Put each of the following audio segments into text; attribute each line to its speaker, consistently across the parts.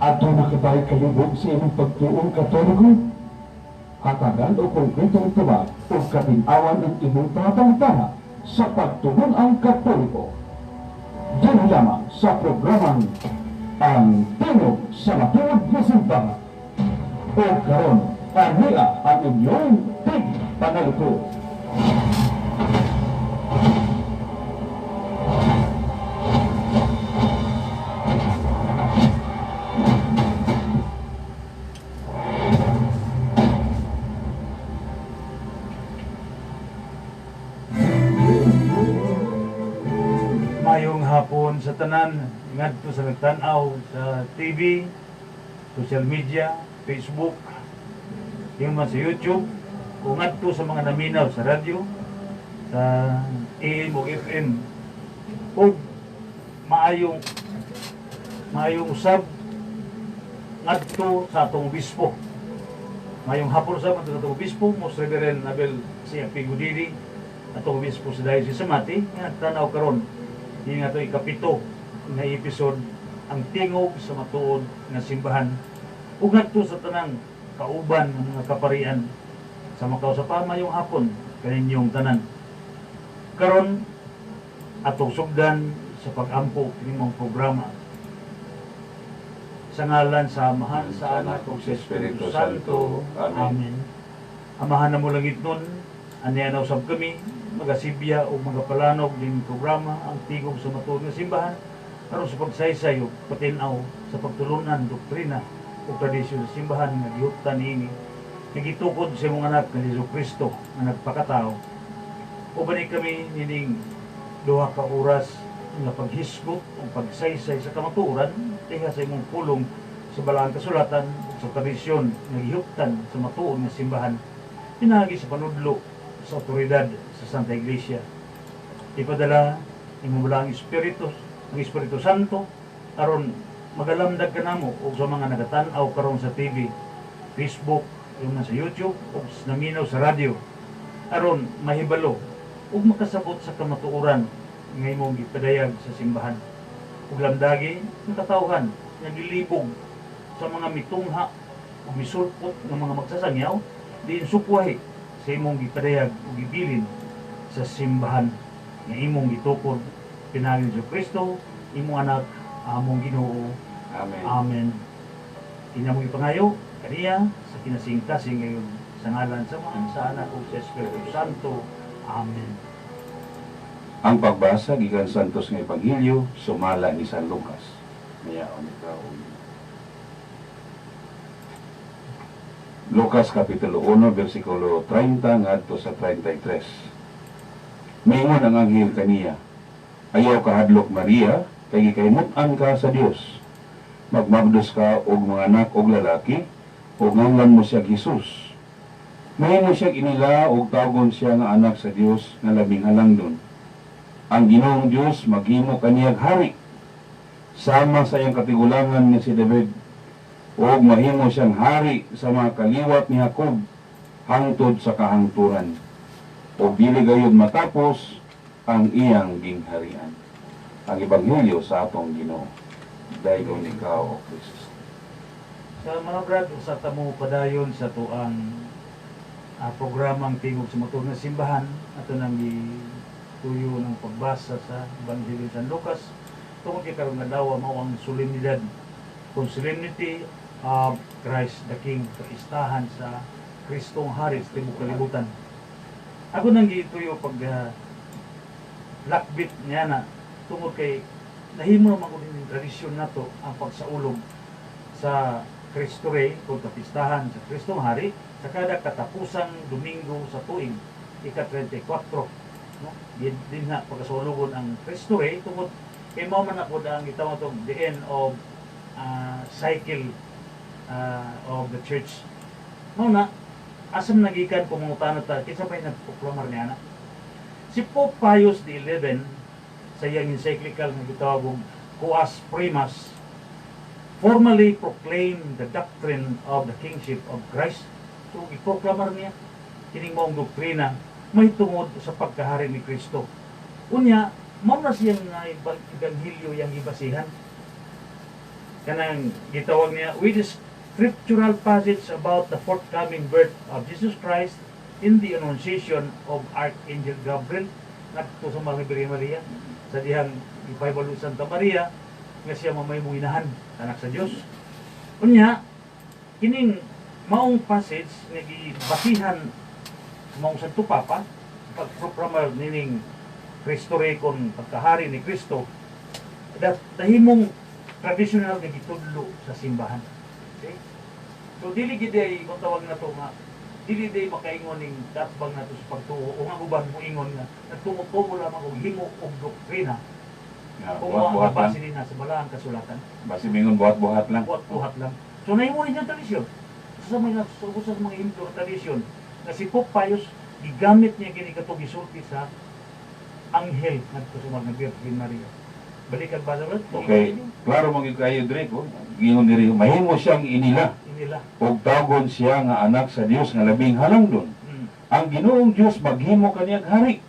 Speaker 1: Ato nakabay kalibog sa imong pagtuong katoliko. Hatagan o konkretong tubag o katinawan ng imong pangatangtaha sa pagtuong ang katoliko. Diyan lamang sa programang Ang Tingog sa Matuod na Simbahan. O karon, aniya ang inyong tig panalito.
Speaker 2: Mayong hapon sa tanan, ngadto sa nagtanaw sa TV, social media, Facebook, yung man sa YouTube, o ngadto sa mga naminaw sa radyo, sa AM o FM, o maayong usab ngadto sa atong obispo. Mayong hapon usab ngadto sa atong obispo, Most Reverend Abel C. Gudidi, atong obispo sa Diocese sa Mati, nga tanaw karon. Yung nga ito ikapito na episode, ang tingog sa matuod nga simbahan. Ug ngadto sa tanang kauban ng mga kaparian sa Macau sa pamayong hapon kaninyong tanan. Karon atong sugdan sa pag-ampo kining programa sa ngalan sa Amahan, sa Anak ug sa Espiritu Santo. Amen. Amahan na mo langit nun, anianaw sab kami magasibya o magapalanog din programa ang tingog sa matuod nga simbahan aron sa pagsaysay o patinaw sa pagtulunan, doktrina o tradisyon sa simbahan nga gihuptan niini nagitukod sa imong anak nga Jesucristo nga nagpakatao. Uban kami nining duha ka oras nga paghisgot o pagsaysay sa kamatuoran diha sa imong pulong sa balaang kasulatan o sa tradisyon nga gihuptan sa matuod nga simbahan pinagi sa panudlo sa otoridad sa Santa Iglesia. Ipadala imong ang Espiritu, ang Espiritu Santo aron magalamdag kanamo og sa mga nagatan-aw karon sa TV, Facebook, yung sa YouTube ug naminaw sa radyo aron mahibalo ug makasabot sa kamatuoran nga imong gipadayag sa simbahan. Ug lamdagi ang katawhan nga gilibog sa mga mitungha ug misulpot ng mga magsasangyaw diin supwahi sa imong gipadayag o gibilin sa simbahan nga imong gitukod pinagi sa Kristo, imong anak, among Ginoo.
Speaker 3: Amen.
Speaker 2: Amen. Inyamong ipangayo kaniya sa kinasing-kasing ngayon sa ngalan sa Ama, sa Anak ug sa Espiritu Santo. Amen.
Speaker 3: Ang pagbasa gikan Santos nga Ebanghelyo sumala ni San Lucas. Mayaon ikaw. Lucas Kapitulo 1, versikulo 30 ngadto sa 33. Maingon ang anghel kaniya, ayaw kahadlok Maria, kay gikaymutan ka sa Dios. Magmagdos ka og mga anak og lalaki, ug nganlan mo siya Jesus. Mahimo siya inila og tawgon siya nga anak sa Dios nga labing halangdon. Ang Ginoong Dios maghimo kaniyag hari, sama sa iyang katigulangan ni si David, o mahimo siyang hari sa mga kaliwat ni Jacob hangtod sa kahangturan o dili gayud matapos ang iyang gingharian. Ang Ebanghelyo sa atong Ginoo. Dayon ikaw o Kristo.
Speaker 2: Sa mga brad, sa tamo padayon sa tuang programang tingog sa matuod nga simbahan ato nang tuyo ng pagbasa sa Ebanghelyo sa San Lucas tungod kay karon nga dawa mao ang solemnidad kung solemnity of Christ the King, kapistahan sa Kristong Hari sa tibuok kalibutan. Ako nang gituyo pag lakbit niya na tungod kay nahimo naman ko din tradisyon nato ang pagsaulog sa Cristo Rey kung kapistahan sa Kristong Hari sa kada katapusang Domingo sa tuig ika-34. No? Din na pagkasulugon ang Cristo Rey tungod kay mao man ako ang gitawag og the end of cycle of the church. Muna, asam nagikan kung mga ta, kinsa pa'y nagproklamar niya na. Si Pope Pius XI, sa iyang encyclical na gitawag Quas Primas, formally proclaimed the doctrine of the kingship of Christ. So, iproklamar niya, kining maong doktrina, may tungod sa pagkahari ni Kristo. Unya, mao na siyang ebanghelyo yang ibasihan. kanang gitawag niya with the scriptural passage about the forthcoming birth of Jesus Christ in the Annunciation of Archangel Gabriel ngadto sa mga Birhen Maria sa dihang ipahibalo Santa Maria nga siya mamay mong inahan anak sa Dios. Unya kining maong passage nga gibasihan maong Santo Papa pagproklamar nining Cristo Rey kon pagkahari ni Kristo dahimong traditional nga gitudlo sa simbahan. Okay? So dili gid ay kung tawag na to nga dili day makaingon ning datbang nato sa pagtuo o nga uban mo ingon nga nagtumo-tumo lamang og himo og doktrina. Kung mga base din na sa balaang kasulatan.
Speaker 3: Basi mingon buhat-buhat lang.
Speaker 2: Buhat-buhat lang. So nahimo rin yung tradisyon. Sa mga himno ng tradisyon na si Pope Pius gigamit niya kini katong gisulti sa anghel ngadto sa mga Birhen Maria. Balikan ba dapat?
Speaker 3: Okay. Klaro mong kayo dire ko. Gingon diri mahimo siyang inila. Og tawgon siya nga anak sa Dios nga labing halangdon. Ang Ginoong Dios maghimo kaniyang hari.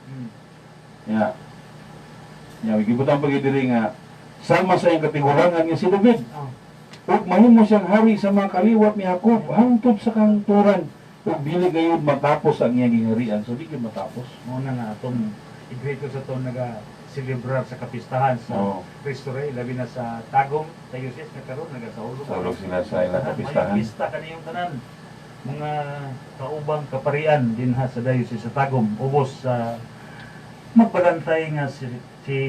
Speaker 3: Ya. Ya, gibutan pa gid diri nga sama sa iyang katingulangan nga si David. Ug mahimo siyang hari sa mga kaliwat ni Jacob hangtod sa kangturan. Ug dili gayud matapos ang iyang giharian. So di gyud matapos.
Speaker 2: Mo na nga atong igreto sa to naga celebrar sa kapistahan sa Cristo Rey labi na sa Tagum sa Diocese nga karon nagasaulog.
Speaker 3: Saulog sila sa ilang kapistahan.
Speaker 2: May pista kaniyong tanan mga kaubang kaparian din ha sa Diocese sa Tagum ubos sa magbalantay nga si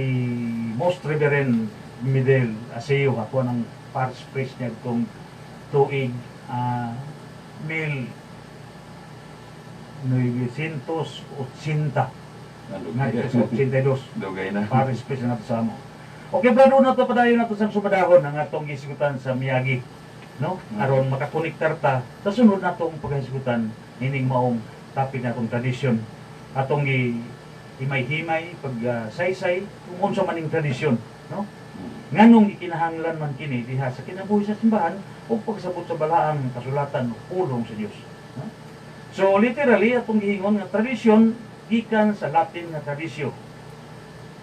Speaker 2: Most Reverend Midel Aseo ako ng parish priest niya kung tuig 1980 82
Speaker 3: Dugay na.
Speaker 2: parish priest na sa amo. Okay, brado na to padayon nato sa sumadahon ang atong gisigutan sa Miyagi, no? Aron makakonektar ta sa sunod natong paghisigutan nining maong topic natong tradisyon atong himay-himay pag saysay kung unsa maning tradisyon, no? Nganong gikinahanglan man kini diha sa kinabuhi sa simbahan o pagsabot sa balaang kasulatan ulong sa Dios, no? So literally atong giingon nga tradisyon gikan sa Latin nga tradisyo,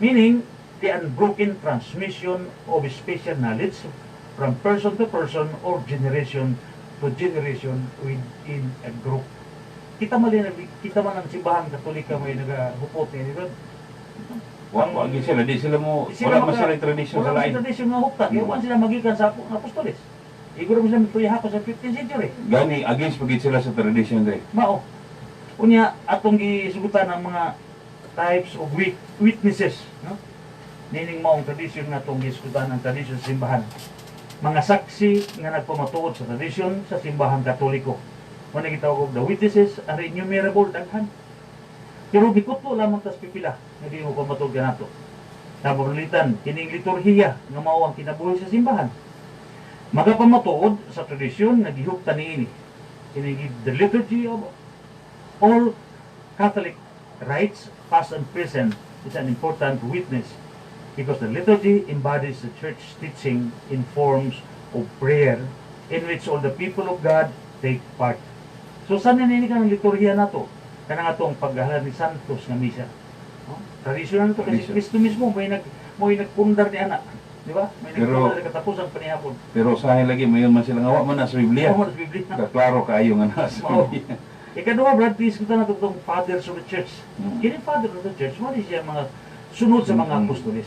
Speaker 2: meaning the unbroken transmission of special knowledge from person to person or generation to generation within a group. Kita man ang simbahan Katolika may nagahupot ni Lord.
Speaker 3: Wag sila di sila mo wala man sila tradisyon sa lain.
Speaker 2: Wala tradisyon nga hupta. Iwan sila magikan sa apostoles. Iguro mo sila tuyahapon sa 15th century.
Speaker 3: Gani against pagit sila sa tradisyon dire.
Speaker 2: Mao. Unya atong gisugutan ang mga types of witnesses, no? Nining maong tradisyon nga atong gisugutan ang tradisyon sa simbahan. Mga saksi nga nagpamatuod sa tradisyon sa simbahan Katoliko. Muna gitawag og the witnesses are innumerable daghan. Pero gikutlo lamang tas pipila nga di mo pamatuod kanato. Nabulitan kining liturhiya nga mao ang kinabuhi sa simbahan. Magapamatuod sa tradisyon nga gihuptan niini. Kining the liturgy of all Catholic rites, past and present, is an important witness because the liturgy embodies the church teaching in forms of prayer in which all the people of God take part. So saan nini ka ng liturhiya nato? Kanang atong paghahalad ni Santos nga misa. No? Tradisyon nato kasi Kristo mismo may nagpundar ni anak, di ba? May nagpundar ni katapusan panihapon.
Speaker 3: Pero sa lagi mayon man sila nga wa man na sa Biblia.
Speaker 2: Wa man sa Biblia.
Speaker 3: Klaro kaayo nga nasa Biblia.
Speaker 2: Ikaduha, Brad, please kita na itong fathers of the church. Kini father of the church, wala siya mga sunod sa mga apostoles.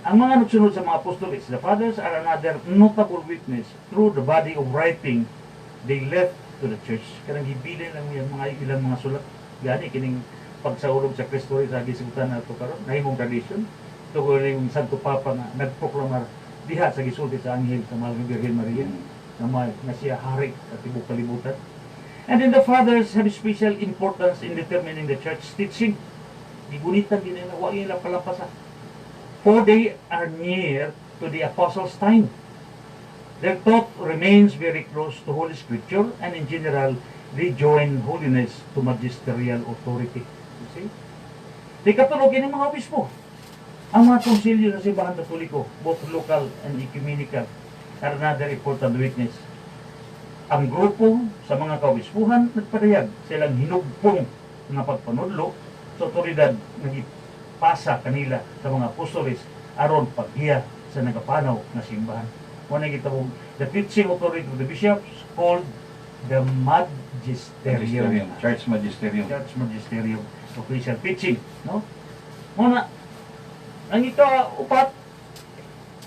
Speaker 2: Ang mga nagsunod sa mga apostoles, the fathers are another notable witness through the body of writing they left to the church. Karang hibilin lang yung mga ilang mga sulat. Gani, kining pagsaulog sa Kristo sa gisugutan na ito karon, nahimong tradisyon. Ito ko yung Santo Papa na nagproklamar diha sa gisulti sa anghel sa mahal ni Birhen Maria na siya hari at tibok kalibutan. And then the fathers have special importance in determining the church teaching. Gigunitan din na huwag nila palampasan. For they are near to the apostles' time. Their thought remains very close to Holy Scripture and in general, they join holiness to magisterial authority. You see? Di katulogin ng mga obispo. Ang mga konsilyo sa simbahan Katoliko, both local and ecumenical, are another important witness. Ang grupo sa mga kaobispuhan nagpadayag silang hinugpong nga pagpanudlo sa otoridad nagipasa kanila sa mga apostoles aron paghiya sa nagapanaw na simbahan. Muna gitawag, the teaching authority of the bishops called the magisterium.
Speaker 3: Church Magisterium.
Speaker 2: Church magisterium, official teaching, no? Muna, ang ika-upat,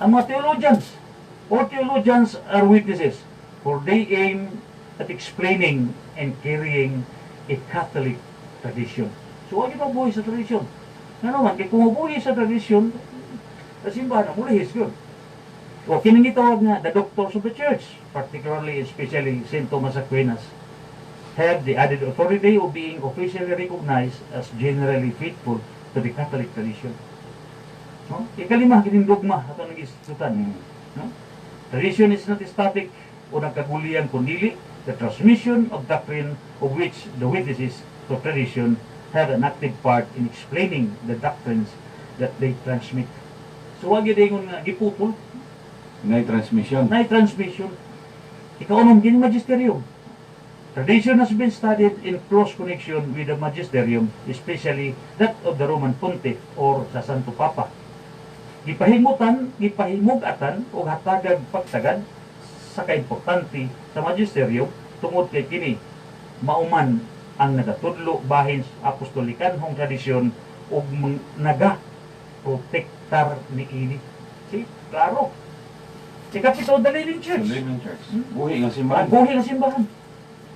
Speaker 2: ang mga theologians. All theologians are witnesses, for they aim at explaining and carrying a Catholic tradition. So, huwag yung mabuhay sa tradisyon. Nga naman, kaya kung mabuhay sa tradisyon, sa simbahan, ang mulihis yun. O, kinangitawag nga, the doctors of the church, particularly, especially St. Thomas Aquinas, have the added authority of being officially recognized as generally faithful to the Catholic tradition. No? Ikalima, kining dogma, ito nag-istutan. No? Tradition is not static o nagkagulian kundi the transmission of doctrine of which the witnesses to tradition have an active part in explaining the doctrines that they transmit. So, wag yun nga giputol,
Speaker 3: Night transmission.
Speaker 2: na transmission. Ikaw din magisterium. Tradition has been studied in close connection with the magisterium, especially that of the Roman Pontiff or sa Santo Papa. Gipahimugatan o hatagag pagtagad sa kaimportante sa magisterium tungod kay kini mauman ang nagatudlo bahin sa apostolikanhong tradisyon ug naga-protektar ni ini. See? Klaro. Si Kapito the Living Church.
Speaker 3: The Living Church. Buhi nga
Speaker 2: Ang
Speaker 3: simbahan.
Speaker 2: buhay ng simbahan.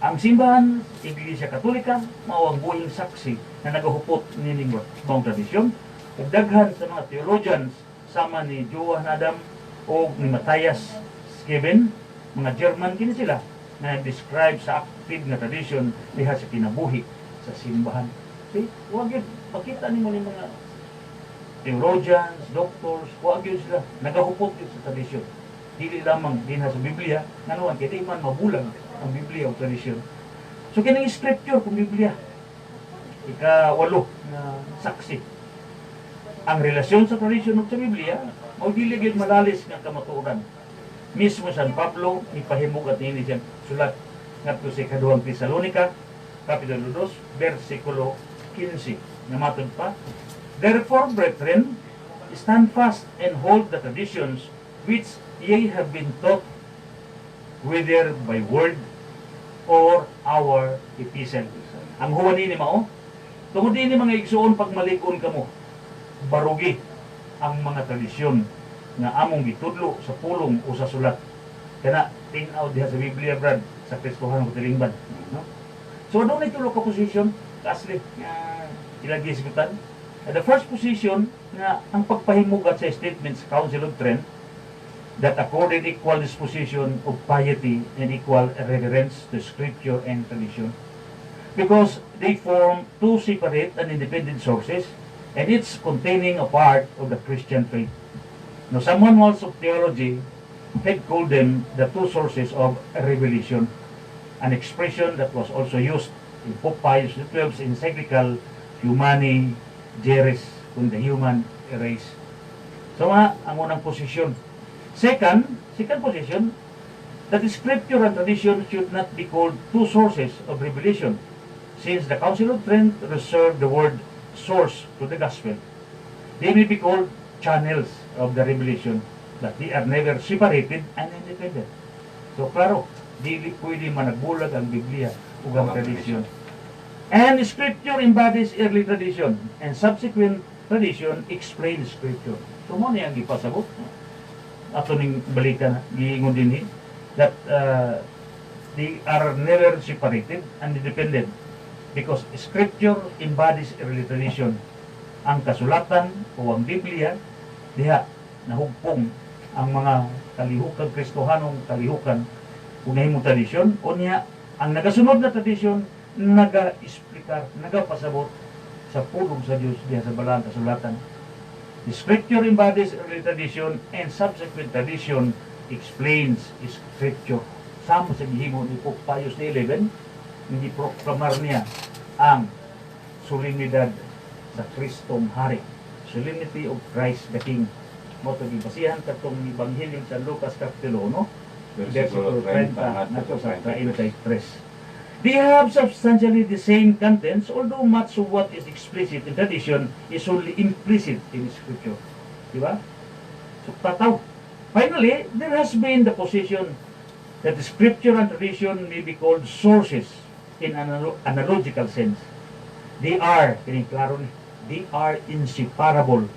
Speaker 2: Ang simbahan, Iglesia Katolika, mao ang buhing saksi na nagahupot ni mong tradisyon. Ug daghan sa mga theologians sama ni Johann Adam o ni Matthias Scheven, mga German kini sila na describe sa active na tradisyon diha sa kinabuhi sa simbahan. See, huwag yun, makita nimo ni mga theologians, doctors, huwag yun sila, nagahupot yun sa tradisyon. Dili lamang din sa Biblia, nanuan, kaya di man mabulang ang Biblia o tradisyon. So, kining scripture kung Biblia, ika-8 na saksi. Ang relasyon sa tradisyon sa Biblia, o dili gyud malalis nga kamatuoran. Mismo San Pablo, ipahimog at nini siyang sulat ngadto sa ikaduhang Tesalonica, Kapitulo 2, versikulo 15. Namatod pa, therefore, brethren, stand fast and hold the traditions which ye have been taught, whether by word or our epistle. Ang huwan ni mao, tungod ni mga igsuon pagmalig-on kamo, barugi ang mga tradisyon nga among gitudlo sa pulong o sa sulat. Kana tinaw diha sa Biblia, brad, sa Kristohan o Tilingban. No? So, doon ay tulo ka position, kaasli, ilagi sigutan. The first position nga ang pagpahimugat sa statement sa Council of Trent that accorded equal disposition of piety and equal reverence to scripture and tradition, because they form two separate and independent sources and each containing a part of the Christian faith. Now, some manuals of theology had called them the two sources of revelation, an expression that was also used in Pope Pius XII's encyclical Humani Generis on the human race. So, ang unang posisyon. Second position, that the scripture and tradition should not be called two sources of revelation, since the Council of Trent reserved the word source to the gospel. They may be called channels of the revelation, but they are never separated and independent. So, klaro, dili pwede managbulag ang Biblia ug ang tradition. And scripture embodies early tradition, and subsequent tradition explains scripture. So, mo na yung ipasabot. Ato ning balikan, giingon din that they are never separated and independent because scripture embodies early tradition. Ang kasulatan o ang Biblia, diha nahugpong ang mga kalihukang Kristohanong kalihukan kung nahimong tradisyon, o niya ang nagasunod na tradisyon naga-explicar, nagapasabot sa pulong sa Diyos diha sa balang kasulatan. The scripture embodies early tradition and subsequent tradition explains scripture. Sama sa gihimo ni Pope Pius XI, hindi proklamar niya ang solemnidad sa Kristong Hari, Solemnity of Christ the King. Moto gibasihan katong Ebanghelyo sa Lucas Kapitulo 1, versikulo 30 nato sa 33. They have substantially the same contents, although much of what is explicit in tradition is only implicit in scripture. Diba? So, tataw. Finally, there has been the position that the scripture and tradition may be called sources in analogical sense. They are, klaro ni, they are inseparable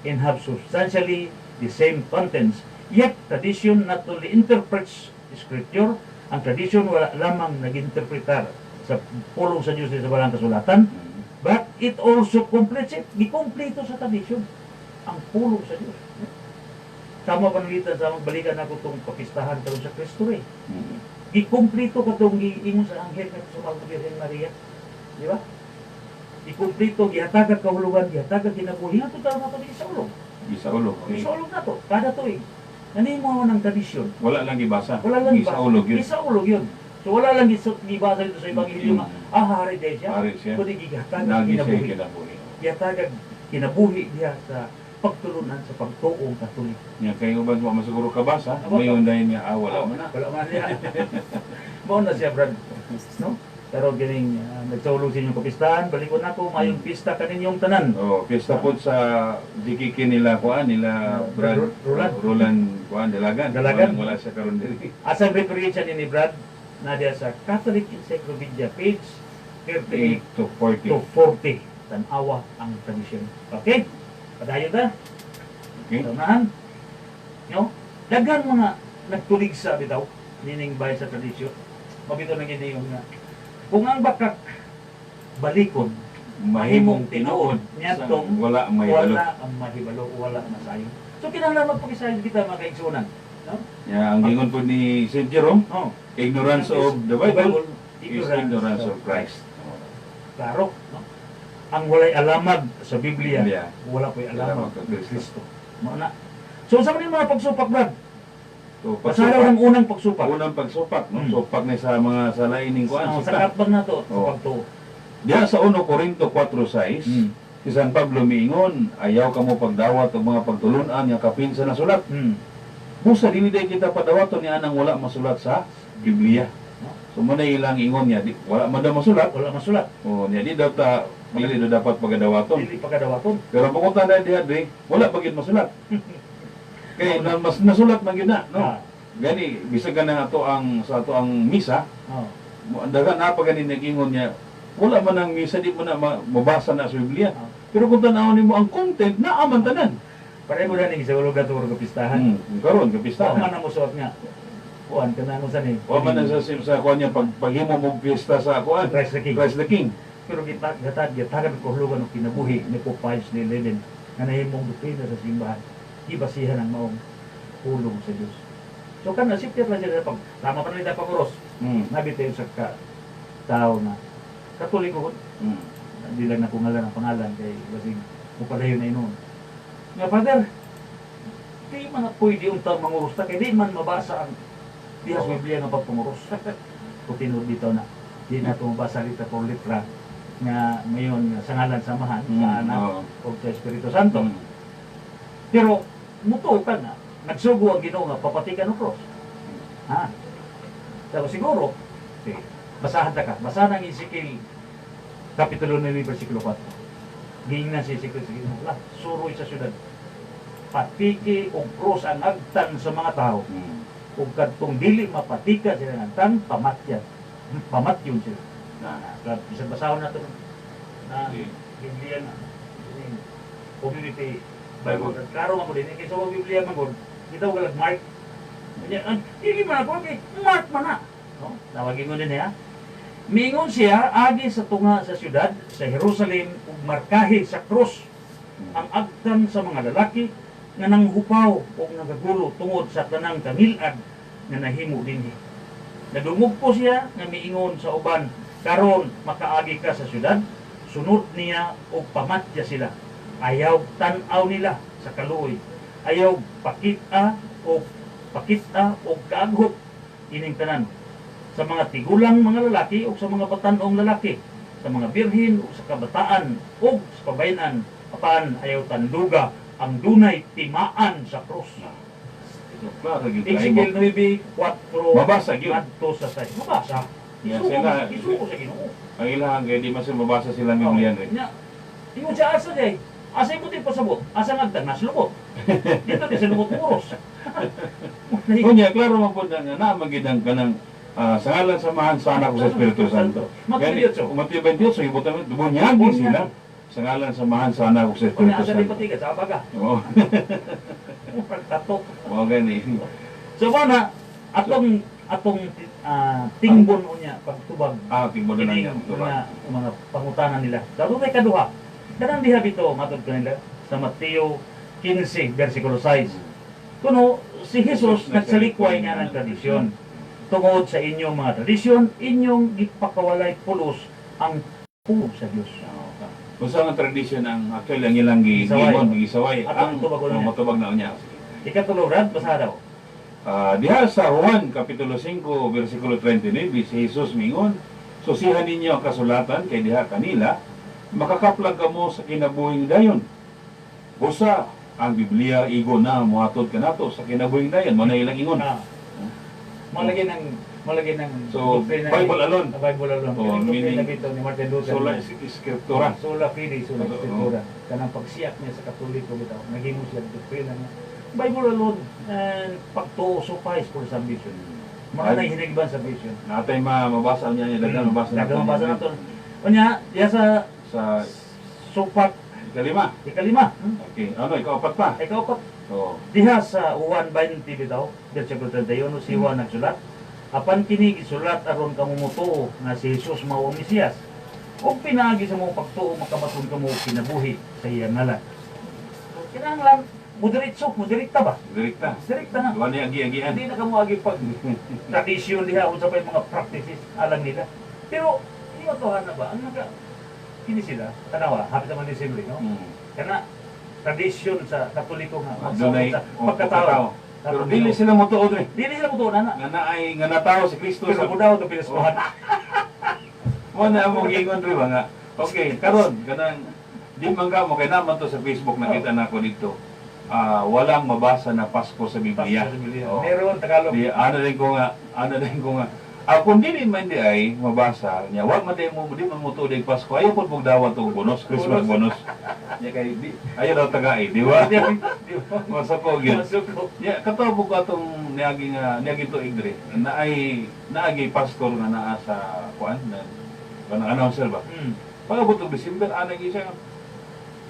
Speaker 2: and have substantially the same contents. Yet, tradition not only interprets scripture, ang tradition wala lamang nag-interpretar sa pulong sa Diyos sa balang kasulatan, but it also completes it. Gikompleto sa tradition ang pulong sa Diyos. Tama panalitan sa magbalikan ako itong pakistahan karon sa Kristo eh. Ikumpleto ka itong giingon sa anghel na sa mga Birhen Maria. Di ba? Ikumpleto, gihatagan kahulugan, gihatagan kinabuhi. Nga ito tayo na ito sa ulog.
Speaker 3: Isa ulo.
Speaker 2: Sa ulog na ito. Kada tuig. Nanimo mo ng tradisyon.
Speaker 3: Wala lang ibasa.
Speaker 2: Wala lang
Speaker 3: Isa ulog yun.
Speaker 2: Isa ulog yun. So wala lang gibasa dito sa Ebanghelyo nga, hari dahil siya.
Speaker 3: Hari siya.
Speaker 2: Kundi gihatagan
Speaker 3: Nagi siya
Speaker 2: kinabuhi.
Speaker 3: kinabuhi.
Speaker 2: Gihatagan kinabuhi diya sa pagtulunan sa pagtuong katolik.
Speaker 3: Yan, kayo ba mo masiguro kabasa?
Speaker 2: Aba,
Speaker 3: Ngayon dahil niya, wala mo na.
Speaker 2: Wala man niya. Mao na siya, Brad. No? Pero ganing nagsaulog sa inyong kapistahan, balikon ako, mayong pista kaninyong tanan.
Speaker 3: Oh, pista po sa dikiki nila kuan nila Brad Roland kuan Dalagan.
Speaker 2: Dalagan.
Speaker 3: Wala siya karon diri.
Speaker 2: Asang referensya ni Brad, na diya sa Catholic Encyclopedia, page 38
Speaker 3: to 40.
Speaker 2: to 40. Tanawa ang tradisyon. Okay? Padayon ta.
Speaker 3: Okay?
Speaker 2: Tanahan. No? Dagan mga nagtulig sa bitaw, nining bay sa tradisyon. Mabito na gini yung nga. Kung ang bakak balikon, mahimong tinuod, niyatong
Speaker 3: wala ang mahibalo.
Speaker 2: wala ang mahibalo, wala masayo. So kinahanglan magpakisayon kita mga kaigsunan. No?
Speaker 3: Ya, ang gingon po ni St. Jerome,
Speaker 2: Oh.
Speaker 3: ignorance of the Bible is
Speaker 2: ignorance
Speaker 3: ignorance of Christ.
Speaker 2: Klaro, no? Ang walay alamag sa Biblia,
Speaker 3: Biblia.
Speaker 2: wala po'y alamag
Speaker 3: Alamag kang
Speaker 2: ng
Speaker 3: Kristo.
Speaker 2: Kristo. Mao na. So sa mga pagsupak, Brad,
Speaker 3: So,
Speaker 2: pasalaw ng unang pagsupak.
Speaker 3: unang pagsupak, no?
Speaker 2: Hmm.
Speaker 3: Supak ni sa mga salaining kuan.
Speaker 2: Sa
Speaker 3: Supak.
Speaker 2: katbang na to, sa
Speaker 3: Oh.
Speaker 2: pagtuo.
Speaker 3: Diya sa 1 Corinto 4:6, si San Pablo miingon, ayaw ka mo pagdawat og mga pagtulunan nga kapinsa na sulat. Busa dili day kita padawaton niya nang wala masulat sa Biblia. So muna ilang ingon niya, di, wala man daw masulat.
Speaker 2: Wala masulat.
Speaker 3: O niya di daw ta dili daw dapat pagadawaton.
Speaker 2: Dili pagkadawaton.
Speaker 3: Pero pagkunta na diha di, wala pagid masulat. Kay na, mas nasulat man gyud na, no?
Speaker 2: Ah.
Speaker 3: Gani bisag ka na ato ang sa ato ang misa,
Speaker 2: Oh.
Speaker 3: daga na pa gani nag-ingon niya, wala man ang misa di mo na mabasa na sa Biblia.
Speaker 2: Ah.
Speaker 3: Pero kung tanawon nimo ang content na aman tanan.
Speaker 2: Pareho mo na ning sa ulog ato ng kapistahan.
Speaker 3: Karon
Speaker 2: Wa
Speaker 3: kapistahan.
Speaker 2: man ang musuot nga. Kuan kana mo sa ni.
Speaker 3: Wa man na sa kuan niya paghimo mo piyesta sa kuan.
Speaker 2: Christ the King.
Speaker 3: Christ the King.
Speaker 2: Pero gatagan ko hulugan ng kinabuhi ni Pope Pius XI nga nahimong doktrina sa simbahan. Ibasihan ang maong pulong sa Dios. So kan nasiptir lang siya pag tama pa nila panguros. Nabitayo sa tao na Katoliko. Hindi lang nakungalan ang pangalan kay basig upadayon na inon. Nga Father, di man na pwede untang manguros ta kay di man mabasa ang dihas Biblia nga pagpanguros. Kung tinuod dito na di na ito mabasa dito por litra nga mayon nga sa ngalan samahan sa anak o sa Espiritu Santo. Pero mutuo ka na nagsugo ang Ginoo nga papatikan ng cross. Ha? Pero siguro, basahan ta ka. Basahan ang Ezekiel Kapitulo 9, versikulo 4. Gingnan si Ezekiel, wala, suroy sa syudad. Patiki o cross ang agtan sa mga tao. Kung kadtong dili mapatika sila ng agtan, pamatyan. Pamatyon sila. Isang basahon na ito na Biblia na. Community Bible. Klaro man ko din. Kaya sa Biblia man ko, kita ko kalag Mark. Hindi man ako, okay, Mark man na. No? Tawagin ko din niya. Mingon siya, agi sa tunga sa syudad, sa Jerusalem, ug markahi sa krus ang agtan sa mga lalaki nga nanghupaw o nagagulo tungod sa tanang kamilad nga nahimo dinhi. Nadungog po siya nga miingon sa uban, karon makaagi ka sa syudad, sunod niya o pamatya sila. Ayaw tan-aw nila sa kaluoy. Ayaw pakita o kaaghot ining tanan sa mga tigulang mga lalaki o sa mga batanong lalaki, sa mga birhin o sa kabataan o sa kabayanan, apan ayaw tanduga ang dunay timaan sa krus.
Speaker 3: Klaro gyud
Speaker 2: Ezekiel 9:4
Speaker 3: Mabasa gyud.
Speaker 2: adto sa 6. Mabasa.
Speaker 3: Yeah, sila-
Speaker 2: Isuko sa Ginoo.
Speaker 3: Ang ilang kay di man sila mabasa sila Biblia rin.
Speaker 2: Nya, ingon siya asa day. Asa mo din pasabot? Asa nga nas lubot? Dito di sa lubot muros.
Speaker 3: Kunya, klaro mo po na magidang ka ng sa ngalan samahan sa anak ko sa Espiritu Santo.
Speaker 2: Matthew 28.
Speaker 3: Matthew 28, ibutan mo, bunyagi sila. Sa ngalan samahan sa anak ko sa
Speaker 2: Kung
Speaker 3: Espiritu
Speaker 2: asa di
Speaker 3: Santo.
Speaker 2: patiga sa abaga.
Speaker 3: Oo.
Speaker 2: Pagtato.
Speaker 3: Mga gani.
Speaker 2: So na atong tingbon unya pagtubag.
Speaker 3: Tingbo na
Speaker 2: Kini
Speaker 3: niya.
Speaker 2: mga pangutanan nila. Dalo may kaduha. Kanang diha bito matod kanila sa Mateo 15 bersikulo 6. Kuno si Jesus nagsalikway nga ng tradisyon. Tungod sa inyong mga tradisyon, inyong gipakawalay pulos ang pulong sa Dios.
Speaker 3: Kung saan ang tradisyon ang actually ang ilang
Speaker 2: Gisaway.
Speaker 3: gisaway
Speaker 2: At ang tubag na niya.
Speaker 3: matubag na niya.
Speaker 2: Ikatulo rad basa daw.
Speaker 3: Diha sa Juan kapitulo 5 bersikulo 39 si Jesus mingon, susihan ninyo ang kasulatan kay diha kanila makakaplag kamo sa kinabuhing dayon. Busa ang Biblia igo na mohatod kanato sa kinabuhing dayon mo na ilang ingon.
Speaker 2: Malagi ng
Speaker 3: So,
Speaker 2: doktrina
Speaker 3: Bible alone.
Speaker 2: Bible alone.
Speaker 3: Oh,
Speaker 2: Yung
Speaker 3: meaning-
Speaker 2: doktrina bito ni Martin Luther.
Speaker 3: Sola Escritura.
Speaker 2: Sola fide, sola
Speaker 3: Oo.
Speaker 2: escritura. Kanang pagsiyak niya sa Katoliko bitaw. Naghimo siya doktrina niya. Bible alone and pagtuo suffice for salvation. Mga na hinigban sa vision.
Speaker 3: Natay mabasa niya niya dagang mabasa
Speaker 2: Dagang mabasa nato. Unya, diya sa
Speaker 3: sa
Speaker 2: supat
Speaker 3: kalima.
Speaker 2: ikalima.
Speaker 3: Okay, ano ikaw-apat pa.
Speaker 2: Ikaw pa
Speaker 3: So,
Speaker 2: diha sa Juan 20 bitaw, bersikulo 31 si Juan nagsulat. Apan kini gisulat aron kamo motuo nga si Jesus mao ang Mesiyas. Ug pinaagi sa mong pagtuo makabaton kamo kinabuhi sa iyang ngalan. Kinahanglan moderita ba?
Speaker 3: direkta.
Speaker 2: Direkta na.
Speaker 3: Wala niya agi-agian.
Speaker 2: Hindi na kamo agi pag tradisyon diha unsa pa yung mga practices alang nila. Pero iyo to na ba? Ang naga kini sila tanawa hapit naman Disyembre no. Kana tradisyon sa Katoliko nga
Speaker 3: Dunay
Speaker 2: sa pagkatao.
Speaker 3: Pero dili sila motuod rin.
Speaker 2: Dili sila mo na.
Speaker 3: Nga naay nga natao si Kristo
Speaker 2: Pero
Speaker 3: sa
Speaker 2: mo daw ito pinaskuhan.
Speaker 3: mo na among gingon ri ba nga. Okay, karon kanang di man ka mo kay naman to sa Facebook nakita nako dito. Walang mabasa na Pasko sa Biblia. Oo.
Speaker 2: Meron Tagalog.
Speaker 3: Di ano din ko nga. Kung dili man di ay mabasa niya, wag man di man mo tuod Pasko. Ayaw pud mong dawat og bonus, Christmas bonus. Nya kay di ayaw daw tagay, di ba? Masako gyud.
Speaker 2: Masuko.
Speaker 3: Ya, katawag ko atong niagi tuig diri. Naagi pastor nga naa sa kuan na announcer ba. Pagabot og December ana siya.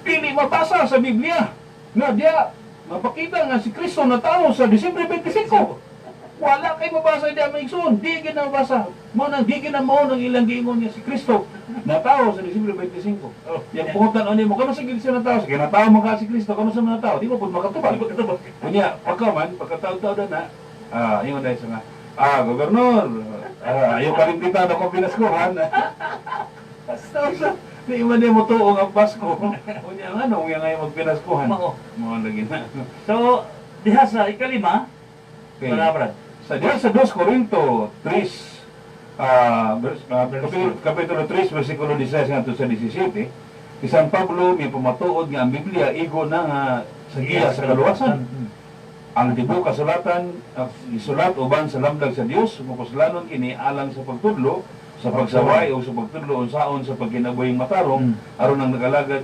Speaker 3: Dili mabasa sa Biblia. Nga diya mapakita nga si Kristo natao sa Disyembre 25. Wala kay mabasa diya maigsoon. Di gyud na mabasa. Mo nang di gyud na mao nang ilang giingon niya si Kristo natao sa Disyembre 25. Yang pungutan ani mo kano sa siya natao? Sige natao man ka si Kristo kano sa natao? Di mo pud makatubag. Kunya, pagkataon-taon na, yung dahil sa nga, gobernador, ayaw kalimpitan ako pinaskuhan. Di man din mo tuong ang Pasko. Kunya, ano, yung ngayon magpinaskuhan.
Speaker 2: Mao.
Speaker 3: Mga lagi na.
Speaker 2: So, diha sa ikalima,
Speaker 3: Okay.
Speaker 2: Brad.
Speaker 3: Sa diyan sa 2 Corinto 3, kapitulo 3, versikulo 16 nga to sa 17, si San Pablo may pumatuod nga ang Biblia, igo na nga sa giya sa kaluwasan. Ang tibuok kasulatan isulat uban sa lamdag sa Dios mapusalanon kini alang sa pagtudlo sa pagsaway o sa pagtudlo unsaon sa pagkinabuhing matarong aron ang nagalagad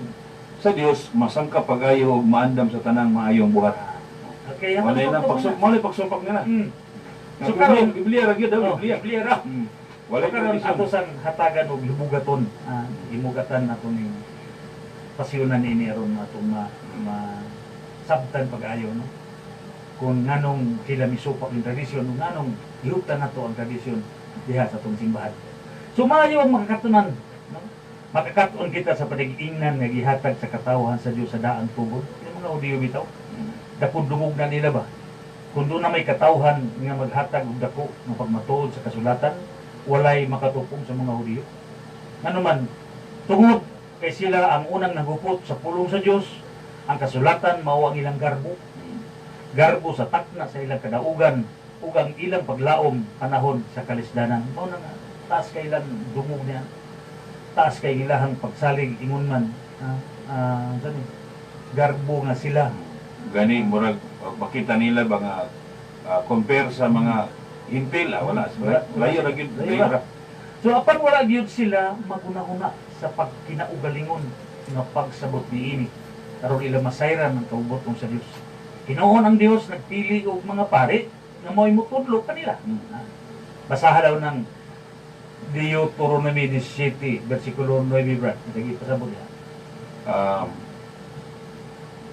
Speaker 3: sa Dios masangka pagayo ug maandam sa tanang maayong buhat.
Speaker 2: Okay,
Speaker 3: Wala na pagsupak nila.
Speaker 2: So,
Speaker 3: Karon Biblia ra gyud
Speaker 2: Oh,
Speaker 3: Biblia.
Speaker 2: Biblia ra.
Speaker 3: Wala
Speaker 2: So, karon
Speaker 3: tradisyon.
Speaker 2: ato sang hatagan og himugaton, himugatan nato ning pasyonan ini aron ato sabtan pag-ayo no. Kung nganong sila misupak ng tradisyon, kung nganong ihuptan nato ang tradisyon diha sa atong simbahan. So maayo ang makakatunan, no? Makakatuon kita sa panig-ingnan nga gihatag sa katawhan sa Dios sa daang tubod. Yung mga Hudiyo bitaw, dapod dumog na nila ba? Kung doon na may katawhan nga maghatag og dako ng pagmatuod sa kasulatan, walay makatupong sa mga Hudiyo. Ano man, tungod kay sila ang unang nagupot sa pulong sa Dios, ang kasulatan mao ang ilang garbo sa takna sa ilang kadaugan ug ang ilang paglaom panahon sa kalisdanan. Mao na nga taas kay ilang dungog niya, taas kay ilahang pagsalig ingon man garbo nga sila.
Speaker 3: Gani murag makita nila ba nga compare sa mga hintil wala layo ra gyud
Speaker 2: Layo ra. So apan wala gyud sila maguna-una sa pagkinaugalingon nga pagsabot niini karon ila masayran ang kaubot kong sa Dios. Hinuon ang Dios nagpili og mga pari nga mo'y mutudlo kanila. Basahan daw ng Deuteronomy 17 versikulo 9 brad. Lagi pasabot ya.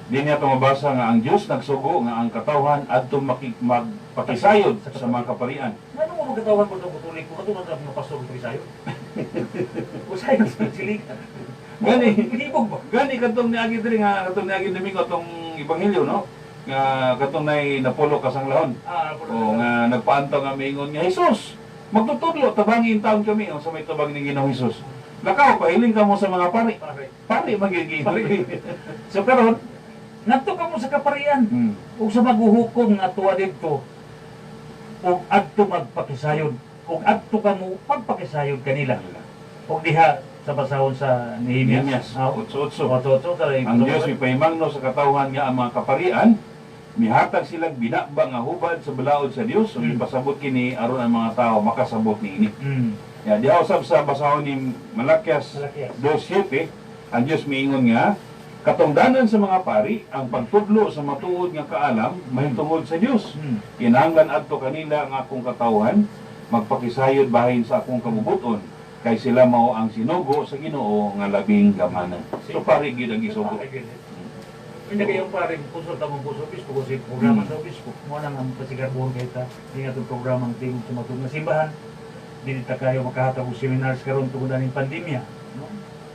Speaker 3: Di niya ito mabasa nga ang Diyos nagsugo nga ang katawhan adto magpakisayod sa mga kaparian.
Speaker 2: Ano mo magkatawan ko sa butulik ko katulad ng mga pastor ng Pisayod? Usay sa silikan.
Speaker 3: Gani,
Speaker 2: Hibog ba?
Speaker 3: gani katong niagi diri nga katong niagi Domingo atong ebanghelyo no. Nga katong nay napulo kasanglahon. O nga nagpaanto nga mingon nga Jesus, magtutudlo tabangin taon kami o sa may tabang ni Ginoong Jesus. Lakaw pahiling ka mo sa mga pari. Pari magiging.
Speaker 2: So karon ngadto ka mo sa kaparian. Ug sa maghuhukom nga tuwa didto ug adto magpakisayod ug adto ka mo pagpakisayod kanila. Ug diha sa basahon sa Nehemias.
Speaker 3: Utso-utso.
Speaker 2: Oto
Speaker 3: Ang Diyos ipahimangno sa katawhan nga ang mga kaparian mihatag silang binakba nga hubad sa balaod sa Dios ug ipasabot kini aron ang mga tao makasabot niini. Ya diha usab sa basahon ni Malakias 2:7 ang Diyos miingon nga katungdanan sa mga pari ang pagtudlo sa matuod nga kaalam mahitungod sa Dios. Kinahanglan adto kanila ang akong katawhan magpakisayod bahin sa akong kabubuton kay sila mao ang sinugo sa Ginoo nga labing gamanan. So pari gid ang isugo.
Speaker 2: Hindi kayo paring konsulta mong puso obispo kung si programa sa obispo. Mo nang ang pasigarbuhon kayo ta nga itong programa ng tingog sa matulog na simbahan. Dili ta kayo makahatag og seminars karon tungod aning pandemya, no?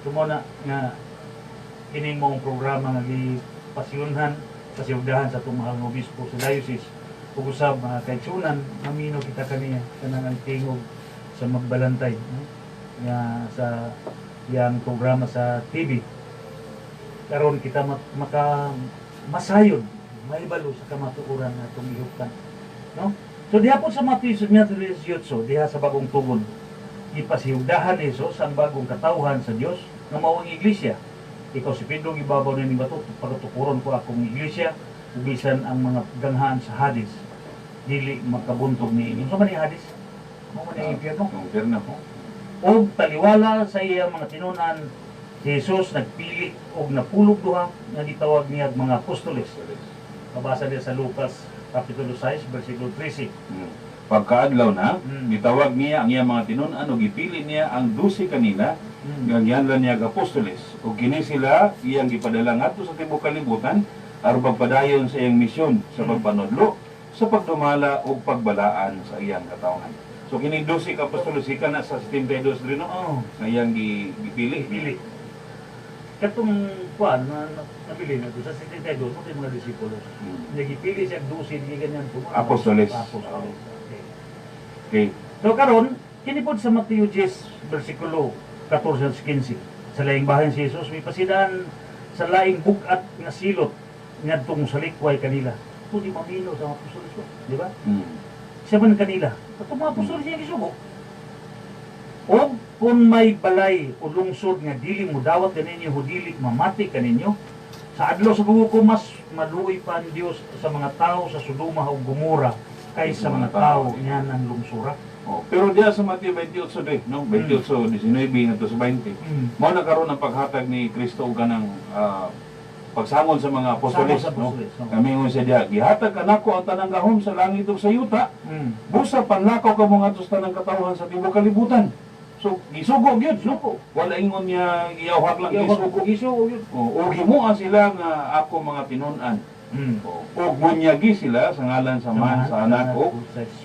Speaker 2: Sumo na nga kining mong programa nga gipasyunhan sa siugdahan sa itong mahal nga obispo sa diocese. Ug usab mga kaigsunan, mamino kita kaniya kanang ang tingog sa magbalantay, no? Nga sa yang programa sa TV. Karon kita maka masayod, mahibalo sa kamatuoran na tumihuptan, no? So diha po sa Matthew 18, diha sa bagong tugon, ipasihugdahan ni Jesus ang bagong katawhan sa Dios nga mao ang iglesia. Ikaw si Pedro gibabaw ni bato pagatukuron ko akong iglesia ug bisan ang mga ganghaan sa Hades dili makabuntog niini. So man ni Hades? Mao man ang impyerno. O taliwala sa iyang mga tinunan, si Jesus nagpili og napulog duha nga gitawag niya mga apostoles. Mabasa niya sa Lucas Kapitulo 6, versikulo 13.
Speaker 3: Pagkaadlaw na, gitawag niya ang iyang mga tinunan o gipili niya ang 12 kanila nga gihanlan niya apostoles. O kini sila iyang gipadala ngadto sa tibuok kalibutan aron pagpadayon sa iyang misyon sa pagpanudlo, sa pagdumala o pagbalaan sa iyang katawhan. So kini 12 ka apostoles ika na sa 72 rin no. Nga iyang gipili.
Speaker 2: Katong kuan na napili na to sa 72 mo kay mga disipulo. Nagipili siya 12 di ganyan po.
Speaker 3: Apostoles. Okay.
Speaker 2: So karon kini pod sa Mateo 10 bersikulo 14 at 15. Sa laing bahin si Jesus may pasidaan sa laing bugat nga silot ngadtong sa likway kanila. Pudi mamino sa mga apostoles ko, di ba? Siya man kanila. Katong mga apostoles siya gisugo. O kung may balay o lungsod nga dili mo dawat kaninyo o dili mamati kaninyo, sa adlaw sa buko mas maluoy pa ang Dios sa mga tao sa Sodoma o Gomora kaysa mga tao niya ng lungsura.
Speaker 3: Pero diya sa Mateo 28 no? 28, 19 ngadto sa 20. Mao nagkaroon ng paghatag ni Kristo og kanang pagsangon sa mga apostoles, no? Kami ngon siya diha, gihatag kanako ang tanang gahom sa langit ug sa yuta. Busa panlakaw ka mo ngadto sa tanang katawhan sa tibuok kalibutan. So, gisugo gyud, no? Wala ingon niya iyawhag lang gisugo gyud. O himuan sila nga ako mga tinun-an. O bunyagi sila sa ngalan sa Man, sa Anak o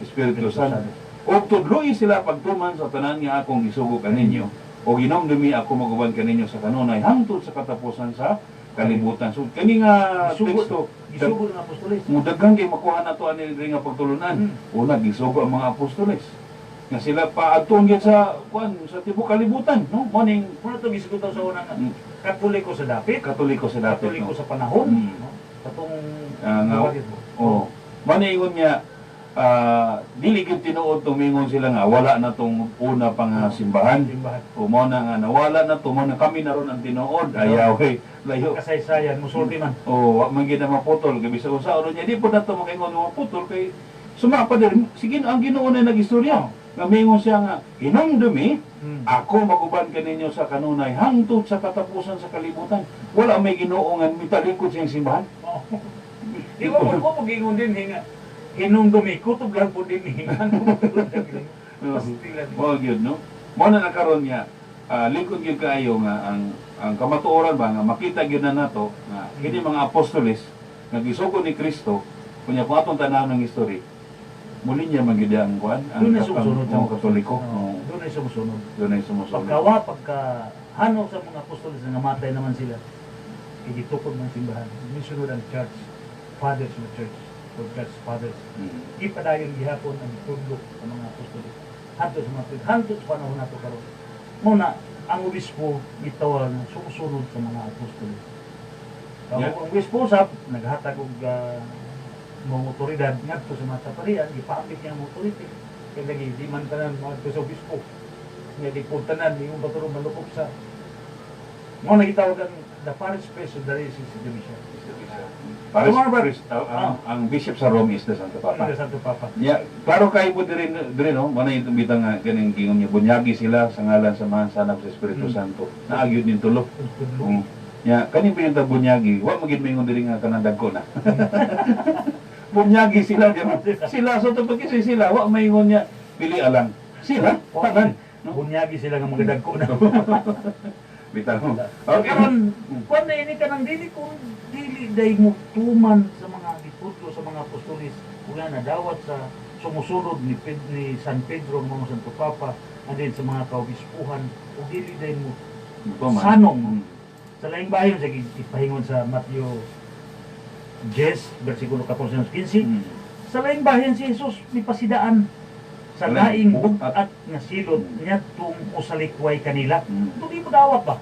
Speaker 3: Espiritu Santo. O tudloy sila pagtuman sa tanan nga akong gisugo kaninyo. O ginomdumi ako maguban kaninyo sa kanunay hangtod sa katapusan sa kalibutan. So kani nga teksto
Speaker 2: gisugo ng apostoles.
Speaker 3: Mudaghang kay makuha nato ani diri nga pagtulunan. Una gisugo ang mga apostoles. Nga sila paadtong gyud sa sa tibuok kalibutan, no? Morning
Speaker 2: Muna to gisugo sa unang Katoliko sa dapit.
Speaker 3: Katoliko sa dapit.
Speaker 2: Katoliko sa panahon, no? Katong
Speaker 3: Maningon niya dili gyud tinuod tumingon sila nga wala na tong una pang simbahan. O mo na nga nawala na to mo na kami naron ang tinuod. Ayaw layo
Speaker 2: kasaysayan musulti man.
Speaker 3: Wa man gyud na maputol kay bisan sa uno niya di po nato makaingon nga maputol kay sumapa din sige ang Ginoo na nagistorya. Namingon siya nga, hinumdumi,
Speaker 2: Hmm.
Speaker 3: ako maguban kaninyo sa kanunay, hangtod sa katapusan sa kalibutan. Wala may ginuongan, mitalikod siyang simbahan.
Speaker 2: Di ba mo gingon din hinga. Hinong dumi, kutob lang po din hinga. Pastilan.
Speaker 3: Mo gyud no. Mo na nakaron niya, likod gyud kaayo nga ang kamatuoran ba nga makita gyud na nato nga kini mga apostoles nga gisugod ni Kristo kunya kung atong tanaw ng history. Muli niya man gyud ang kuan, ang
Speaker 2: Doon ay sumusunod
Speaker 3: ang Katoliko.
Speaker 2: Doon ay sumusunod.
Speaker 3: Doon ay sumusunod.
Speaker 2: Pagkahano sa mga apostoles na namatay naman sila, igitukod ng simbahan. Misunod ang church, fathers ng church, or church fathers. Di pa dayon gihapon ang tudlok sa mga apostoles. Hanto sa mga hanto sa panahon nato karon. Muna, ang obispo gitawag na sumusunod sa mga apostoles.
Speaker 3: Yeah.
Speaker 2: Ang obispo sab naghatag og mga otoridad ngadto sa mga saparian, gipaambit niya ang otorite. Kaya lagi di man tanan mga sa obispo. Nga di po tanan yung baturo malukop sa mo nagitawag ang the parish priest of the Diocese of Division.
Speaker 3: Paris,
Speaker 2: Tomorrow, but-
Speaker 3: Christ, ang bishop sa Rome is the Santo Papa.
Speaker 2: Ang Santo Papa.
Speaker 3: Ya, klaro kay po diri no, man yung bitang nga kaning gingon niya bunyagi sila sa ngalan sa Samahan sa Anak sa Espiritu Santo. Naagyud nin tulo.
Speaker 2: Tudlok.
Speaker 3: Ya, kani pinunta bunyagi, wa magid mingon diri nga kanang dagko na. Bunyagi sila di ba? Sila so to pagkisi sila, wa maingon niya pili alang. Sila, tanan. No?
Speaker 2: Bunyagi sila nga mga dagko na.
Speaker 3: Bitaw.
Speaker 2: Okay. Karon, kung na ini ka ng dili kung dili day mo tuman sa mga diputlo sa mga apostolis, kung na dawat sa sumusunod ni San Pedro ng mga Santo Papa, and then sa mga kaobispuhan, kung dili day mo sanong sa laing bayan sa ipahingon sa Matthew 10 versikulo 14 15, sa laing bayan si Jesus may pasidaan sa laing bugat nga silot niya tung usalikway kanila. Ito di mo dawat ba?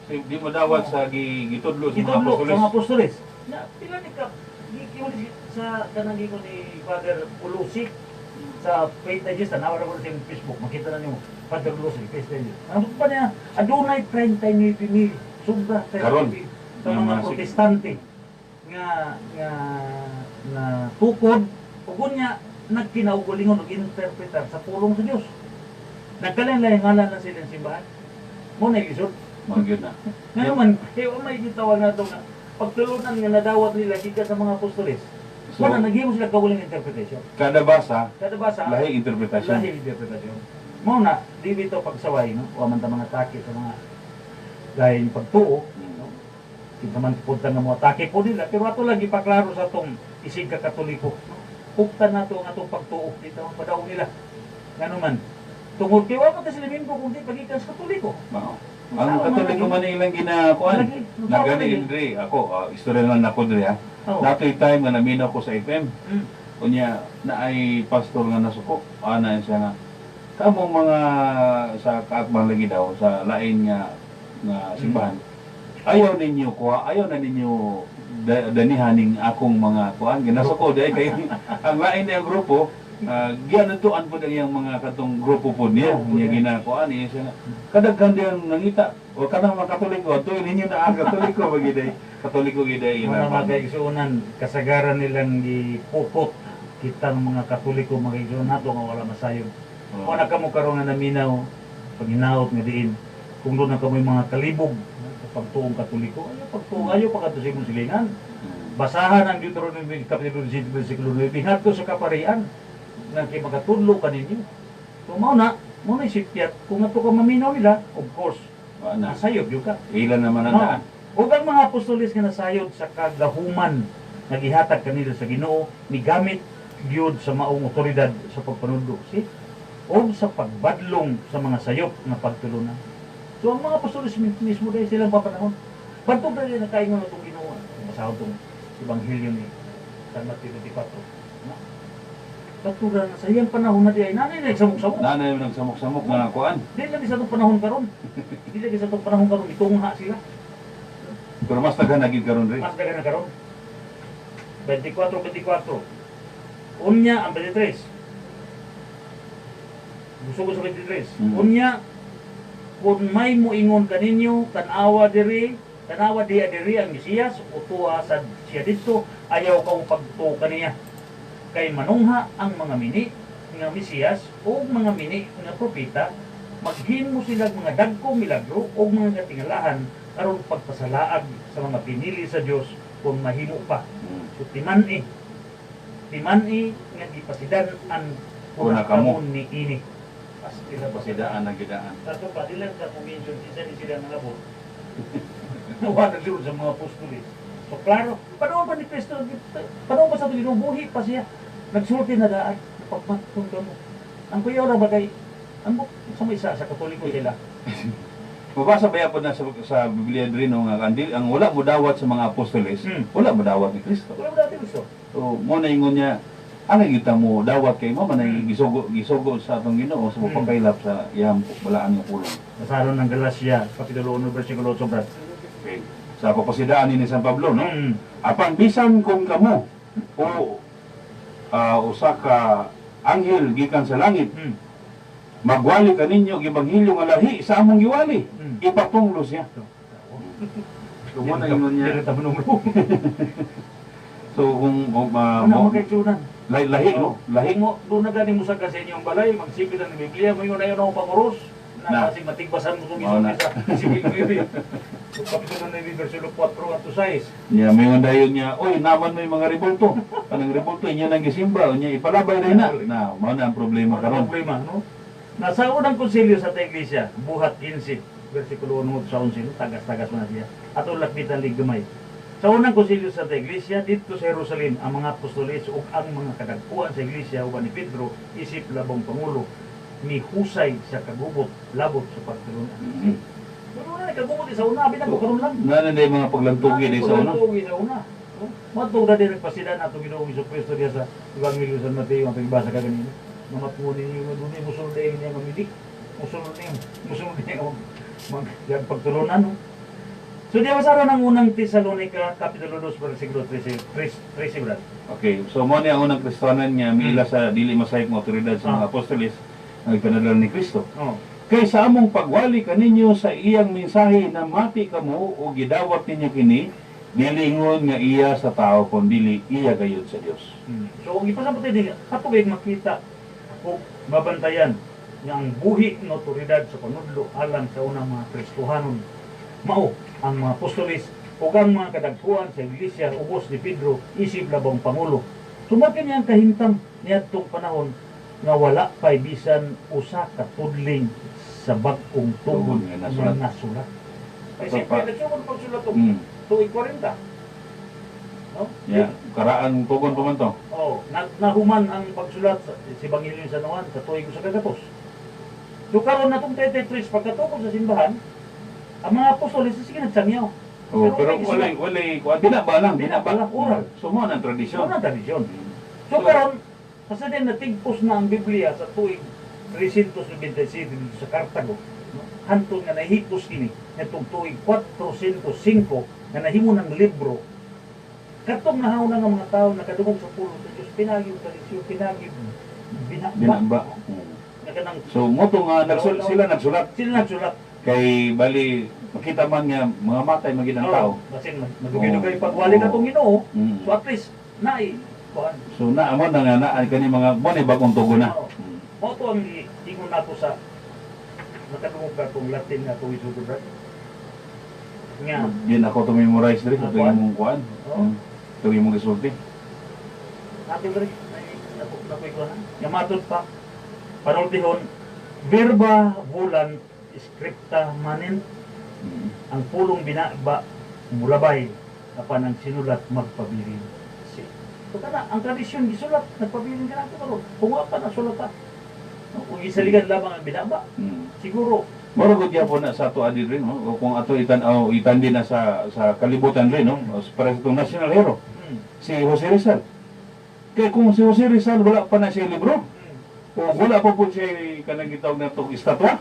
Speaker 3: Di mo dawat sa gitudlo sa mga
Speaker 2: Itudlo
Speaker 3: apostoles.
Speaker 2: sa mga apostoles. Na pila ni ka gikiuli sa kanang gigon ni Father Pulusi sa Faith Digest na wala ko sa Facebook makita na niyo Father Pulusi Faith Digest. Ano pa niya adunay 39,000 sobra
Speaker 3: Karon.
Speaker 2: sa mga protestante nga tukod ug unya nagkinaugalingon og interpretar sa pulong sa Dios. Nagkalang-laing ngalan na sila ng simbahan. Mo na ilisod.
Speaker 3: Magyud na.
Speaker 2: Nga naman, may gitawag na ito na pagtulunan nga nadawat nila gikan sa mga apostoles.
Speaker 3: So,
Speaker 2: Wala, naghimo sila kawaling interpretation.
Speaker 3: kada basa,
Speaker 2: Kada basa,
Speaker 3: lahi interpretasyon.
Speaker 2: lahi interpretasyon. Mo na, di bito pagsaway, no? O man ta mga atake sa mga lahin pagtuo, no? Kita man punta nga mga atake po nila, pero ato lagi paklaro sa itong isig ka katoliko. No? Puktan na ito ang atong pagtuo, dito ang padaw nila. Nga naman, tungod kayo, ako ta sila mimbo kung di pagikan sa katoliko.
Speaker 3: Mao. Ang Katoliko man ilang ginakuan.
Speaker 2: Lagi.
Speaker 3: Nagani Andre, ako, istorya lang nako diri ha.
Speaker 2: Oo.
Speaker 3: Dato'y time nga naminaw ko sa FM.
Speaker 2: Mm.
Speaker 3: Unya na ay pastor nga nasuko. Ana siya nga kamong mga sa kaatbang lagi daw sa lain nga simbahan. Ayaw ninyo kuha, ayaw na ninyo danihaning akong mga kuan ginasuko dai kay ang lain nga grupo gianatuan po ang mga katong grupo po niya niya ginakuan niya siya kadaghan diyang nangita o kanang mga Katoliko to ninyo na ang Katoliko magiday Katoliko giday
Speaker 2: Mga
Speaker 3: ina
Speaker 2: igsuunan, kasagaran nilang gipupot kitang mga Katoliko mga igsuunan nato nga wala masayon. Kung na kamo karon nga naminaw, paginaot nga diin, kung doon na kamo yung mga kalibog sa pagtuong Katoliko, ayaw pagkato sa imong silingan. Basahan ang Deuteronomy Kapitulo 7, versikulo 9, ngadto sa kaparian nga kay magatudlo kaninyo. So mao na isipyat kung ato ka maminaw nila, of course,
Speaker 3: na
Speaker 2: nasayop yung ka.
Speaker 3: ilan naman ang daan
Speaker 2: Ug ang mga apostoles nga nasayod sa kagahuman nagihatag kanila sa Ginoo migamit gyud sa maong otoridad sa pagpanudlo o sa pagbadlong sa mga sayop nga pagtulunan. So ang mga apostoles mismo dahil silang papanahon. Bantog na rin nakaingon na itong Ginoo. Basahon itong Ebanghelyo ni San Mateo 24. Paturan na sa iyang panahon na di ay nanay na nagsamok-samok.
Speaker 3: nanay mo nagsamok-samok nga kuan
Speaker 2: Di lagi sa itong panahon karon. Di lagi sa itong panahon karon itungha sila.
Speaker 3: pero mas daghan nagid karon rin
Speaker 2: Mas dagan na karon. 24. Unya ang 23. Gusto ko sa 23. Unya kung may muingon kaninyo tanawa diri ang Mesiyas o tuwa sa siya dito ayaw kang pagtuo kaniya kay manungha ang mga mini nga Mesiyas o mga mini nga propeta, maghimo sila mga dagkong milagro o mga katingalahan aron pagpasalaag sa mga pinili sa Dios kung mahimo pa. So timani nga gipasidan ang
Speaker 3: Una kamo.
Speaker 2: kamon ni ini. As sila
Speaker 3: Pasidaan na gidaan.
Speaker 2: Ato pa dilang ka kumension isa ni sila nga labot. Wala dito sa mga apostoles. So klaro, paano ba ni Kristo? Paano ba sa binubuhi pa siya? Nagsulti na daan, pagmatong mo. Ang kuya ora bagay, ang sa may isa sa Katoliko sila.
Speaker 3: Mabasa ba po na sa Biblia rin no, nga ang wala mo dawat sa mga apostoles, wala mo dawat ni Kristo.
Speaker 2: Wala ba dati gusto?
Speaker 3: So mo na ingon niya, ang kita mo dawat kay mo man gisugo sa atong Ginoo sa pagkailap sa iyang balaan nga pulong.
Speaker 2: Nasaron ng Galacia, Kapitulo 1, versikulo 8, brad.
Speaker 3: Okay. Sa kapasidaan ni San Pablo, no? Apang bisan kung kamo o usa ka anghel gikan sa langit, magwali ka ninyo og ebanghelyo nga lahi sa among giwali, ipatunglo siya. Kumo na ingon niya.
Speaker 2: Dito manungro.
Speaker 3: So kung
Speaker 2: Ano mo kay Tunan?
Speaker 3: lahi no, lahi
Speaker 2: mo doon na ganing mo sa kasi inyong balay, magsipit ang Biblia, mo yun na yun ako panguros. Na kasi matigbasan mo kung
Speaker 3: Mao na.
Speaker 2: isa sa sipit Biblia. Kapitulo na yung versikulo 4 at 6.
Speaker 3: niya mayon dayon niya, oy naman may mga rebulto. Kanang rebulto inyo nang gisimba, unya ipalabay na na. Mao na ang problema karon.
Speaker 2: Problema, no? Nasa unang konsilyo sa Iglesia, buhat 15, versikulo 1 sa 11, tagas-tagas mo na siya. At ulakbitan liggamay. Sa unang konsilyo sa Iglesia, dito sa Jerusalem, ang mga apostoles o ang mga kadagpuan sa Iglesia o ni Pedro, isip labong pangulo, ni husay sa kagubot, labot sa pagtulunan. Pero na nagkagubot sa una, binago karon lang.
Speaker 3: Nanay mga paglantugi di sa una.
Speaker 2: Paglantugi sa una. Matog na din nagpasidan ato Ginoong Jesucristo diya sa Ebanghelyo San Mateo, ang pagbasa ka ganina. Mamatmuni niyo nga doon, musunod niya nga mamidik. Musunod niya yung pagtulunan. No? So di basara ng unang Tesalonica, Kapitulo 2, versikulo 13, brad.
Speaker 3: Okay, so mo ni ang unang Kristohanan niya mila sa dili masayop nga otoridad sa mga apostoles nga ipanadala ni Kristo.
Speaker 2: Oh.
Speaker 3: Kay sa among pagwali kaninyo sa iyang mensahe na mati kamo o gidawat ninyo kini, dili ingon nga iya sa tao kun dili iya gayud sa Dios.
Speaker 2: So ang ipasabot din, ato kay makita o mabantayan nga ang buhi ng otoridad sa panudlo alang sa unang mga Kristohanon. Mao ang mga apostoles o ang mga kadagpuan sa Iglesia ubos ni Pedro isip labang pangulo. Sumakin niya ang kahintang niadtong panahon nga wala pay bisan usa ka tudling sa bag-ong tubod
Speaker 3: Tubod
Speaker 2: nga
Speaker 3: nga nasulat.
Speaker 2: nasulat. Ay
Speaker 3: So,
Speaker 2: siyempre, nagsugod pagsulat ito. Tuig 40. No?
Speaker 3: Yeah, karaan tugon pa man to.
Speaker 2: Oh, nahuman ang pagsulat sa Ebanghelyo sa Juan sa tuig sa kagatos. So karon natong 33 pagkatukod sa simbahan, ang mga apostoles sige nagsangyaw.
Speaker 3: Oh, pero wala kuan ba lang,
Speaker 2: Di na ba lang, oral.
Speaker 3: So mo ang tradisyon.
Speaker 2: Ano ang tradisyon? So karon kasi din natigpos na ang Biblia sa tuig 397 dito sa Cartago. No? Hantod nga nahipos kini nitong tuig 405 nga nahimo ng libro. Katong nahauna nga mga tao nakadungog sa pulo sa Diyos, pinagi yung tradisyon, pinagi binaba.
Speaker 3: Binaba.
Speaker 2: Naganang
Speaker 3: So mo to nga sila nagsulat
Speaker 2: sila nagsulat.
Speaker 3: kay bali makita man nga mga matay magid ang tao.
Speaker 2: Kasi magdugay pagwali na itong Ginoo. So at least, nai, kuhan.
Speaker 3: So naamon na nga na kani mga mo ni bagong tugon na.
Speaker 2: Mo to ang ingon nato sa nakadungog ka itong Latin nga ito isudo, brad. Nga,
Speaker 3: Din ako to memorize diri sa
Speaker 2: Kuan?
Speaker 3: imong kuan.
Speaker 2: Oo.
Speaker 3: Ito imong gisulti.
Speaker 2: natin rin, nakuikuhan. Nga matod pa, panultihon, verba volant scripta manin, ang pulong binaba mulabay apan ang sinulat magpabilin. So kana ang tradisyon gisulat nagpabilin ka nato karon. Kung wa pa nasulat pa. Kung isaligan lamang ang binaba, siguro
Speaker 3: Moro gud gyapon na sa ato adi rin no. O kung ato itandi na sa kalibutan rin no. Para sa itong national hero si Jose Rizal. Kaya kung si Jose Rizal wala pa na siya libro o wala pa po siya kanang gitawag na itong estatwa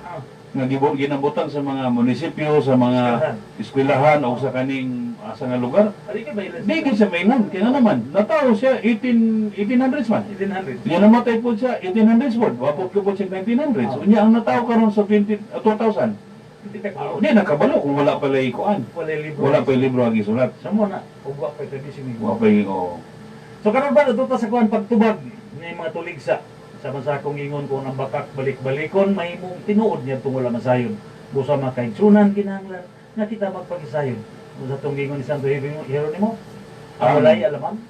Speaker 3: nga ginabutan sa mga munisipyo, sa mga eskwelahan o sa kaning asa nga lugar.
Speaker 2: ali kay baylan.
Speaker 3: Di gid sa mainland, kaya nga naman, natao siya 1800s man.
Speaker 2: 1800.
Speaker 3: Yan namatay po siya 1800s po, wapot ko po siya 1900s. Unya ang natao karon sa 2000. Di nakabalo kung wala pala ikuan.
Speaker 2: Wala libro.
Speaker 3: Wala pa yung libro ang isulat.
Speaker 2: Samo na ugwa pa tradisyon ni.
Speaker 3: Wala pa yung, oh.
Speaker 2: So karon ba natuta sa kuan pagtubag ni mga tuligsa Sama sa akong ingon kung ang bakak balik-balikon, may mong tinuod niya tungol masayon. Busa makaigsunan kinahanglan nga kita magpagisayon. Kung sa itong ingon ni Santo Hieronimo, ang walay alaman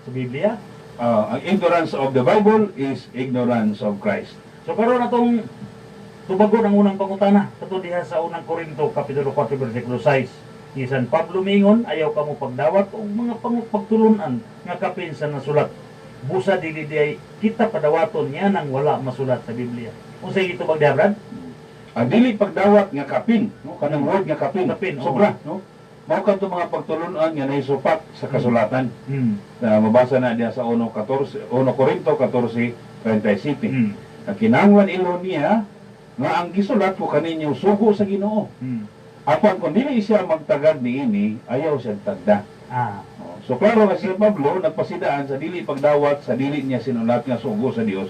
Speaker 2: sa Biblia.
Speaker 3: Ang ignorance of the Bible is ignorance of Christ.
Speaker 2: So karon atong tubagon ang unang pangutana katong diha sa unang Korinto kapitulo 4 bersikulo 6. Ni San Pablo mingon, ayaw kamo pagdawat og mga pagtulunan nga kapin sa nasulat. Busa dili diay kita padawaton niya nang wala masulat sa Biblia. Unsay ito bagdiha, Brad?
Speaker 3: Ang dili pagdawat nga kapin, no? Kanang word nga kapin.
Speaker 2: Kapin, oo.
Speaker 3: Sobra, no? Mao kadto mga pagtulunan nga naisupak sa kasulatan. Na mabasa na diha sa 1 Korinto 14:37. Ang kinahanglan ilon niya nga ang gisulat ko kaninyo sugo sa Ginoo. Apan kung dili siya magtagad niini, ayaw siya tagda. So klaro nga si Pablo nagpasidaan sa dili pagdawat sa dili niya sinulat nga sugo sa Dios.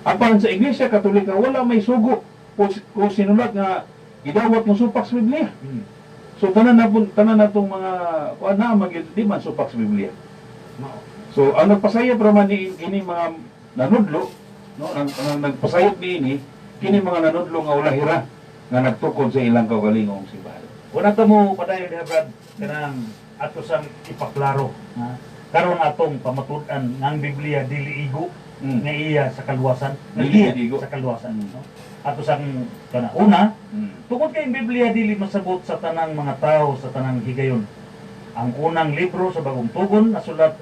Speaker 3: Apan sa Iglesia Katolika wala may sugo kung sinulat nga idawat mo supak sa Biblia. So tanan na tong mga kuan na di man supak sa Biblia. So ang nagpasayop ra man ni kini mga nanudlo, no, ang nagpasayop niini kini mga nanudlo nga ulahira nga nagtukod sa ilang kaugalingong simbahan.
Speaker 2: Una ta mo padayon diha, Brad, kanang ato sang ipaklaro ha. Karon atong pamatud-an nga ang Biblia dili igo nga iya sa kaluwasan,
Speaker 3: Dili
Speaker 2: iya
Speaker 3: igo.
Speaker 2: sa kaluwasan, no? Ato sang kana una, tungod kay Biblia dili masabot sa tanang mga tao sa tanang higayon. Ang unang libro sa Bagong Tugon nasulat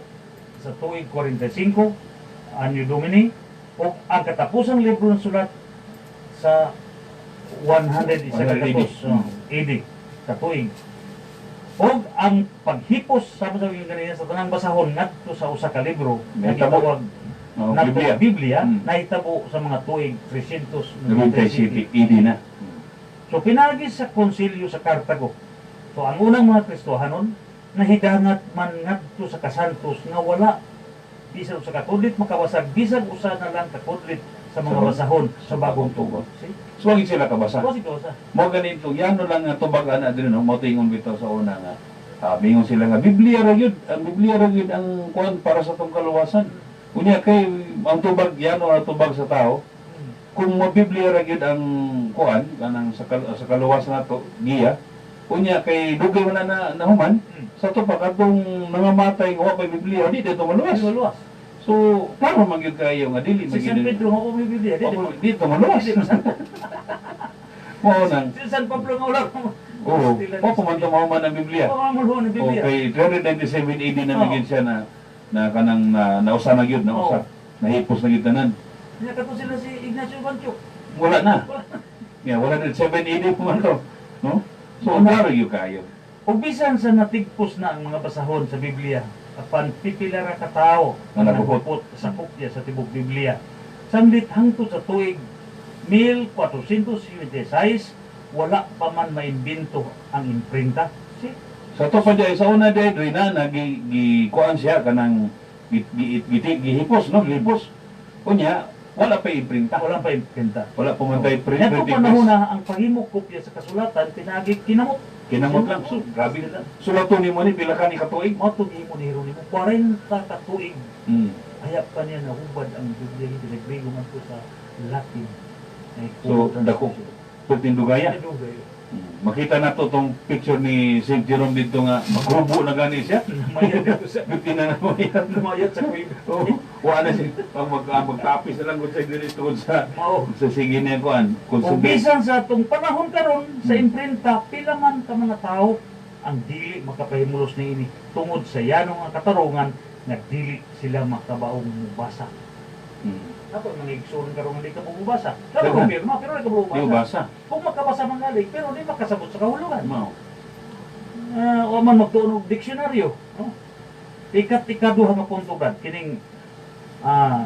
Speaker 2: sa tuig 45 Anno Domini o ang katapusang libro nasulat sa 100 AD sa tuig. O ang paghipos sama sa kanina sa tanang basahon ngadto sa usa ka libro nga gitawag
Speaker 3: Biblia.
Speaker 2: Biblia nahitabo sa mga tuig
Speaker 3: 97 AD na.
Speaker 2: So pinagi sa konsilyo sa Cartago. So ang unang mga Kristohanon nahidangat man ngadto sa kasantos nga wala bisan sa kakudlit makawasag bisan usa na lang kakudlit sa mga basahon sa Bagong Tugon. See?
Speaker 3: So wagi sila kabasa.
Speaker 2: Kasi sa
Speaker 3: Mo ganito, yan lang nga tubag ana din no, mo tingon bitaw sa una nga. Bingon sila nga Biblia ra gyud, ang Biblia ra gyud ang kuan para sa tong kaluwasan. Unya kay ang tubag yan o tubag sa tao. Kung mo Biblia ra gyud ang kuan kanang sa kaluwasan nato giya. Unya kay dugay man na nahuman sa tubag atong nangamatay nga wa pa Biblia di dito maluwas.
Speaker 2: luwas.
Speaker 3: So, klaro man gyud kayo nga dili
Speaker 2: Si San Pedro nga may Biblia
Speaker 3: dito maluwas. Mo nang
Speaker 2: Si San Pablo nga wala ko.
Speaker 3: oo, o pumanto mahuman ang Biblia.
Speaker 2: Oo, ang Biblia.
Speaker 3: Okay, 397 AD na magid siya na kanang nausa na gyud, nausa. Nahipos na gyud tanan.
Speaker 2: Niya kato sila si Ignacio Bancho.
Speaker 3: Wala na. Yeah, wala na 7 AD pumanto, no? So, klaro gyud kayo.
Speaker 2: Ug bisan sa natigpos na ang mga basahon sa Biblia, apan pipila ra ka tawo nga nagupot sa kopya sa tibok Biblia. Samlit hangtod sa tuig 1476 wala pa man maimbento ang imprinta. See?
Speaker 3: Sa to pa sa una day na kuan siya kanang gihipos, no? Gihipos. Unya, wala pa imprinta.
Speaker 2: Wala pa imprinta.
Speaker 3: Wala pumantay
Speaker 2: Ito
Speaker 3: printing
Speaker 2: panahon
Speaker 3: press.
Speaker 2: na ang pahimok kopya sa kasulatan pinagi kinamot.
Speaker 3: Kinamot lang. So, grabe. Sulaton ni mo ni pila ka ni katuig.
Speaker 2: Mo to gihimo ni Jeronimo 40 ka tuig.
Speaker 3: Mm.
Speaker 2: Hayap pa niya nahubad ang Biblia ni Griego man to sa Latin.
Speaker 3: So, dako. Pagtindugaya. Makita na to tong picture ni St. Jerome dito nga magrubo na gani siya.
Speaker 2: Mayat dito sa
Speaker 3: Buti na namayat.
Speaker 2: lumayat sa kuig.
Speaker 3: Oh, wala na siya. Magtapis na lang kung sa dito sa
Speaker 2: Mao.
Speaker 3: sige niya kuan.
Speaker 2: O bisan sa atong panahon karon sa imprinta, pila man ka mga tao ang dili makapahimulos niini tungod sa yanong ang katarungan nga dili sila makabaong mubasa. Ako man igsoon karon hindi ka mubasa. Pero
Speaker 3: Daghan.
Speaker 2: pirma pero hindi ka
Speaker 3: Di
Speaker 2: mubasa.
Speaker 3: basa.
Speaker 2: Kung makabasa man galing pero di makasabot sa kahulugan.
Speaker 3: Mao.
Speaker 2: O man magtuon og diksyonaryo, no? Ikaduha nga punto Brad kining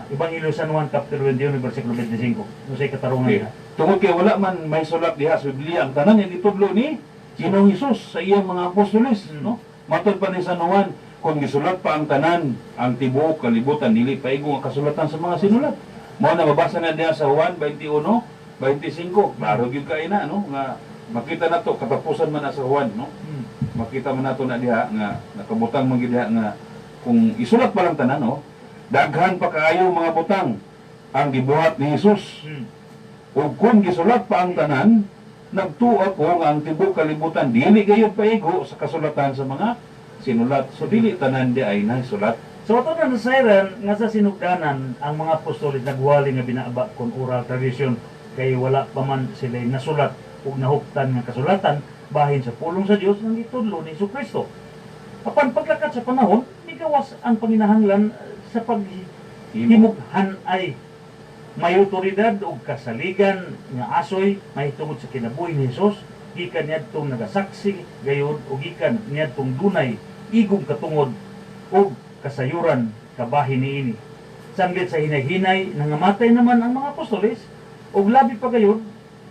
Speaker 2: Ebanghelyo San Juan chapter 21 bersikulo 25. No say katarungan
Speaker 3: Okay.
Speaker 2: niya.
Speaker 3: Tungod kay wala man may sulat diha sa Biblia ang tanan nga gitudlo ni Ginoong Hesus sa iyang mga apostoles, no? Matod pa ni San Juan, kung gisulat pa ang tanan, ang tibuok kalibutan dili paigo ang kasulatan sa mga sinulat. Mao na mabasa na diha sa Juan 21:25. Klaro gyud kay na, no? Nga makita nato katapusan man na sa Juan, no? Makita man nato na diha nga nakabutang man gyud diha nga kung isulat pa lang tanan, no? Daghan pa kaayo mga butang ang gibuhat ni Jesus.
Speaker 2: Hmm.
Speaker 3: Ug kung gisulat pa ang tanan, nagtuo ko nga ang tibuok kalibutan dili gayud paigo sa kasulatan sa mga sinulat. So dili tanan di ay nasulat.
Speaker 2: So ato na nasayran nga sa sinugdanan ang mga apostoles nagwali nga binaaba kon oral tradition kay wala pa man sila nasulat ug nahuptan nga kasulatan bahin sa pulong sa Dios nga gitudlo ni Jesucristo. Apan paglakat sa panahon, migawas ang panginahanglan sa paghimughan ay may otoridad o kasaligan nga asoy mahitungod sa kinabuhi ni Jesus gikan niadtong nagasaksi gayon o gikan niadtong dunay igong katungod o kasayuran kabahin niini. Sanglit sa hinay-hinay nangamatay naman ang mga apostoles ug labi pa gayon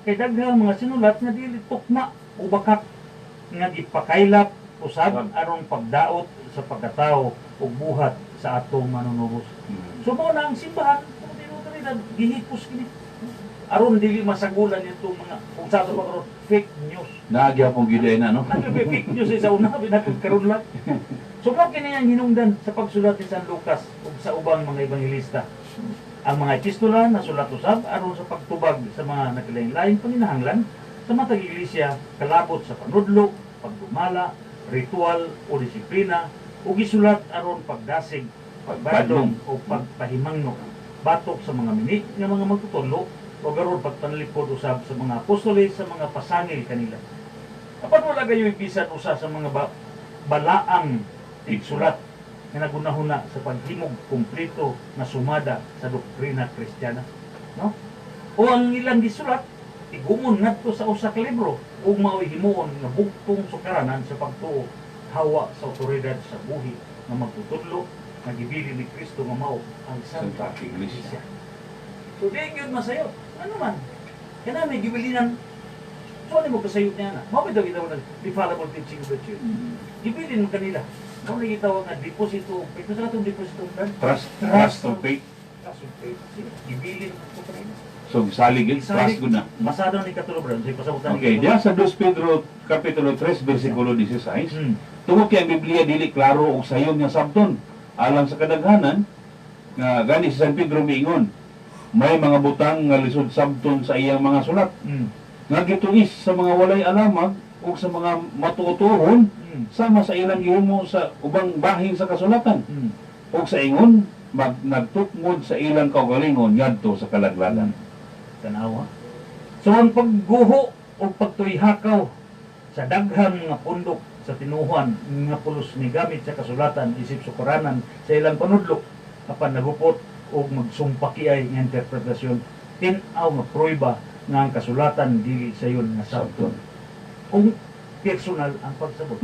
Speaker 2: kay daghang mga sinulat nga dili tukma o bakak nga gipakaylap usab aron pagdaot sa pagkatao ug buhat sa atong manunubos. So mao na ang simbahan kung tinutuloy gihipos kini aron dili masagulan itong mga kung sa ba karon fake news.
Speaker 3: Naagya pong giday na, no?
Speaker 2: Fake news sa una binakod karon lang. So mao kini ang hinungdan sa pagsulat ni San Lucas ug sa ubang mga ebanghelista. Ang mga epistola nasulat usab aron sa pagtubag sa mga naglain-lain panginahanglan sa matag iglesia kalabot sa panudlo, pagdumala, ritual o disiplina ug gisulat aron pagdasig, pagbadlong o pagpahimangno batok sa mga mini nga mga magtutulo o garon pagpanalipod usab sa mga apostoles sa mga pasangil kanila. Apan wala gayoy bisan usa sa mga balaang tigsulat nga nagunahuna sa paghimog kumpleto na sumada sa doktrina Kristiyana, no? O ang ilang gisulat igumon ngadto sa usa ka libro ug mao'y himuon nga bugtong sukaranan sa pagtuo hawa sa otoridad sa buhi nga magtutudlo nga gibili ni Kristo nga mao ang Santa Iglesia. So di gyud masayo. Ano man? Kana may gibilinan. So ano mo kasayot niya na? Mao bitaw kita ng infallible teaching of the church. Gibilin mo kanila. Mao ni gitawag nga deposito. Ito sa atong deposito plan.
Speaker 3: Trust of faith.
Speaker 2: Trust of faith. Gibilin mo kanila.
Speaker 3: So saligid, trust gud na.
Speaker 2: Masado ni Katulobran. Say pasabutan
Speaker 3: Okay, diya sa 2 Pedro kapitulo 3 bersikulo 16. Tungod kay ang Biblia dili klaro og sayon nga sabton. Alang sa kadaghanan nga gani si San Pedro miingon, may mga butang nga lisod sabton sa iyang mga sulat. Nga gituis sa mga walay alamag o sa mga matuotohon sama sa ilang gihimo sa ubang bahin sa kasulatan. O sa ingon, nagtukmod sa ilang kaugalingon ngadto sa kalaglagan.
Speaker 2: Tanawa. So ang pagguho o pagtuyhakaw sa daghang nga pundok sa tinuhan nga pulos ni gamit sa kasulatan isip sukaranan sa ilang panudlo apan nagupot o magsumpakiay nga interpretasyon tin-aw nga prueba nga ang kasulatan dili sayon nga sabton. Kung personal ang pagsabot.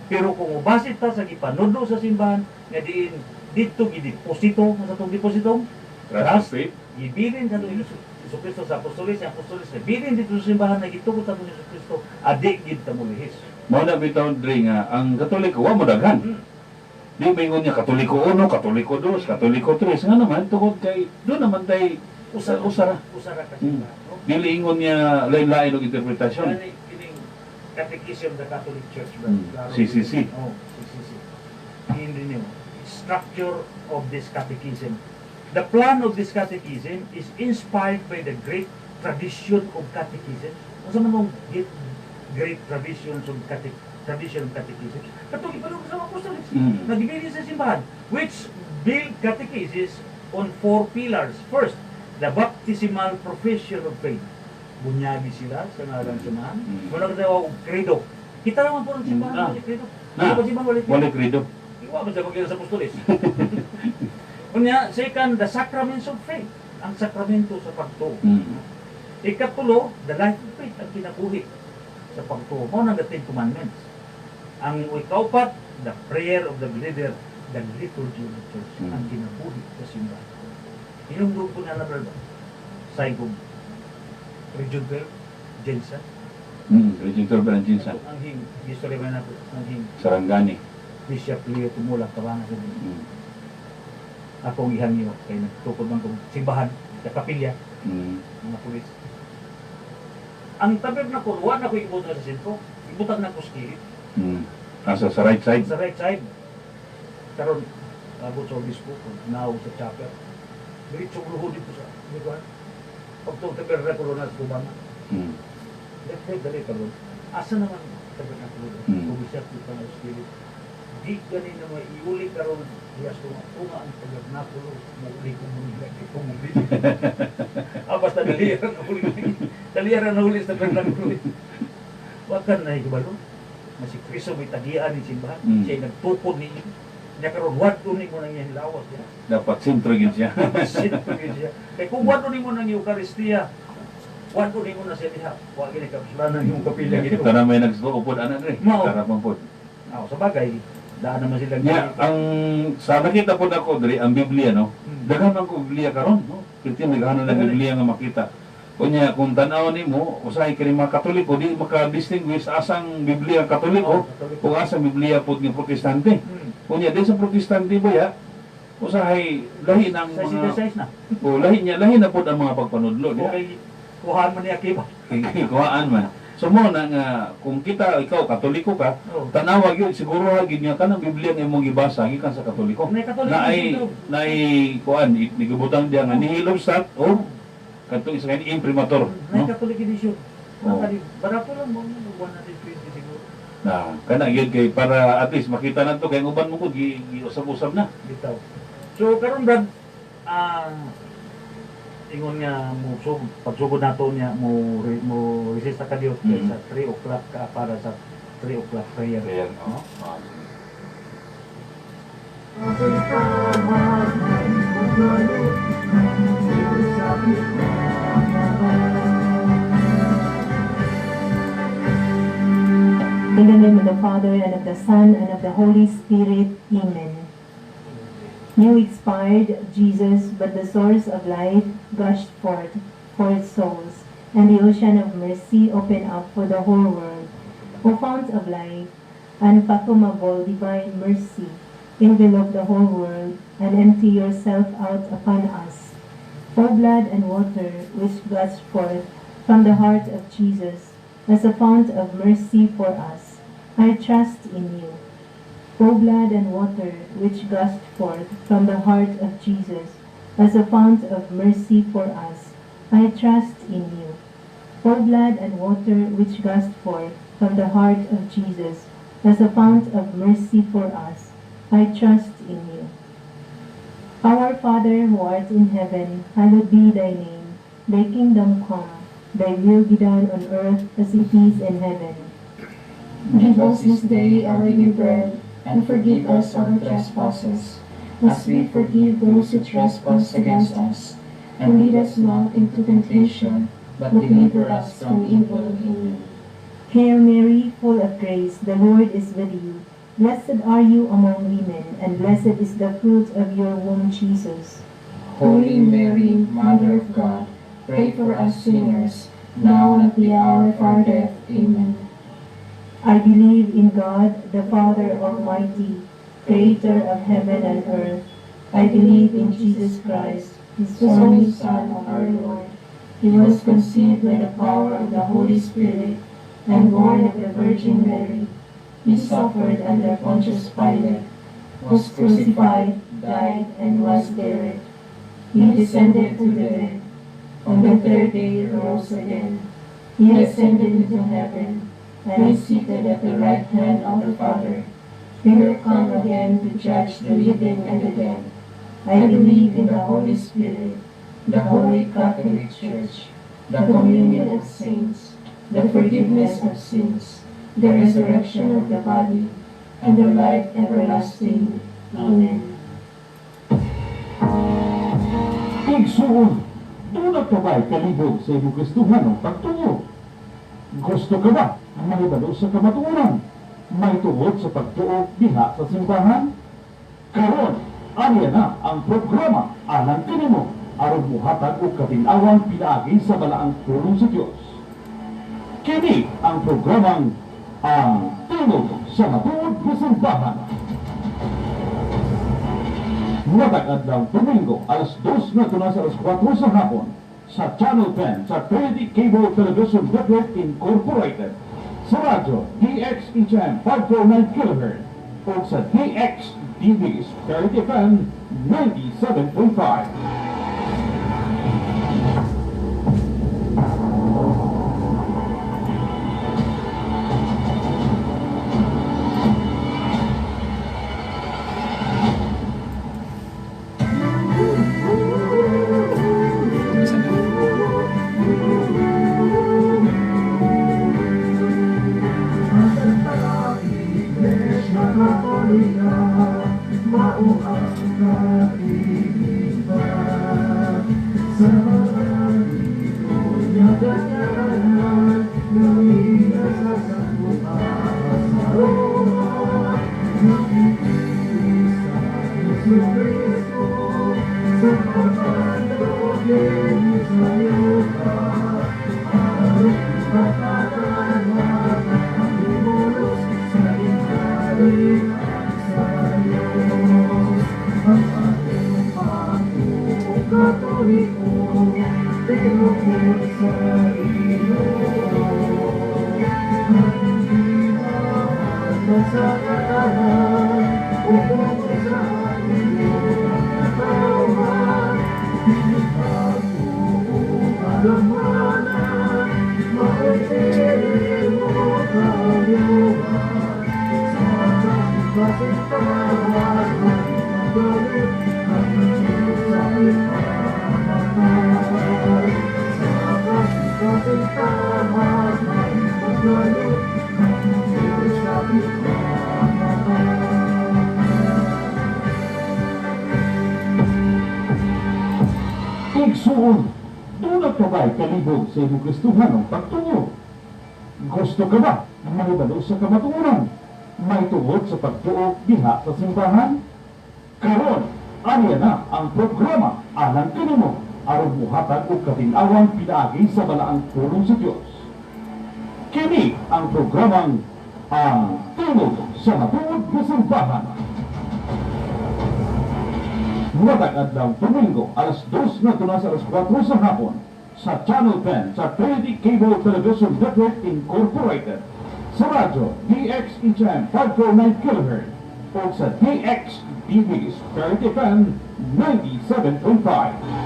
Speaker 2: Pero kung ubasit ta sa gipanudlo sa simbahan nga diin dito gideposito sa atong deposito
Speaker 3: Trust of faith.
Speaker 2: gibilin sa atong Jesucristo sa apostoles, ang apostoles na bilin dito sa simbahan na gitugot sa atong Jesucristo adik gid ta mo lihis.
Speaker 3: Mao na bitaw diri nga ang Katoliko wa mo daghan. Di maingon niya Katoliko 1, Katoliko 2, Katoliko 3 nga naman tungod kay do naman tay usara
Speaker 2: ka simbahan. No?
Speaker 3: Dili ingon niya lain-lain og interpretasyon.
Speaker 2: Kining Catechism of the Catholic Church ba?
Speaker 3: CCC.
Speaker 2: Oh, CCC. In structure of this catechism. The plan of this catechism is inspired by the great tradition of catechism. Ano man mong great tradition of catechism? Katuloy pa sa mga apostoles. Nagibili sa simbahan, which build catechesis on 4 pillars. First, the baptismal profession of faith. Bunyagi sila sa ngalan simbahan. Wala ka daw credo. Kita naman po ng simbahan, credo. Wala pa simbahan,
Speaker 3: Wala credo.
Speaker 2: Iwa ba sa pagkira sa apostoles? Unya, second, the sacraments of faith. Ang sakramento sa pagtuo. Ikatulo, the life of faith, ang kinabuhi sa pagtuo. Mao nang the 10 commandments. Ang ikaupat, the prayer of the believer, the liturgy of the church, ang kinabuhi sa simbahan. Inungdog po na brother. Saigong, Region 12, Jensen.
Speaker 3: Region 12 ng Jinsan.
Speaker 2: Ang hing, history ba natin, ang hing,
Speaker 3: Sarangani.
Speaker 2: Bishop Leo Tumula, Tabangan sa akong ihangyo kay nagtukod man kong simbahan sa kapilya mga pulis. Ang tabib na ko, wala na ko ibutang sa sentro, ibutang na ko sa kilid.
Speaker 3: Asa sa right side?
Speaker 2: Sa right side. Karon abot sa obispo, now sa chapel. Diritsong luho dito sa likuan. Pagtong tabernakulo na kumangan.
Speaker 3: Hmm.
Speaker 2: Dali ka ron. Asa naman tabernakulo? Kumisat kita ng Spirit. Di ganin na may iuli ka ron. Diyas tunga ang tabernakulo. Mauli ko muna. Pumuli. Basta daliyaran na huli. Daliyaran na huli sa tabernakulo. Wakan na higabalo. Na si Kristo may tagian ni simbahan. Siya nagtukod ni niya karon wadto ni mo nang iyang lawas niya.
Speaker 3: Dapat sintro gid siya.
Speaker 2: Sintro gid siya. Kay kung wadto ni mo nang Eucharistia, wadto ni mo na siya diha. Wa gini ka kasalanan yung kapila gito.
Speaker 3: Kita na may nagsuupod ana dre.
Speaker 2: Mao.
Speaker 3: Karapang pod.
Speaker 2: Sa bagay, daan naman sila
Speaker 3: Ya, ang sa nakita po ako dre ang Biblia no. Daghan man ko Biblia karon no. Kita naghahanap ng Biblia nga makita. Kunya kung tanaw nimo usahay kini mga Katoliko di maka-distinguish asang Biblia Katoliko o asang Biblia pod nga Protestante. Kunya din sa Protestante ba ya usahay lahi ng mga
Speaker 2: size na.
Speaker 3: o lahi na pod ang mga pagpanudlo diya.
Speaker 2: Okay, kuhaan man ni Akiba.
Speaker 3: Kuhaan man. So mo na nga kung ikaw Katoliko ka, tanawa gyud siguro gid nga kanang Biblia nga imong gibasa gikan sa Katoliko. Na ay kuan nigubutang diya nga nihilom stat o katong isa kay imprimatur,
Speaker 2: May
Speaker 3: no?
Speaker 2: Catholic edition.
Speaker 3: Oh.
Speaker 2: Barato lang mo 120 siguro.
Speaker 3: Na kana gyud kay para at least makita nato kay ang uban mo ko giusab-usab na.
Speaker 2: Bitaw. So karon Brad, ingon nga mo so pagsugod nato niya mo resist ka Dios sa 3 o'clock ka para sa 3 o'clock prayer.
Speaker 3: Ayan, no?
Speaker 4: In the name of the Father, and of the Son, and of the Holy Spirit. Amen. You expired, Jesus, but the source of life gushed forth for its souls, and the ocean of mercy opened up for the whole world. O fount of life, unfathomable divine mercy, envelop the whole world, and empty yourself out upon us. O blood and water, which gushed forth from the heart of Jesus, as a fount of mercy for us, I trust in you. O blood and water, which gushed forth from the heart of Jesus, as a fount of mercy for us, I trust in you. O blood and water, which gushed forth from the heart of Jesus, as a fount of mercy for us, I trust in you. Our Father who art in heaven, hallowed be thy name. Thy kingdom come. Thy will be done on earth as it is in heaven.
Speaker 5: Give us this day our daily bread, and forgive us our trespasses, as we forgive those who trespass against us. And lead us not into temptation, but deliver us from evil. Amen.
Speaker 4: Hail Mary, full of grace, the Lord is with you. Blessed are you among women, and blessed is the fruit of your womb, Jesus.
Speaker 5: Holy Mary, Mother of God, pray for us sinners, now and at the hour of our death. Amen.
Speaker 4: I believe in God, the Father Almighty, creator of heaven and earth. I believe in Jesus Christ, his only Son, our Lord. He was conceived by the power of the Holy Spirit and born of the Virgin Mary. He suffered under Pontius Pilate, was crucified, died, and was buried. He descended to the dead. On the third day he rose again. He ascended into heaven, and is seated at the right hand of the Father. He will come again to judge the living and the dead. I believe in the Holy Spirit, the Holy Catholic Church, the communion of saints, the forgiveness of sins, the resurrection of the body, and the life everlasting. Amen.
Speaker 1: Igsuon, tunag ka ba'y kalibog sa iyong Kristuhanong pagtungo? Gusto ka ba mahibalo sa kamatuoran? May tungod sa pagtuo diha sa simbahan? Karon, ariya na ang programa alang kanimo aron muhatag og katin-awang pinaagi sa balaang pulong sa Dios. Kini ang programang ang Tingog sa Matuod nga Simbahan. Matag adlaw Domingo, alas 2 na tunas alas 4 sa hapon sa Channel 10 sa 3D Cable Television Network Incorporated sa radyo DXHM 549 kHz o sa DXDB Spirit FM 97.5. Igsuon, dunag ka ba'y kalibog sa iyong Kristohanong pagtungo? Gusto ka ba mahibalo sa kamatuoran? May tungod sa pagtuo diha sa simbahan? Karon, ariya na ang programa alang kanimo aron muhatag og katin-awang pinaagi sa balaang pulong sa Dios. Kini ang programang ang Tungod sa Matuod na Simbahan. Matag adlaw Domingo, alas 2 na tunas alas 4 sa hapon sa Channel 10 sa Trinity Cable Television Network Incorporated, sa radyo DXHM 549 kHz o sa DXTV Spirit FM 97.5.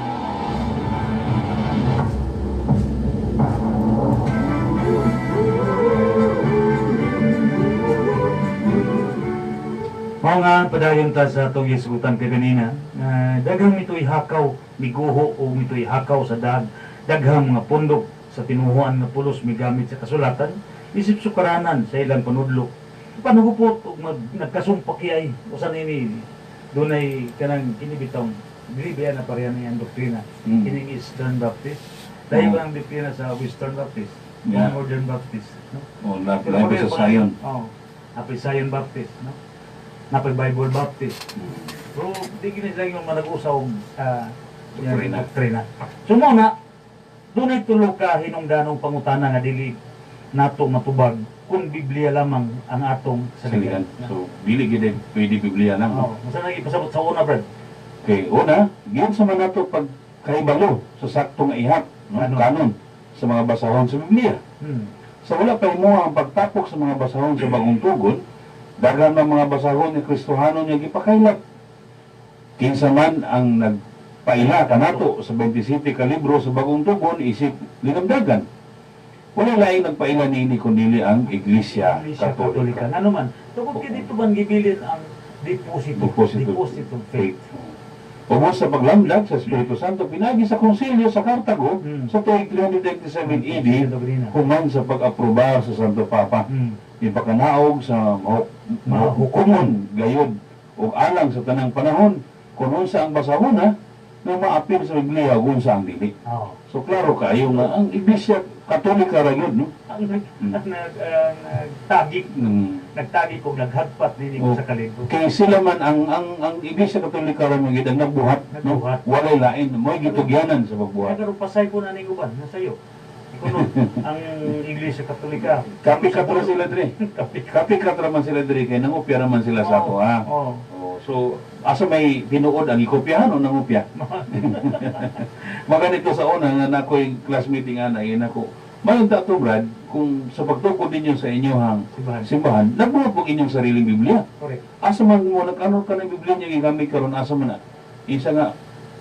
Speaker 2: Mao nga padayon ta sa atong gisgutan kay kanina nga daghang mitoy hakaw miguho o mitoy hakaw sa daghang mga pundok sa tinuhuan nga pulos migamit sa kasulatan isip sukaranan sa ilang panudlo panugupot ug nagkasumpak kay usan ini dunay kanang kinibitong dili ba na pareha ni ang doktrina kining Eastern Baptist dahil ba ang doktrina sa Western Baptist Modern Baptist no
Speaker 3: Labi sa Zion.
Speaker 2: Apay Zion Baptist no napay Bible Baptist. So, di gini lang yung manag-usaw doktrina. So, muna, doon ay tulog ka hinungdanong pangutana nga dili nato matubag kung Biblia lamang ang atong saligan.
Speaker 3: So, dili gid pwede Biblia lang.
Speaker 2: Masa nang ipasabot sa una, Brad?
Speaker 3: Okay, una, giyan sa man nato pagkaibalo sa saktong ihap, no? Kanon sa mga basahon sa Biblia. Sa wala pa mo ang pagtapok sa mga basahon sa Bagong Tugon, dagan ng mga basahon ni Kristohano niya gipakailat. Kinsa man ang nagpaila kanato sa 27 ka libro sa Bagong Tugon, isip linamdagan. Wala laing nagpaila ni kundi ang Iglesia Katolika.
Speaker 2: Ano man, tungkol kaya dito man gibilin ang deposit of faith.
Speaker 3: Tungkol sa paglamdag sa Espiritu Santo, pinagi sa konsilyo sa Cartago sa tuig 387 AD, human sa pag-aprobar sa Santo Papa. Ipakanaog sa mga hukumon gayod o alang sa tanang panahon kung unsa ang basahon na maapil sa Biblia kung unsa ang dili. So klaro kayo nga ang Iglesia Katolika ra gyud no. Nagtagi kog naghagpat nini sa kalibo. Kay sila man ang Iglesia Katolika ra gyud ang nagbuhat no. Walay lain mo gitugyanan sa pagbuhat.
Speaker 2: Pero pasay ko na ning uban na sayo. Kuno ang Iglesia Katolika.
Speaker 3: Kapikat ra sila dre. Kapikat ra man sila dre kay nangupya man sila sa ato ha. So asa may tinuod ang ikopyahan o nangupya? Maganito sa una nga nakoy classmate nga na nako. Mayon ta to Brad kung sa pagtukod ninyo sa inyong simbahan, nagbuhat po inyong sariling Biblia.
Speaker 2: Correct.
Speaker 3: Asa man mo nag-ano ka ng Biblia niya gigamit karon asa man na. Isa nga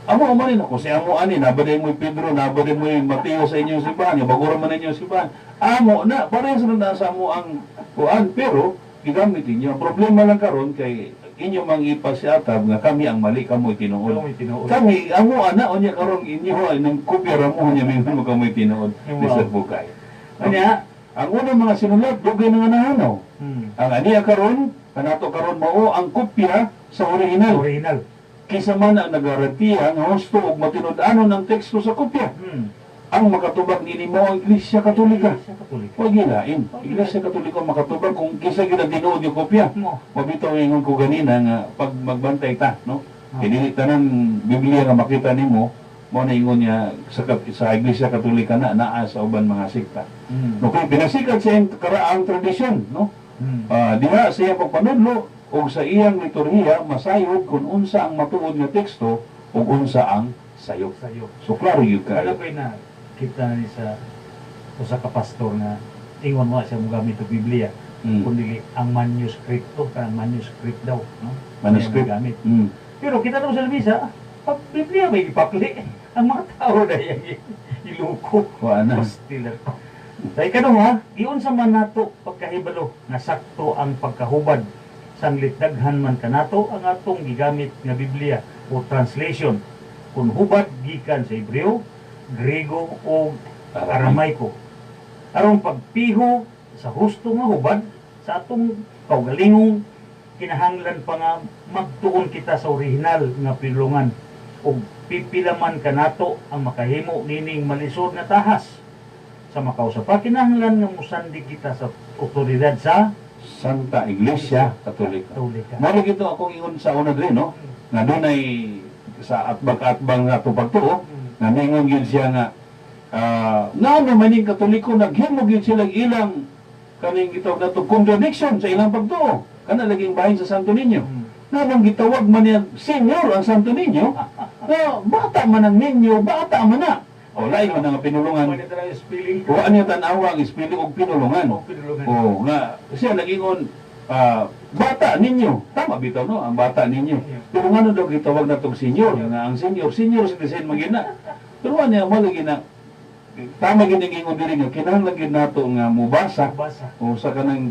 Speaker 3: amo manin ako si amo ani nabaday mo Pedro nabaday mo Mateo sa inyong simbahan bagura man inyong simbahan amo na parehas na sa amo ang kuan pero gigamit niyo problema lang karon kay inyo mang ipasyatab nga kami ang mali kamo tinuod kami amo ana unya karon inyo nang kopya ra mo nya mingon mo kamo tinuod bisag bukay anya ang unang mga sinulat dugay na nga nahanaw ang aniya karon kanato karon mao ang kopya sa original kaysa man ang nagarantiya nga husto og matinud-anon ang teksto sa kopya. ang makatubag nini mo ang Iglesia Katolika.
Speaker 2: Iglesia Katolika.
Speaker 3: Huwag gilain. Iglesia Katolika makatubag kung kisa gina tinuod yung kopya.
Speaker 2: Mo.
Speaker 3: Mabitaw ingon ko ganina nga pag magbantay ta, no? Kaya dili tanan Biblia nga makita nimo mo na ingon niya sa Iglesia Katolika na naa sa uban mga sikta. No kung pinasikat sa iyang karaang tradisyon, no? Diha sa iyang pagpanudlo o sa iyang liturhiya masayod kung unsa ang matuod nga teksto o unsa ang sayop.
Speaker 2: Sayo.
Speaker 3: So klaro gyud
Speaker 2: Kaya
Speaker 3: kayo.
Speaker 2: ko'y na kita na ni sa usa ka pastor nga ingon mo siya mo gamit og Biblia. Kundi ang manuscript to, ang manuscript daw, no?
Speaker 3: Manuscript.
Speaker 2: Kaya gamit.
Speaker 3: Mm.
Speaker 2: Pero kita naman sa misa, pag Biblia may ipakli, ang mga tao na yan iluko.
Speaker 3: Wa na.
Speaker 2: Pastilan. Dahil kanong ha, iyon sa man nato pagkahibalo nga sakto ang pagkahubad sanglit daghan man kanato ang atong gigamit nga Biblia o translation kung hubad gikan sa Hebreo, Grego o Aramaiko. Aron pagpiho sa husto nga hubad sa atong kaugalingong kinahanglan pa nga magtuon kita sa orihinal nga pinulungan o pipilaman kanato ang makahimo nining malisod nga tahas sa makausap pa kinahanglan nga musandi kita sa otoridad sa
Speaker 3: Santa Iglesia Katolika.
Speaker 2: Katolika.
Speaker 3: Mao gito akong ingon sa una dre, no? Nga dunay sa atbag-atbang nga pagtuo nga ningon gyud siya nga nga ano maning Katoliko naghimo gyud sila ilang kaning gitawag nato contradiction sa ilang pagtuo. Kana laging bahin sa Santo Niño. Nga nang gitawag man niya Senyor ang Santo Niño, bata man ang ninyo, bata man na. O lain man ang pinulungan.
Speaker 2: Pwede tayo spelling
Speaker 3: O ano yung tanawa ang spelling og pinulungan.
Speaker 2: o pinulungan.
Speaker 3: O nga siya nagingon bata ninyo. Tama bitaw no, ang bata ninyo. Pero nga daw gitawag na tong senyor, nga ang senyor citizen magina. Pero ano mo lagi na tama giningon diri nga kinahanglan gid nato nga mubasa
Speaker 2: Basa.
Speaker 3: o sa kanang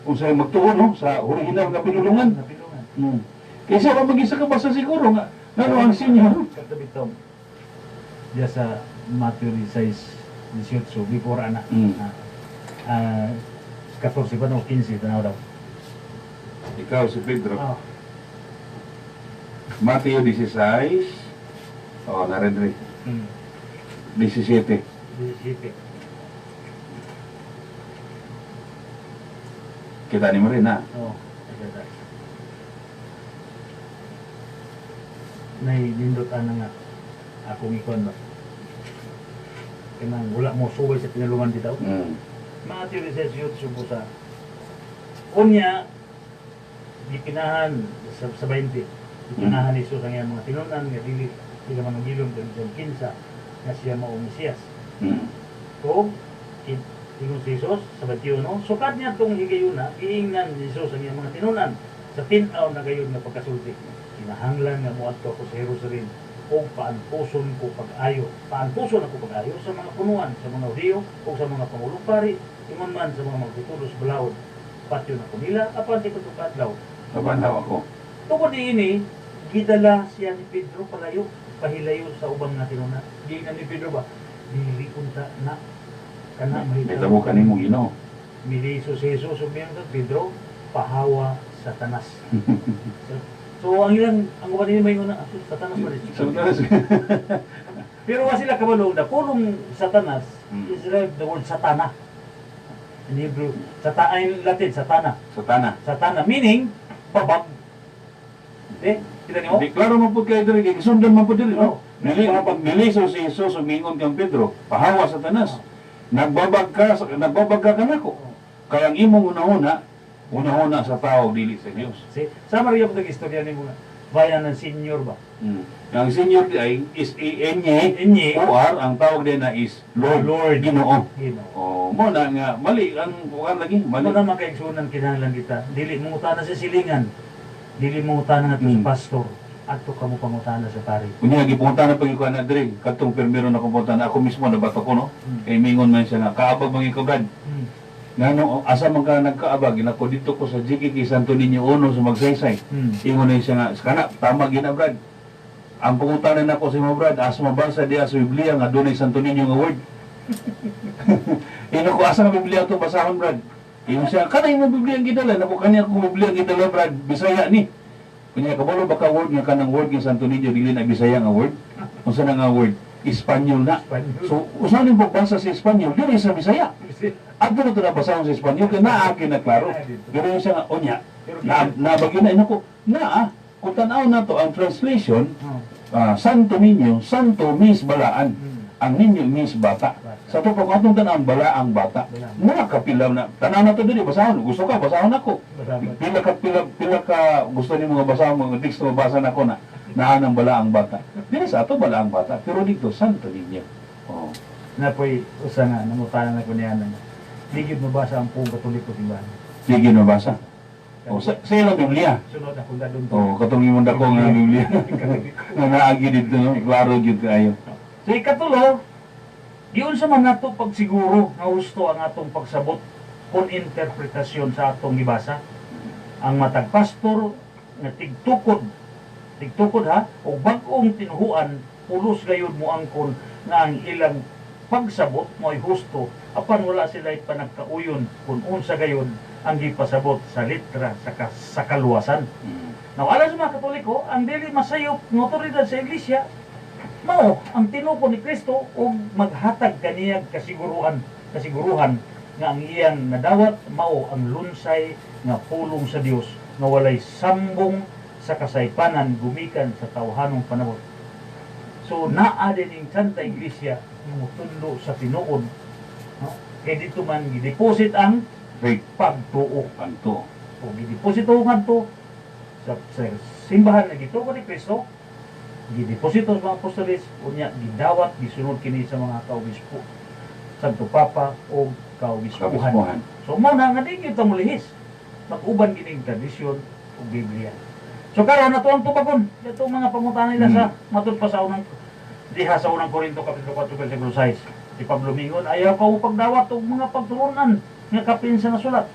Speaker 3: unsay magtuon no sa original nga pinulungan.
Speaker 2: Napilungan.
Speaker 3: Kaysa pa mag-isa ka basa siguro nga ngano ang senyor.
Speaker 2: Katabi ito. Diya sa Matthew 16, 18, before anak. 14 pa no, 15, tanaw daw.
Speaker 3: Ikaw si Pedro.
Speaker 2: Ah,
Speaker 3: Mateo 16. Oh, narin 17.
Speaker 2: 17.
Speaker 3: Kita ni mo rin ha.
Speaker 2: Oo. Nailindot na nga akong ikon ba. Kanang wala mo suway sa pinulungan dito. Matthew 16 subo sa unya gipinahan sa 20. Gipinahan ni Jesus ang iyang mga tinunan nga dili sila manugilom sa kinsa nga siya mao Mesiyas. O ingon si Jesus sa 21, sukad niya itong higayuna, iingnan ni Jesus ang iyang mga tinunan sa tinaw na gayon nga pagkasulti. Kinahanglan nga muadto ako sa Jerusalem o paanpuson ko pag-ayo. Paanpuson ako pag-ayo sa mga punuan, sa mga Hudiyo o sa mga pangulong pari, iman man sa mga magtitulos balawod. Patyo na ko nila, apan si Patukad daw.
Speaker 3: Kabandaw ako.
Speaker 2: Tungkol ini, gidala siya ni Pedro palayo, pahilayo sa ubang nga tinunan. Di na ni Pedro ba? Dili unta na kana
Speaker 3: Nitabo ka ni mo Ginoo.
Speaker 2: Miliso si Jesus umiyan sa Pedro, pahawa Satanas. So ang ilang ang uban ni may una Satanas pa rin.
Speaker 3: Samtaras.
Speaker 2: Pero wa sila kabalo na pulong Satanas is derived the word Satana. In Hebrew, in Latin Satana.
Speaker 3: Satana.
Speaker 2: Satana meaning babag. Kita niyo?
Speaker 3: Di klaro man pud kay diri kay sundan man pud diri no.
Speaker 2: Oo.
Speaker 3: Niliso si Jesus umingon kang Pedro, pahawa Satanas. Nagbabag ka kanako. Kaya ang imong una-una sa tao dili sa Dios.
Speaker 2: Sa Maria po istorya ni mga bayan ng senior ba?
Speaker 3: Ang senior ay is enye
Speaker 2: Enye.
Speaker 3: or ang tawag din na is Lord, Ginoo.
Speaker 2: Ginoo.
Speaker 3: Mo na nga mali ang bukan lagi, mali.
Speaker 2: Ano naman kaigsunan kinahanglan kita? Dili mo utana sa silingan. Dili mo utana nga sa pastor. Adto ka mo pangutana sa pari.
Speaker 3: Kunya gipunta na pag ikuan na diri, katong permero na kupunta na ako mismo nabato ko no. Kay mingon man siya nga kaabag mga ikagad. Ngano asa man ka nagkaabag ginako dito ko sa GKK Santo Niño Uno sa Magsaysay. Ingon na siya nga kana tama gina Brad. Ang pangutanan nako sa mo Brad, asa mabasa diha sa Biblia nga dunay Santo Niño nga word. Ino ko asa nga Biblia to basahon Brad. Ingon siya kana imong Biblia ang gidala nako kaniya ko Biblia ang gidala Brad, Bisaya ni. Kunya kabalo baka word nga kanang word nga Santo Niño dili na Bisaya nga word. Unsa na nga word? Espanyol na.
Speaker 2: Espanyol.
Speaker 3: So, usahan yung pagbasa sa Espanyol, dili sa Bisaya. At doon ito nabasahon sa Espanyol, kaya naakin na klaro. Pero yung siya nga, o niya, nabagyo na, ko, kung tanaw na to, ang translation, Santo Niño, Santo means balaan. Ang ninyo means bata. Sa to, kung atong tanang bala ang bata, nakakapilaw na. Tanaw na to dili, basahon. Gusto ka, basahon ako. Pila ka gusto ni mga basahon, mga teksto mabasa na ko na naan ang bala ang bata. Dili sa ato bala ang bata, pero dito Santo Niño. Oh.
Speaker 2: Na po'y usa nga, namutanan na ko niya na. Ligid mabasa ang buong Katoliko timbahan.
Speaker 3: Sige nabasa. O, sa ilang Biblia.
Speaker 2: Sunod ako na doon to.
Speaker 3: O, katong imong dako nga Biblia. Nga naagi dito, no? Klaro gyud kaayo.
Speaker 2: So ikatulo, giun sa man nato pagsiguro nga gusto ang atong pagsabot kung interpretasyon sa atong gibasa. Ang matag pastor nga tigtukod ha, o bag-ong tinuhuan, pulos gayud mo angkon nga ang ilang pagsabot mo'y husto, apan wala sila panagkauyon kung unsa gayon ang gipasabot sa litra sa kaluwasan. Now, alam sa mga Katoliko, ang dili masayop ng otoridad sa iglesia, mao ang tinuko ni Kristo o maghatag kaniyag kasiguruhan nga ang iyang nadawat mao ang lunsay nga pulong sa Dios nga walay sambong sa kasaypanan gumikan sa tawhanong panahon. So naa din ning Santa Iglesia nga motundo sa tinuod, no? Kay dito man gideposit ang pagtuo. O gideposito ngadto sa simbahan nga gituko ni Kristo, gideposito sa mga apostoles, unya gidawat gisunod kini sa mga kaobispo, Santo Papa o kaobispuhan. So mao na nga di gyud ta mulihis mag-uban kining tradisyon o Biblia. So karon nato ang tubagon itong mga pangutana nila sa matud pa sa unang diha sa unang Korinto kapitulo 4 bersikulo 6. Si Pablo mingon, ayaw ka mo pagdawat og mga pagturunan nga kapin sa nasulat.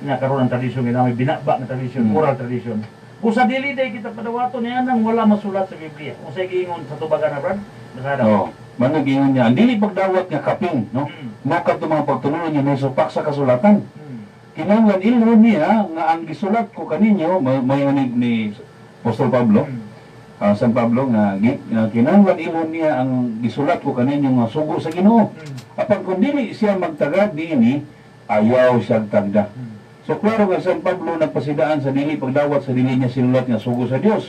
Speaker 2: Nga karon ang tradisyon ginamay binaba nga tradisyon, oral tradisyon. Usa dili day kita padawaton niya nang wala masulat sa Biblia. Unsay giingon sa tubagan na brad? Masada.
Speaker 3: Oh, managingon niya, dili pagdawat nga kaping, no? Nakat mga pagtununan niya may supak sa kasulatan. Kinahanglan ilhon niya nga ang gisulat ko kaninyo may ni Apostol Pablo. San Pablo nga kinahanglan ilhon niya ang gisulat ko kaninyo nga sugo sa Ginoo. Apan kung dili siya magtagad dinhi, ayaw siya tagda. So klaro nga San Pablo nagpasidaan sa dili pagdawat sa dili niya sinulat nga sugo sa Dios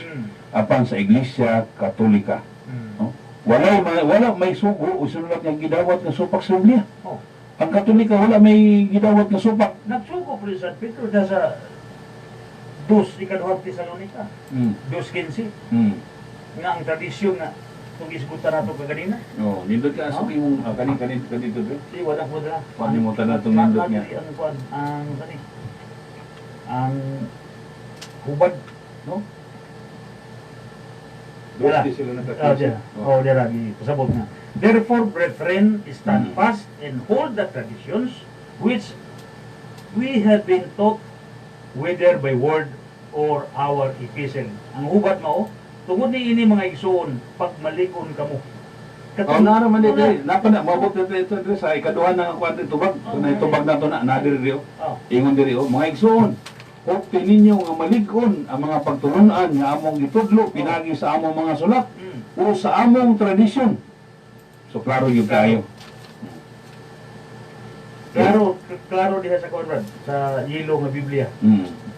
Speaker 3: apan sa Iglesia Katolika. No? Wala may sugo o sinulat nga gidawat nga supak sa Biblia. Ang Katolika wala may gidawat nga supak.
Speaker 2: Nagsugo po San Pedro na sa 2 ikaduhang Tesalonica. 2:15. Nga ang tradisyon nga kung isgutan nato kaganina.
Speaker 3: Oh, nindot ka asok imong kanin dito.
Speaker 2: Si wala ko dala.
Speaker 3: Panimutan na itong nindot niya.
Speaker 2: Ang hubad, no?
Speaker 3: Dila sila nagkakita.
Speaker 2: Dira pasabot nga. Therefore, brethren, stand fast and hold the traditions which we have been taught, whether by word or our epistle. Ang hubad mo, tungod ni ini mga igsoon, pagmalikon kamo.
Speaker 3: Nara man dito, napana mabot dito sa ikaduha ng kwarto tubag. Kung tubag na to nadir diri. Ingon diri mga igsoon. Hopti ninyo nga malikon ang mga pagtulunan nga among gitudlo pinagi sa among mga sulat o sa among tradisyon. So klaro yung kayo.
Speaker 2: Klaro diha sa Conrad, sa yelo nga Biblia.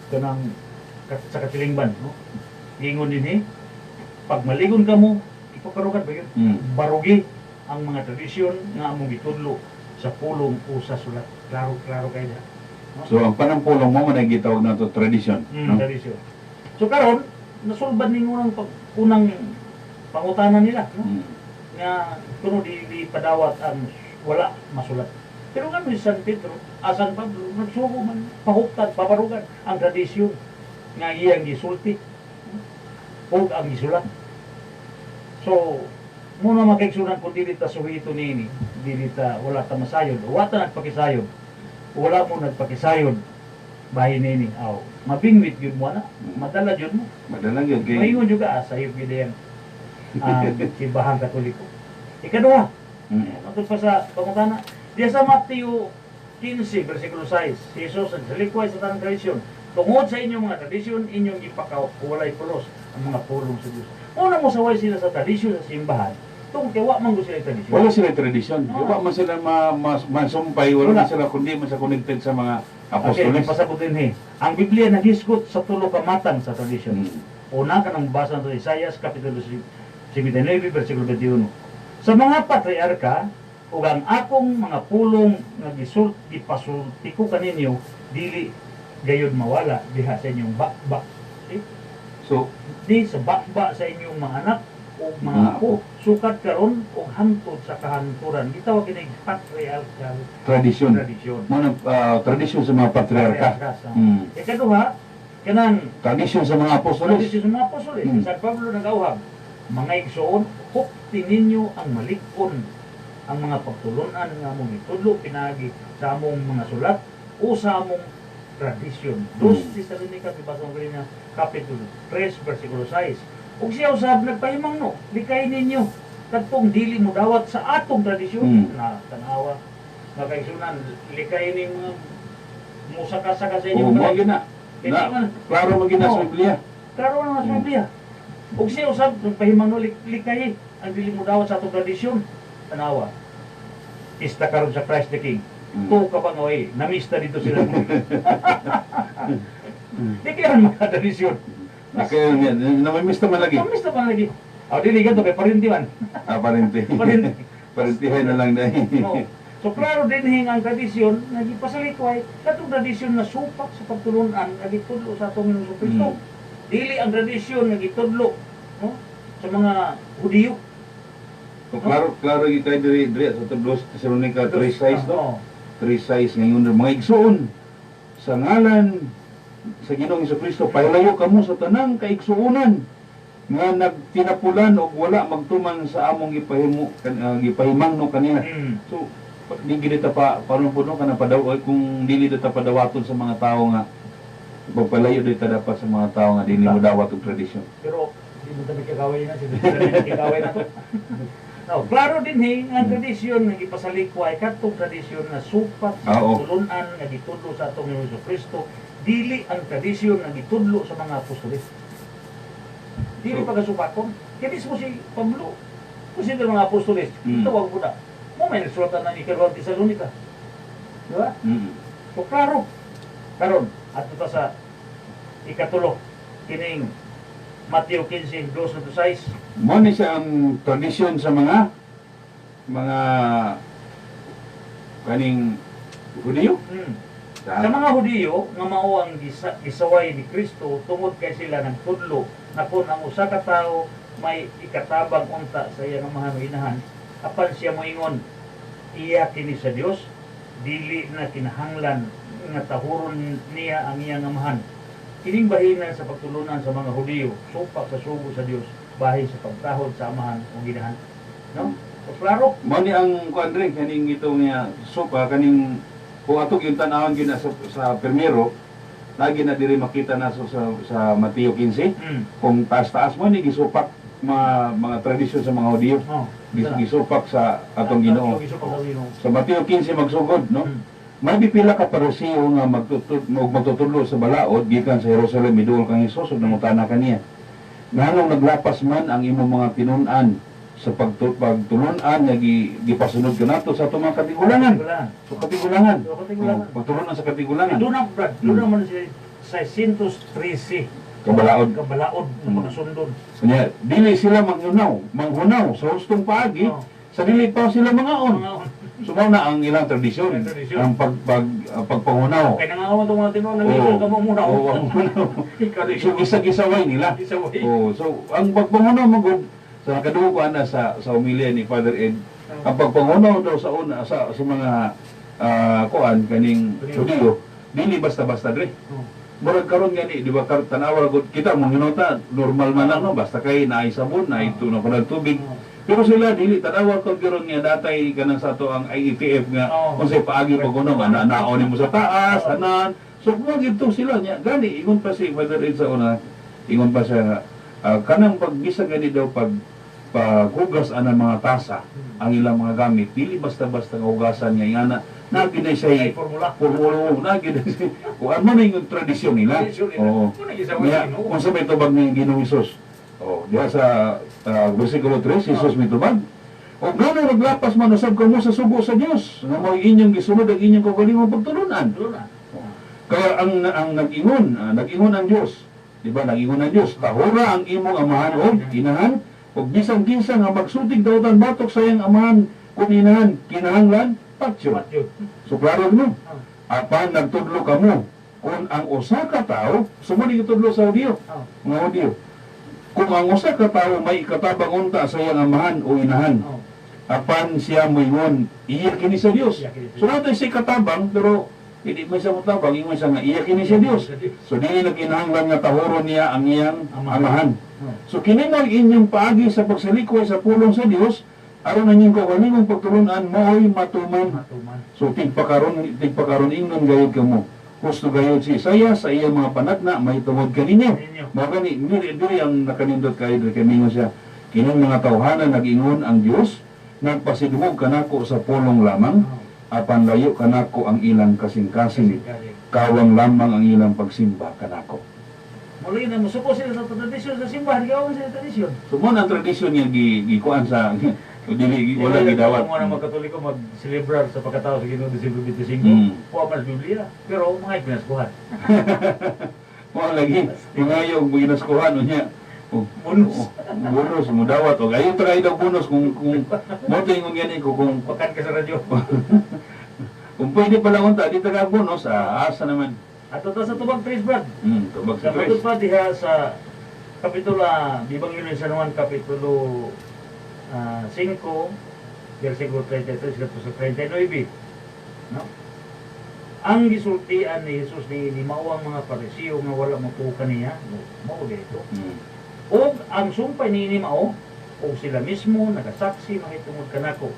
Speaker 2: Kanang sa katilingban, no? Ingon din pag maligon ka mo, ipakarugan ba yun? Barugi ang mga tradisyon nga among gitudlo sa pulong o sa sulat. Klaro kayo na. No?
Speaker 3: So ang panampulong mo man gitawag na to tradisyon, no?
Speaker 2: Tradisyon. So karon nasulbad ning unang pangutanan nila, no? Nga kuno di padawat ang wala masulat. Pero nga si San Pedro, San Pablo, nagsugo man, pahuptad, paparugan ang tradisyon nga iyang gisulti o ang gisulat. So, muna makiksunan kung dili ta suhito nini, dili ta wala ta masayod, wala ta nagpakisayod, wala mo nagpakisayod, bahin nini, mabingwit yun mo na, madala yun mo.
Speaker 3: Madala yun.
Speaker 2: Mayingon juga, sayop yun ang simbahan Katoliko. Ikaduha, matod pa sa pangutana, diya sa Mateo 15, versikulo 6, si Jesus sa likway sa tanang tradisyon, tungod sa inyong mga tradisyon, inyong ipakaw, walay pulos ang mga pulong sa Diyos. Una mo saway sila sa tradisyon sa simbahan, Tong kaya wa man ko sila tradisyon.
Speaker 3: Wala sila tradisyon.
Speaker 2: Oo.
Speaker 3: Wala man sila masumpay, wala
Speaker 2: Wala.
Speaker 3: man sila kundi man sa connected sa mga
Speaker 2: Okay,
Speaker 3: apostoles.
Speaker 2: pasabot din Ang Biblia nagisgot sa tulo ka matang sa tradisyon.
Speaker 3: Mm.
Speaker 2: Una ka nang basa sa Isaias kapitulo 59 bersikulo 21. Sa mga patriarka ug ang akong mga pulong nga gipasulti ko kaninyo dili gayud mawala diha sa inyong bakba. See?
Speaker 3: So,
Speaker 2: Di sa bakba sa inyong mga anak o mga
Speaker 3: Mga
Speaker 2: apo sukat karon og hantod sa kahanturan gitawag kini patriarchal
Speaker 3: tradisyon.
Speaker 2: tradisyon.
Speaker 3: Mga tradisyon sa mga patriarka.
Speaker 2: Sa
Speaker 3: Mm.
Speaker 2: ikaduha kanang
Speaker 3: Tradisyon sa mga apostoles.
Speaker 2: tradisyon sa mga apostol
Speaker 3: Hmm.
Speaker 2: San Pablo nagawhag mga igsoon hukti ninyo ang malikon ang mga pagtulunan nga among itudlo pinagi sa among mga sulat o sa among tradisyon. Dos Tesalonica bibasa mo na kapitulo 3 bersikulo 6. Ug siya usab nagpahimang no, likay ninyo kadtong dili mo dawat sa atong tradisyon na tanawa nga kaigsunan likay ning mga musaka-saka sa
Speaker 3: Oo,
Speaker 2: inyong
Speaker 3: mo
Speaker 2: balay.
Speaker 3: gina.
Speaker 2: Hindi
Speaker 3: Na,
Speaker 2: man
Speaker 3: klaro mo gina sa
Speaker 2: Oo.
Speaker 3: Biblia.
Speaker 2: klaro na sa Biblia. Ug siya usab nagpahimang no likay ang dili mo dawat sa atong tradisyon. Tanawa. Ista karon sa Christ the King.
Speaker 3: Mm.
Speaker 2: To ka pa nga way, namista dito sila. Di kaya mga tradisyon.
Speaker 3: Kaya yan, namimiss naman lagi.
Speaker 2: Namista pa lagi. Aw dili ganto kay parinti man.
Speaker 3: Parente.
Speaker 2: Parente.
Speaker 3: Parentihay na lang dahil.
Speaker 2: No. So klaro din ang tradisyon nga gipasalikway katong tradisyon na supak sa pagtulunan nga gitudlo sa atong Hesus Kristo.
Speaker 3: Mm.
Speaker 2: Dili ang tradisyon nga gitudlo no sa mga Hudiyo.
Speaker 3: So, klaro yung tayo diri sa 2 Tesalonica 3:6 no?
Speaker 2: Oo.
Speaker 3: 3:6 ngayon mga igsoon sa ngalan sa Ginoong Jesucristo pahilayo kamo sa tanang kaigsuonan nga nagtinapulan og wala magtuman sa among gipahimangno kanina. So di gid ta pa paano puno kana padaw kung dili ta padawaton sa mga tao nga pagpalayo dito dapat sa mga tao nga dili mo dawat og tradisyon.
Speaker 2: Pero di mo tabi kagaway na sila kagaway na to. No, klaro din ang tradisyon nga gipasalikway katong tradisyon na supat sa
Speaker 3: Oo.
Speaker 2: tulunan nga gitudlo sa atong Hesus Kristo dili ang tradisyon nga gitudlo sa mga apostoles. Dili
Speaker 3: So-
Speaker 2: pagasupakon. Kaya mismo si Pablo, kung sino mga apostoles,
Speaker 3: Mm.
Speaker 2: tawag po na. Mo may nagsulatan ng Ikalawang Tesalonica. Di ba?
Speaker 3: Mm.
Speaker 2: So klaro. Karon ato ta sa ikatulo kining Mateo 15, 2-6.
Speaker 3: Mo ni siya ang tradisyon sa mga kaning Hudiyo.
Speaker 2: Sa mga Hudiyo nga mao ang gisaway ni Kristo tungod kay sila nagtudlo na kung ang usa ka tawo may ikatabang unta sa iyang mga inahan apan siya moingon iya kini sa Dios dili na kinahanglan nga tahuron niya ang iyang amahan. Kining bahinan sa pagtulunan sa mga Hudiyo supak sa sugo sa Dios bahin sa pagtahod sa amahan o ginahan. No? So, klaro.
Speaker 3: Mo ni ang kuan rin kaning ito nga sopa kaning kung ato yung tanawon gyud na sa primero lagi na diri makita na sa Mateo 15 kung taas-taas mo ni gisupak mga tradisyon sa mga Hudiyo.
Speaker 2: Oh,
Speaker 3: Gisupak sa atong Ginoo.
Speaker 2: Gisupak sa Ginoo.
Speaker 3: Sa Mateo 15 magsugod no. May pipila ka parisiyo nga magtutudlo sa balaod gikan sa Jerusalem miduol kang Hesus ug nangutana kaniya. Nganong naglapas man ang imong mga tinun-an sa pagtulunan nga gipasunod kanato sa atong mga katigulangan. So katigulangan.
Speaker 2: So, katigulangan.
Speaker 3: Pagtulunan sa katigulangan.
Speaker 2: Doon ang Brad, doon naman si 613
Speaker 3: Kabalaod.
Speaker 2: kabalaod ng mga sundon.
Speaker 3: Kanya dili sila manghunaw sa hustong paagi.
Speaker 2: Oh.
Speaker 3: Sa dili pa sila mangaon.
Speaker 2: Mga
Speaker 3: Sumaw na ang ilang tradisyon.
Speaker 2: Ang tradisyon.
Speaker 3: Ang pagpangunaw.
Speaker 2: kaya nangangawan itong mga tinuan ng
Speaker 3: Oo.
Speaker 2: Luzon, kamo muna.
Speaker 3: Oo, ang hunaw. So gisa-gisaway nila.
Speaker 2: Isa way.
Speaker 3: Oh, so ang pagpangunaw magud sa kadugo ko ana sa umilia ni Father Ed, ang pagpangunaw daw sa una sa mga kuan kaning Hudiyo, dili basta-basta dre.
Speaker 2: Oh.
Speaker 3: Murag karon gani, di ba tanawa gud kita mong hinota, normal man lang no, basta kay naay sabon, naay tunaw ko ng tubig. Pero sila dili tanawa ko karon nga datay kanang sa to ang IETF nga
Speaker 2: Oo.
Speaker 3: unsay paagi pagunaw nga naon mo sa taas, anan. So mo gito sila nya gani ingon pa si Father Ed sa una, ingon pa siya kanang pagbisa gani daw paghugas anang mga tasa ang ilang mga gamit dili basta-basta nga hugasan niya ingana nagi na siya
Speaker 2: Ay, formula.
Speaker 3: puro nagi na siya kung ano na yung tradisyon nila.
Speaker 2: Tradisyon nila.
Speaker 3: Oo.
Speaker 2: Kung nag-isaway
Speaker 3: Kaya
Speaker 2: Ginoo.
Speaker 3: kung sa may tubag ng Ginoong Hesus, diha sa versikulo 3 Hesus may tubag O gano'n naglapas man usab kamo sa sugo sa Dios nga mo inyong gisunod ang inyong kaugalingong pagtulunan. Kaya ang nag-ingon ang Dios, di ba? Nag-ingon ang Dios, tahura ang imong amahan o inahan o bisan kinsa nga magsutig dautan batok sa iyang amahan kung inahan kinahanglan patyo. So klaro no. Apan nagtudlo kamo kung ang usa ka tawo sumuni gitudlo sa audio. Mga audio. Kung ang usa ka tawo may katabang unta sa iyang amahan o inahan, apan siya moingon iya kini sa Dios. So nato si katabang pero hindi may sa mutabang ingon siya nga iya kini sa Dios. So dili na kinahanglan nga tahoron niya ang iyang amahan. So kini mo inyong paagi sa pagsalikoy sa pulong sa Dios aron ang inyong kaugalingong pagtulunan mao'y matuman. So tigpakaron ingnon gayud kamo. Gusto gayud si Isaiah sa iyang mga panagna may tungod kaninyo. Mao gani diri ang nakanindot kayo diri kamingon siya. Kining mga tawhanan nag-ingon ang Dios nagpasidungog kanako sa pulong lamang apan layo kanako ang ilang kasing-kasing kawang lamang ang ilang pagsimba kanako.
Speaker 2: Muli na musuko sila sa tradisyon sa simbahan, gawin sila tradisyon.
Speaker 3: So mo ang tradisyon nga gikuan sa dili wala gidawat.
Speaker 2: Kung mga Katoliko mag-celebrar sa pagkatao sa Ginoo Disyembre 25, puwa man sa Biblia, pero mga pinaskuhan.
Speaker 3: Mo lagi ngayong ginaskuhan unya. Bonus mo dawat og ayo try daw bonus kung mo tingon gani ko kung
Speaker 2: Pakan ka sa radyo.
Speaker 3: kung pwede pala unta di taga bonus asa naman.
Speaker 2: At ito sa tubag 3 brad.
Speaker 3: Tubag sa
Speaker 2: Sa
Speaker 3: tres.
Speaker 2: pa diha sa kapitulo Bibangyo sa San Juan kapitulo 5 versikulo 33 sa 39. No? Ang gisultian ni Jesus ni limawang mga Pariseo nga wala motukan niya, mao dito. O ang sumpay ni mao o sila mismo nagasaksi mahitungod kanako.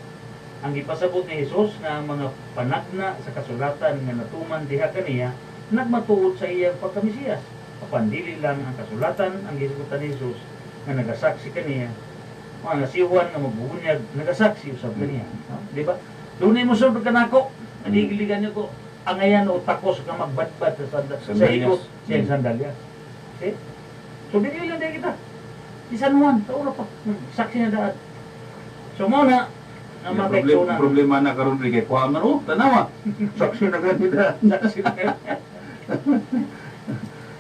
Speaker 2: Ang gipasabot ni Jesus nga ang mga panagna sa kasulatan nga natuman diha kaniya nagmatuod sa iyang pagkamesiyas. Apan dili lang ang kasulatan ang gisugotan ni Jesus nga nagasaksi kaniya. Mga nasiwan nga magbubunyag nagasaksi usab kaniya. Di ba? Dunay mo sud kanako, nadigiligan niyo ko angayan o takos nga magbadbad sa ikot sa sandalyas. Okay? So dili lang din kita. Di San Juan, taura pa. Saksi na daan. So mo na ang mga kaigsoon na.
Speaker 3: Problema na karon ri kay kuha man tanawa. Saksi na ganida.
Speaker 2: Saksi na ganida.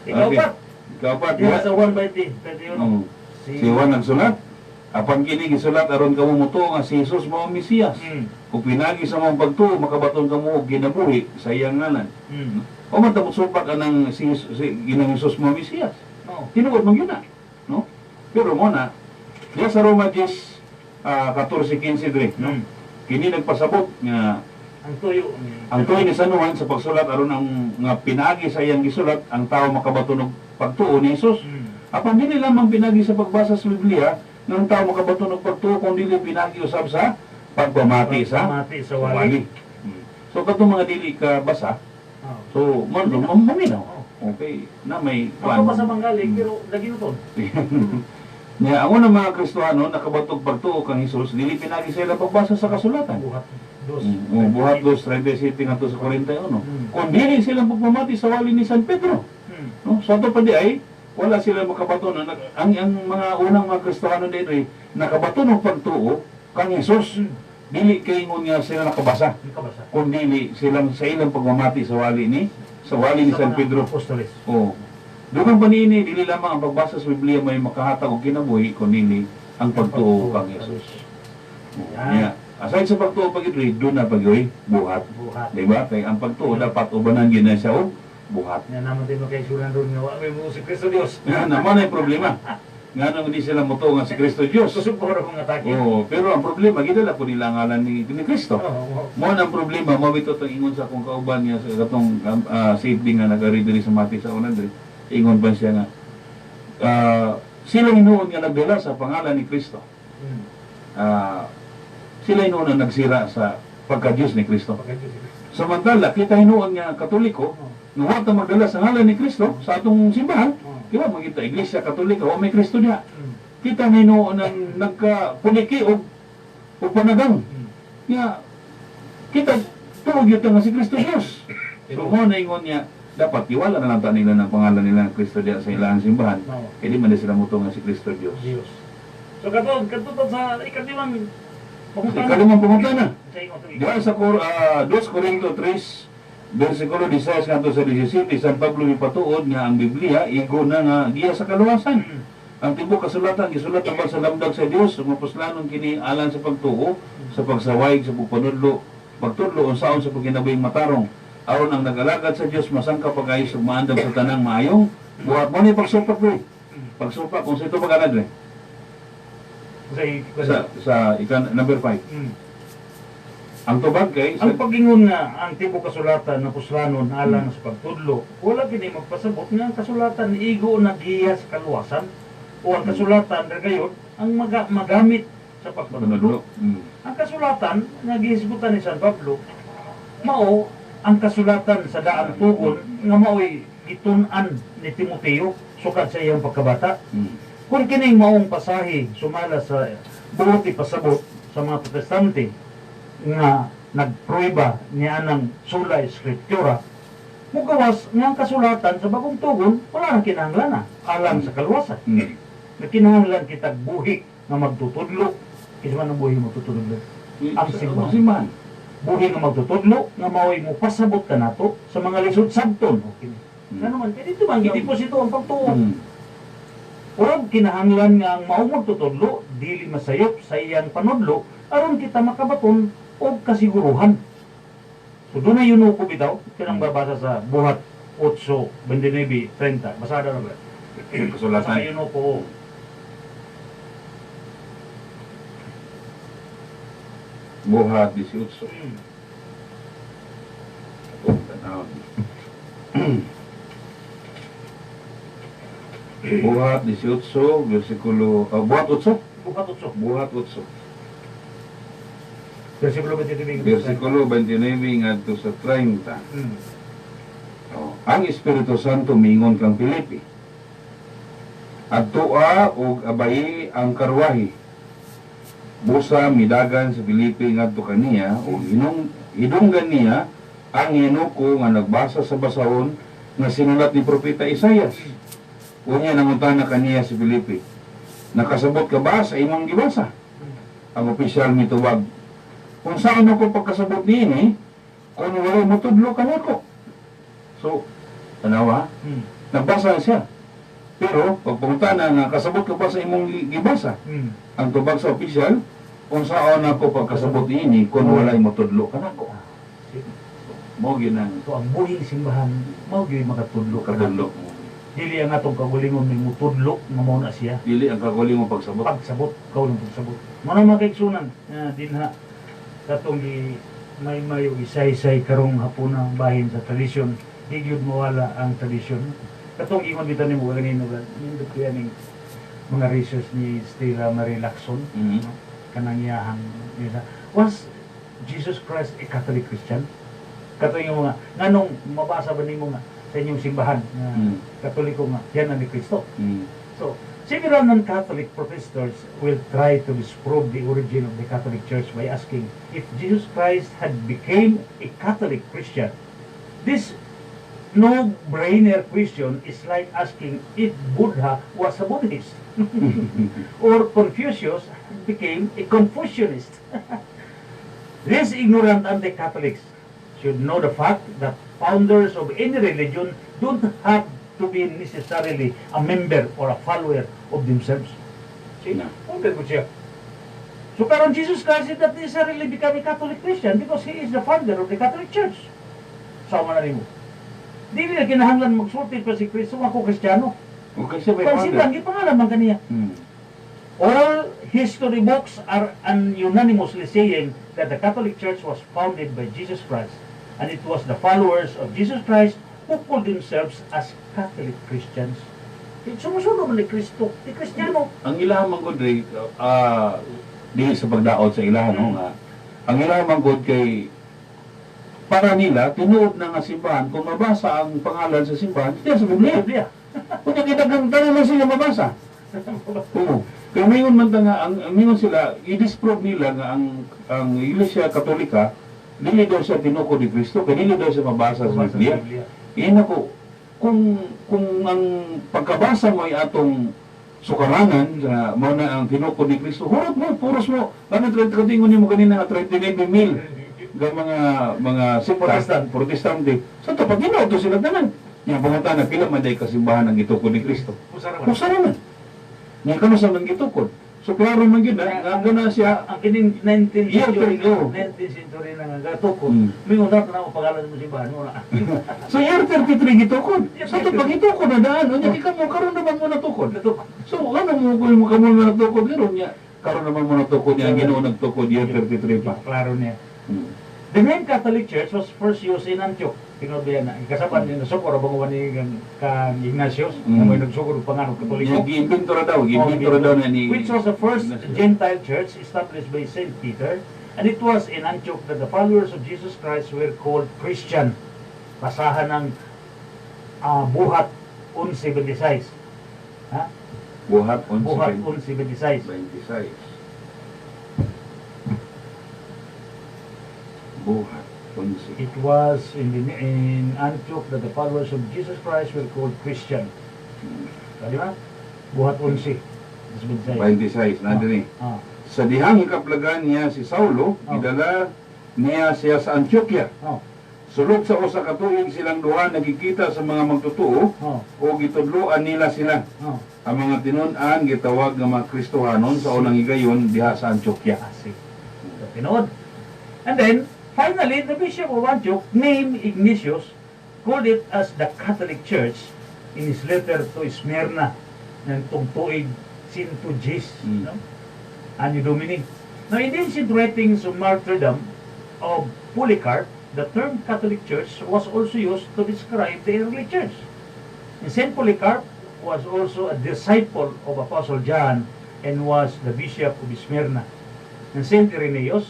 Speaker 2: Ikaw pa.
Speaker 3: Ikaw pa.
Speaker 2: Diha sa 1:20,
Speaker 3: Si Juan nagsulat. Apan kini gisulat aron kamo mutuo nga si Jesus mao ang Mesiyas. Kung pinagi sa mong pagtuo makabaton kamo og ginabuhi sa iyang ngalan. O man tamo supak anang si Ginang Jesus mao ang Mesiyas. Tinuod man gyud na, no? Pero mo na diya sa Roma 10:14-15 dre, no? Kini nagpasabot nga ang tuyo ni San Juan sa pagsulat aron ang nga pinagi sa iyang gisulat ang tao makabaton og pagtuo ni Jesus. Apan dili lamang pinagi sa pagbasa sa Biblia ng tao makabaton og pagtuo kung dili pinagi usab sa pagpamati sa wali. So katong mga dili ka basa. So maminaw. Okay, na may
Speaker 2: Ako pa sa manggaling pero lagi uton.
Speaker 3: Nya ako na mga Kristiyano nakabatog pagtuo kang Hesus dili pinagi sa ilang pagbasa sa kasulatan. Buhat 2:37 ngadto sa 41. Kung dili sila pagpamati sa wali ni San Pedro. No, sa ato pa di ay wala sila makabaton ang mga unang mga Kristiyano dito ay nakabaton og pagtuo kang Hesus. Dili kay ingon nga sila nakabasa. Kung dili silang sa ilang pagmamati sa wali ni San Pedro. Oh. Dugang panini dili lamang ang pagbasa sa Biblia may makahatag og kinabuhi kundi ang pagtuo kang Hesus. Yeah. Aside sa pagtuo pagidri, doon na pagyoy buhat. Di ba? Kaya ang pagtuo dapat ubanan gyud na siya og buhat.
Speaker 2: Yan naman din magkaisulan doon nga may mo si Kristo Dios.
Speaker 3: Yan naman ay problema. Nga nang hindi sila mutuo nga si Kristo Dios.
Speaker 2: Susuboro kong atake.
Speaker 3: Oh, pero ang problema gidala po nila ang ngalan ni Kristo. Mo ang problema mabito tong ingon sa akong kauban niya sa katong safety nga nagari diri sa Mati sa unan diri. Ingon pa siya nga sila hinuon nga nagdala sa pangalan ni Kristo. Sila hinuon nga nagsira sa pagka-Diyos ni Kristo. Samantala, kita hinuon nga Katoliko, nga wata magdala sa ngalan ni Kristo sa atong simbahan, kaya magita Iglesia Katolika o may Kristo niya. Kita hinuon nga nagkapuniki o panagang. Nga, kita tuog yun nga si Kristo Diyos. So, mo na ingon niya, dapat iwala na lang nila ng pangalan nila ng Kristo diya sa ilang simbahan. Kaya di man sila muto nga si Kristo Diyos.
Speaker 2: So katong sa ikadimang
Speaker 3: Ikalimang pumunta na.
Speaker 2: Sa ingon to.
Speaker 3: Diyan sa 2 Corinto 3, versikulo 16 kanto sa 17, San Pablo ipatuod nga ang Biblia igo na nga giya sa kaluwasan. Ang tibuok kasulatan gisulat tungkol sa lamdag sa Dios, mapuslanon kini alang sa pagtuo, sa pagsawayg sa pagpanudlo, pagtudlo unsaon sa pagkinabuying matarong. Aron ang nag-alagad sa Dios masangka pagayos ug maandam sa tanang maayong buhat mo ni pagsupak ni. Pagsupak kung sa ito pag-anad sa ikan number 5. Ang tubag kay
Speaker 2: Ang pag-ingon nga ang tibuok kasulatan na puslanon alang sa pagtudlo, wala kini magpasabot nga ang kasulatan igo na giya sa kaluwasan o ang kasulatan ra gayon ang magamit sa pagpanudlo. Ang kasulatan nga gihisgutan ni San Pablo mao ang kasulatan sa daang tugon nga mao'y gitun-an ni Timoteo sukad sa iyang pagkabata. Kung kining maong pasahe sumala sa buot ipasabot sa mga protestante nga nagprueba niya ng sola escritura, mugawas nga ang kasulatan sa bagong tugon wala nang kinahanglan alang sa kaluwasan. Nakinahanglan kitag buhi nga magtutudlo. Kasi man ang buhi magtutudlo? Ang simbahan. Buhi nga magtutudlo nga mao'y mo pasabot ka nato sa mga lisod sabton. Okay. Nga naman, kaya dito man gideposito ang pagtuo. Urag kinahanglan nga ang maong magtutudlo dili masayop sa iyang panudlo aron kita makabaton og kasiguruhan. So doon na yun ko bitaw, kinang babasa sa buhat 8:29-30. Basada na ba?
Speaker 3: kasulatan.
Speaker 2: Sa yun ko.
Speaker 3: Buhat 18. Buhat 18, versikulo, buhat 8?
Speaker 2: Buhat 8.
Speaker 3: Buhat 8.
Speaker 2: Versikulo 29.
Speaker 3: Versikulo 29 ngadto sa 30. Ang Espiritu Santo mingon kang Pilipi. Adtoa og abay ang karwahi. Busa midagan sa Pilipi ngadto kaniya ug hinunggan niya ang hinuko nga nagbasa sa basahon nga sinulat ni propeta Isaias. Unya nanguntan na kaniya si Pilipi. Nakasabot ka ba sa imong gibasa? Ang opisyal mitubag. Kung saan ako pagkasabot niini, kung wala mo tudlo ka nako. So, tanawa, nagbasa na siya. Pero, pagpunta na nga, kasabot ka ba sa imong gibasa? Ang tubag sa opisyal, kung saan ako pagkasabot niini, kung wala mo tudlo ka nako. Mo ginang.
Speaker 2: So, ang buhing simbahan, mao gyud makatudlo ka
Speaker 3: Katudlo.
Speaker 2: Dili ang atong kagulingon ning mutudlo nga mao na siya.
Speaker 3: Dili ang kaguling mo pagsabot.
Speaker 2: Pagsabot, kauling pagsabot. Mo na makaigsunan nga dinha katong gi may isay-isay karong hapunang bahin sa tradisyon, di gyud mawala ang tradisyon. Katong ingon bitaw nimo ganino ba? Nindot kaya ning mga research ni Stella Marie Lacson, no? Kanang iyahang nila. Was Jesus Christ a Catholic Christian? Katong yung mga nganong mabasa ba nimo nga sa inyong simbahan nga Katoliko nga yan ang ni Kristo. So, several non-Catholic protesters will try to disprove the origin of the Catholic Church by asking if Jesus Christ had became a Catholic Christian. This no-brainer question is like asking if Buddha was a Buddhist or Confucius became a Confucianist. These ignorant anti-Catholics should know the fact that founders of any religion don't have to be necessarily a member or a follower of themselves. See?
Speaker 3: No.
Speaker 2: Okay, good siya. So, karon Jesus Christ did not necessarily become a Catholic Christian because he is the founder of the Catholic Church. Sama na rin mo. Dili na kinahanglan magsulti pa si Kristo ako Kristiyano.
Speaker 3: Okay siya may
Speaker 2: Kung silang gipangalan man kaniya. All history books are unanimously saying that the Catholic Church was founded by Jesus Christ, and it was the followers of Jesus Christ who called themselves as Catholic Christians. Sumusunod man ni Kristo, ni Kristiyano.
Speaker 3: Ang ilahan man gud di sa pagdaot sa ilahan no nga. Ang ilahan man gud kay para nila tinuod na nga simbahan kung mabasa ang pangalan sa simbahan diya sa Biblia.
Speaker 2: Biblia.
Speaker 3: Kung nakitagang tanan na sila mabasa. Oo. Kaya mayon man ta nga ang mingon sila i-disprove nila nga ang Iglesia Katolika dili daw siya tinuko ni Kristo kay dili daw siya mabasa sa Biblia. Iyan ako kung ang pagkabasa mo ay atong sukarangan sa mo na ang tinukod ni Kristo. Hurot mo, puros mo. Ano katingon mo kanina 39,000 nga mga sekta, protestante. Sa to pag to sila tanan. Yang pangutana pila man day kasimbahan ang gitukod ni Kristo. Usa naman. Nya kano sa man gitukod. So klaro man gyud na na siya
Speaker 2: Ang kining 19th
Speaker 3: Yeah,
Speaker 2: century,
Speaker 3: pero-
Speaker 2: 19th century na nga gatukod.
Speaker 3: Mm.
Speaker 2: May unat na ako pagalan mo si Bano na.
Speaker 3: So year 33 gitukod. Sa to pag gitukod na daan, nya di ka mo karon naman mo natukod.
Speaker 2: Gatukod.
Speaker 3: So ano mo kamo na natukod karon nya. Karon naman mo natukod nya ang Ginoo nagtukod year 33 pa.
Speaker 2: Klaro niya.
Speaker 3: Hmm.
Speaker 2: The main Catholic Church was first used in Antioch. Tinobiyan na. Kasaban ni nasukor ang bangawan ni kan Ignatius na may nagsukor og panganod Katoliko.
Speaker 3: Giimbento ra daw na ni
Speaker 2: Which was the first Gentile church established by Saint Peter, and it was in Antioch that the followers of Jesus Christ were called Christian. Basahan ng Buhat 11:26. Ha?
Speaker 3: Buhat
Speaker 2: Buhat
Speaker 3: 11:26.
Speaker 2: 11:26.
Speaker 3: Buhat 11.
Speaker 2: It was in Antioch that the followers of Jesus Christ were called Christian. Di ba? Buhat 11.
Speaker 3: 26 na dinhi.
Speaker 2: Ah.
Speaker 3: Sa dihang kaplagan niya si Saulo, idala niya siya sa Antioquia.
Speaker 2: Oh.
Speaker 3: Sulod sa usa ka tuig silang duha nagkikita sa mga magtutuo
Speaker 2: Oh.
Speaker 3: o gitudloan nila sila.
Speaker 2: Oh.
Speaker 3: Ang mga tinun-an gitawag nga mga Kristohanon sa unang higayon diha sa Antioquia.
Speaker 2: Asi. Tinood. And then, finally, the Bishop of Antioch, named Ignatius, called it as the Catholic Church in his letter to Smyrna ng tungtuig Sinto Jis.
Speaker 3: Mm.
Speaker 2: No? Anno Domini. Now, in the ancient writings of martyrdom of Polycarp, the term Catholic Church was also used to describe the early church. And Saint Polycarp was also a disciple of Apostle John and was the Bishop of Smyrna. And Saint Irenaeus,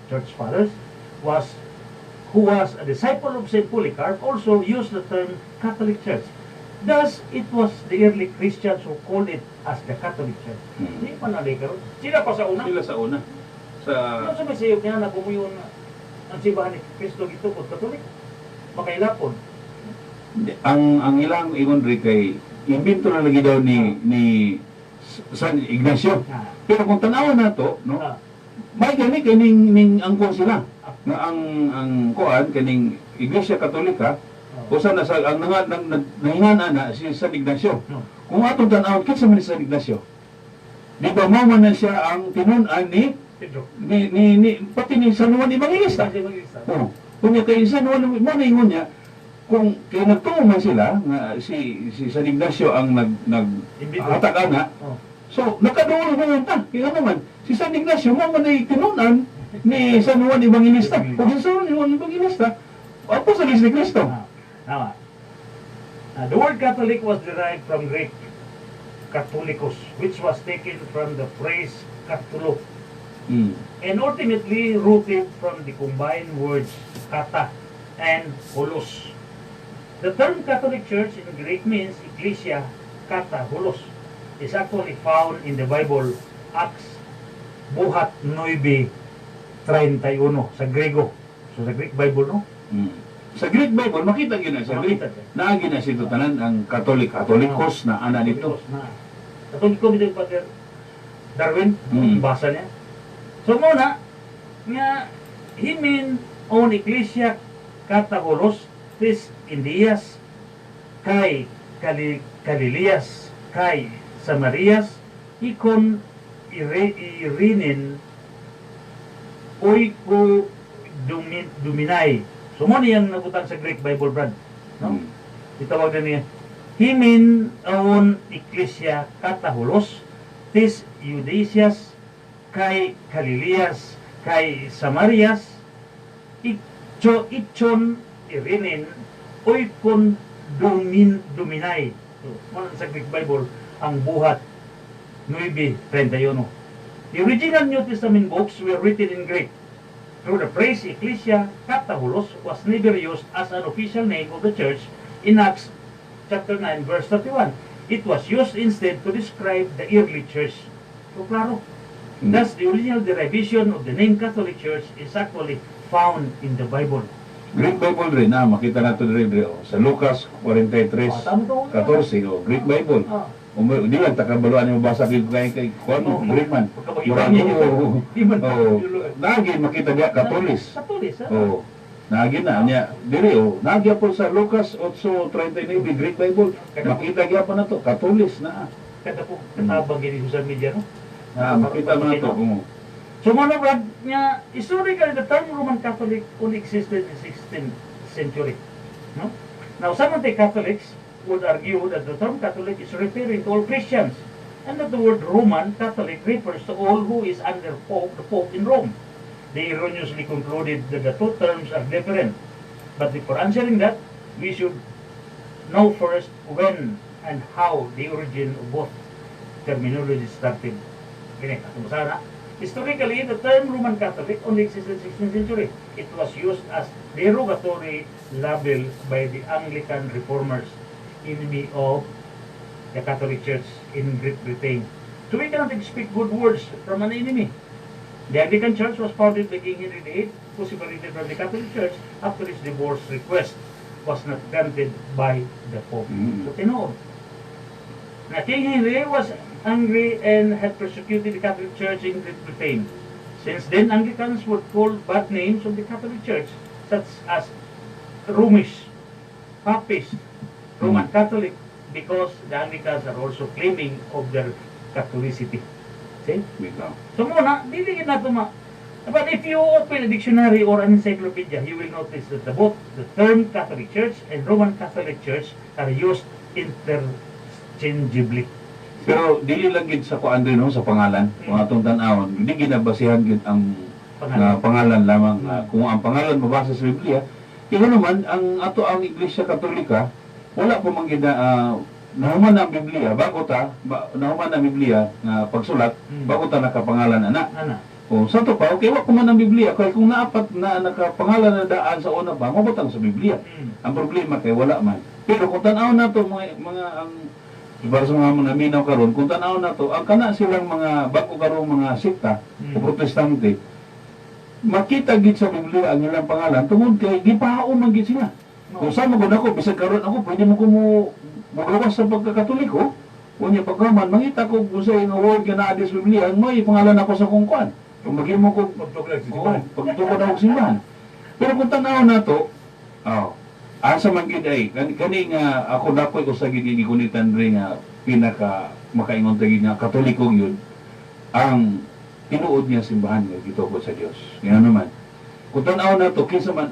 Speaker 2: Church Fathers, who was a disciple of Saint Polycarp, also used the term Catholic Church. Thus, it was the early Christians who called it as the Catholic Church. Hindi pa nalikaro. Sila pa sa una.
Speaker 3: Sila sa una. Sa
Speaker 2: Ano sa mesayog niya na kumuyon ang simbahan ni Kristo gito po Katolik? Makailapon.
Speaker 3: ang ilang ingon ri kay imbento na lagi daw ni San Ignacio.
Speaker 2: Ah.
Speaker 3: Pero kung tanawan nato, no,
Speaker 2: Ah.
Speaker 3: may gani kay ning angkon sila nga ang kuan kaning Iglesia Katolika usa na sa ang nangingana na si San Ignacio.
Speaker 2: No.
Speaker 3: Kung atong tanawon kinsa man ni San Ignacio? Di ba mo man na siya ang tinun-an
Speaker 2: Pedro.
Speaker 3: ni pati ni San Juan Evangelista.
Speaker 2: Kasi mag-isa.
Speaker 3: Oh, kunya kay San Juan mo na ingon niya kung kay nagtuo man sila nga si San Ignacio ang hatag ana.
Speaker 2: Oh.
Speaker 3: So, nakaduol naman ta. Kaya naman, si San Ignacio, mo man ay tinunan ni San Juan Evangelista. O si San Juan Evangelista, apostolis ni Kristo.
Speaker 2: Tama. The word Catholic was derived from Greek Catholicos, which was taken from the phrase Cathulo,
Speaker 3: Mm.
Speaker 2: and ultimately rooted from the combined words kata and holos. The term Catholic Church in Greek means Ecclesia kata holos. Is actually found in the Bible, Acts Buhat 9:31 sa Grego. So sa Greek Bible, no?
Speaker 3: Mm. Sa Greek Bible, makita gina sa Greek,
Speaker 2: Makita siya.
Speaker 3: naagi na si tanan ang Katolikos na ana dito.
Speaker 2: Katoliko dito yung Father Darwin, basa niya. So muna, nga, himin on Ecclesia Kataholos, tis Indias, kay Kalilias, kay Samarias, ikon irinin, oiko duminay. So mo niyang nabutang sa Greek Bible, Brad. No?
Speaker 3: Mm.
Speaker 2: Itawag na niya, himin on Ecclesia Kataholos, tis Eudasias, kay Kalilias, kay Samarias, ichon irinin, oikon duminay. So, mo sa Greek Bible, ang buhat 9:31. The original New Testament books were written in Greek. Through the phrase Ecclesia Kataholos was never used as an official name of the church in Acts chapter 9 verse 31. It was used instead to describe the early church. So klaro. Thus, the original derivation of the name Catholic Church is actually found in the Bible.
Speaker 3: Greek Bible rin makita nato rin sa Lucas 43:14 Greek Bible. Di lang takabaluan yung basa kay Kono, Greek man.
Speaker 2: Pagkabag-ibang niya yun. Di man
Speaker 3: Nagi makita niya Katolis.
Speaker 2: Katolis, ha?
Speaker 3: Oh. Nagi na niya. Diri nagi po sa Lucas 8:39 Greek Bible. Makita niya pa na to Katolis na.
Speaker 2: Kada po katabang gini social media, no?
Speaker 3: Makita mo na to.
Speaker 2: So mga brad, nga, historically, the term Roman Catholic only existed in 16th century. No? Now, some of the Catholics would argue that the term Catholic is referring to all Christians, and that the word Roman Catholic refers to all who is under the Pope in Rome. They erroneously concluded that the two terms are different. But before answering that, we should know first when and how the origin of both terminologies started. Kini, katong sana. Historically, the term Roman Catholic only existed in the 16th century. It was used as derogatory label by the Anglican reformers, enemy of the Catholic Church in Great Britain. So we cannot expect good words from an enemy. The Anglican Church was founded by King Henry VIII, who separated from the Catholic Church after his divorce request was not granted by the Pope. So tinood. Now, King Henry was angry and had persecuted the Catholic Church in Great Britain. Since then, Anglicans would call bad names of the Catholic Church, such as Romish, Papist, Roman Catholic, because the Anglicans are also claiming of their Catholicity. See? So muna, diligid na ito But if you open a dictionary or an encyclopedia, you will notice that both the term Catholic Church and Roman Catholic Church are used interchangeably.
Speaker 3: Pero dili lang gid sa kuan din no sa pangalan, kung atong tan-awon, hindi ginabasihan gid ang pangalan lamang. Kung ang pangalan mabasa sa Biblia, kaya naman ang ato ang Iglesia Katolika wala pa man gid nahuman ang Biblia bago ta nahuman ang Biblia nga pagsulat bago ta nakapangalan ana. O sa to pa okay wa pa man ang Biblia kay kung naapat na nakapangalan na daan sa una pa mabutang sa Biblia. Ang problema kay wala man. Pero kung tan-aw nato mga ang para sa mga minaw karon kung tan-aw nato ang kana silang mga bago karong mga sekta o protestante makita gid sa Biblia ang ilang pangalan tungod kay gipahaon man gid sila. Kung sa mo ako bisag karon ako pwede mo ko magawas sa pagkakatoliko unya pagkaman mangita ko kung sa nga word nga naa sa Biblia may pangalan ako sa kung kuan kung maging mo ko pagtukod ako simbahan. Pero kung tan-aw nato asa man gid ay kani nga ako dapoy ko sa gid gigunitan rin nga pinaka makaingon ta gid nga katoliko gyud ang tinuod niya simbahan nga gitukod sa Dios. Ngano naman kung tan-aw nato kinsa man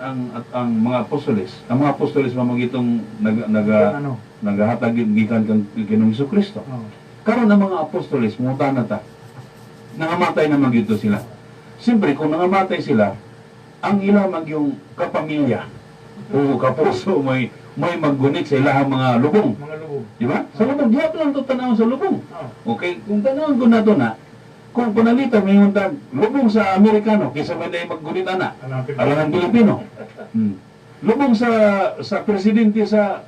Speaker 3: ang mga apostoles, ang mga apostoles mamagitong nagahatag gikan kang Ginoong Hesukristo. Karon ang mga apostoles muta na ta. Nangamatay na magito sila. Siyempre kung nangamatay sila, ang ilang yung kapamilya o kapuso may maggunit sa ilang mga lubong. Di ba? Sa lubong, diya lang ito tanaw sa lubong. Okay, kung tanawin ko na ito na, kung panalita may huntag lubong sa Amerikano, kaysa may na maggunit na, alang ang Pilipino. Lubong sa presidente sa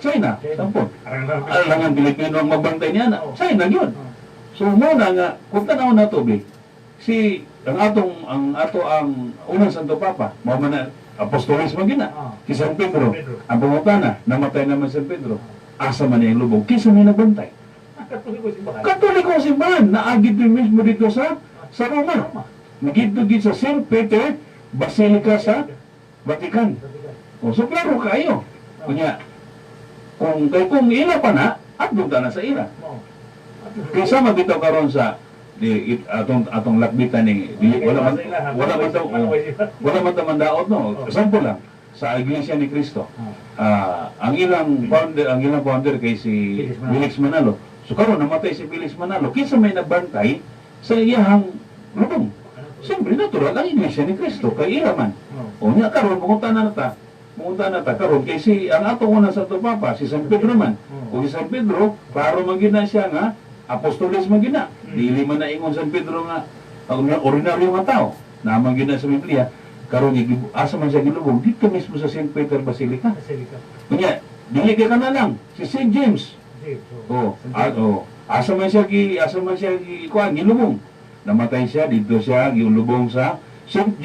Speaker 3: China, sampon. Alang ang Pilipino ang magbantay niya na, China yun. So muna nga, kung tanaw na ito, ang unang Santo Papa, mga apostoles magina, si San Pedro, ang pangutana, namatay naman San Pedro, asa man niya yung lubong, kisa may nagbantay. Katoliko simbahan, naagid din mismo dito sa Roma. Nagidugid sa St. Peter Basilica sa Vatican. So klaro kayo. Kunya, kung ila pa na, atong na sa ila. Kaysa magitaw karon sa atong lakbitan ni wala man mandaot no. Sample lang sa Iglesia ni Cristo. Ang ilang founder kay si Felix Manalo. So karon namatay si Felix Manalo. Kinsa may nabantay sa iyang lubong. Siyempre natural ang Iglesia ni Cristo kay ila man. O nya karon pumunta na ta karon kay si ang atong unang Santo Papa si San Pedro man. O si San Pedro klaro man gid na siya nga apostoles man gina. Dili man na ingon San Pedro nga ordinaryo nga tao. Naman gina sa Biblia. Karon asa man siya gilubong dito mismo sa St. Peter Basilica. Kunya, dili ka na lang si St. James. Asa man siya gilubong. Namatay siya dito siya gilubong sa St.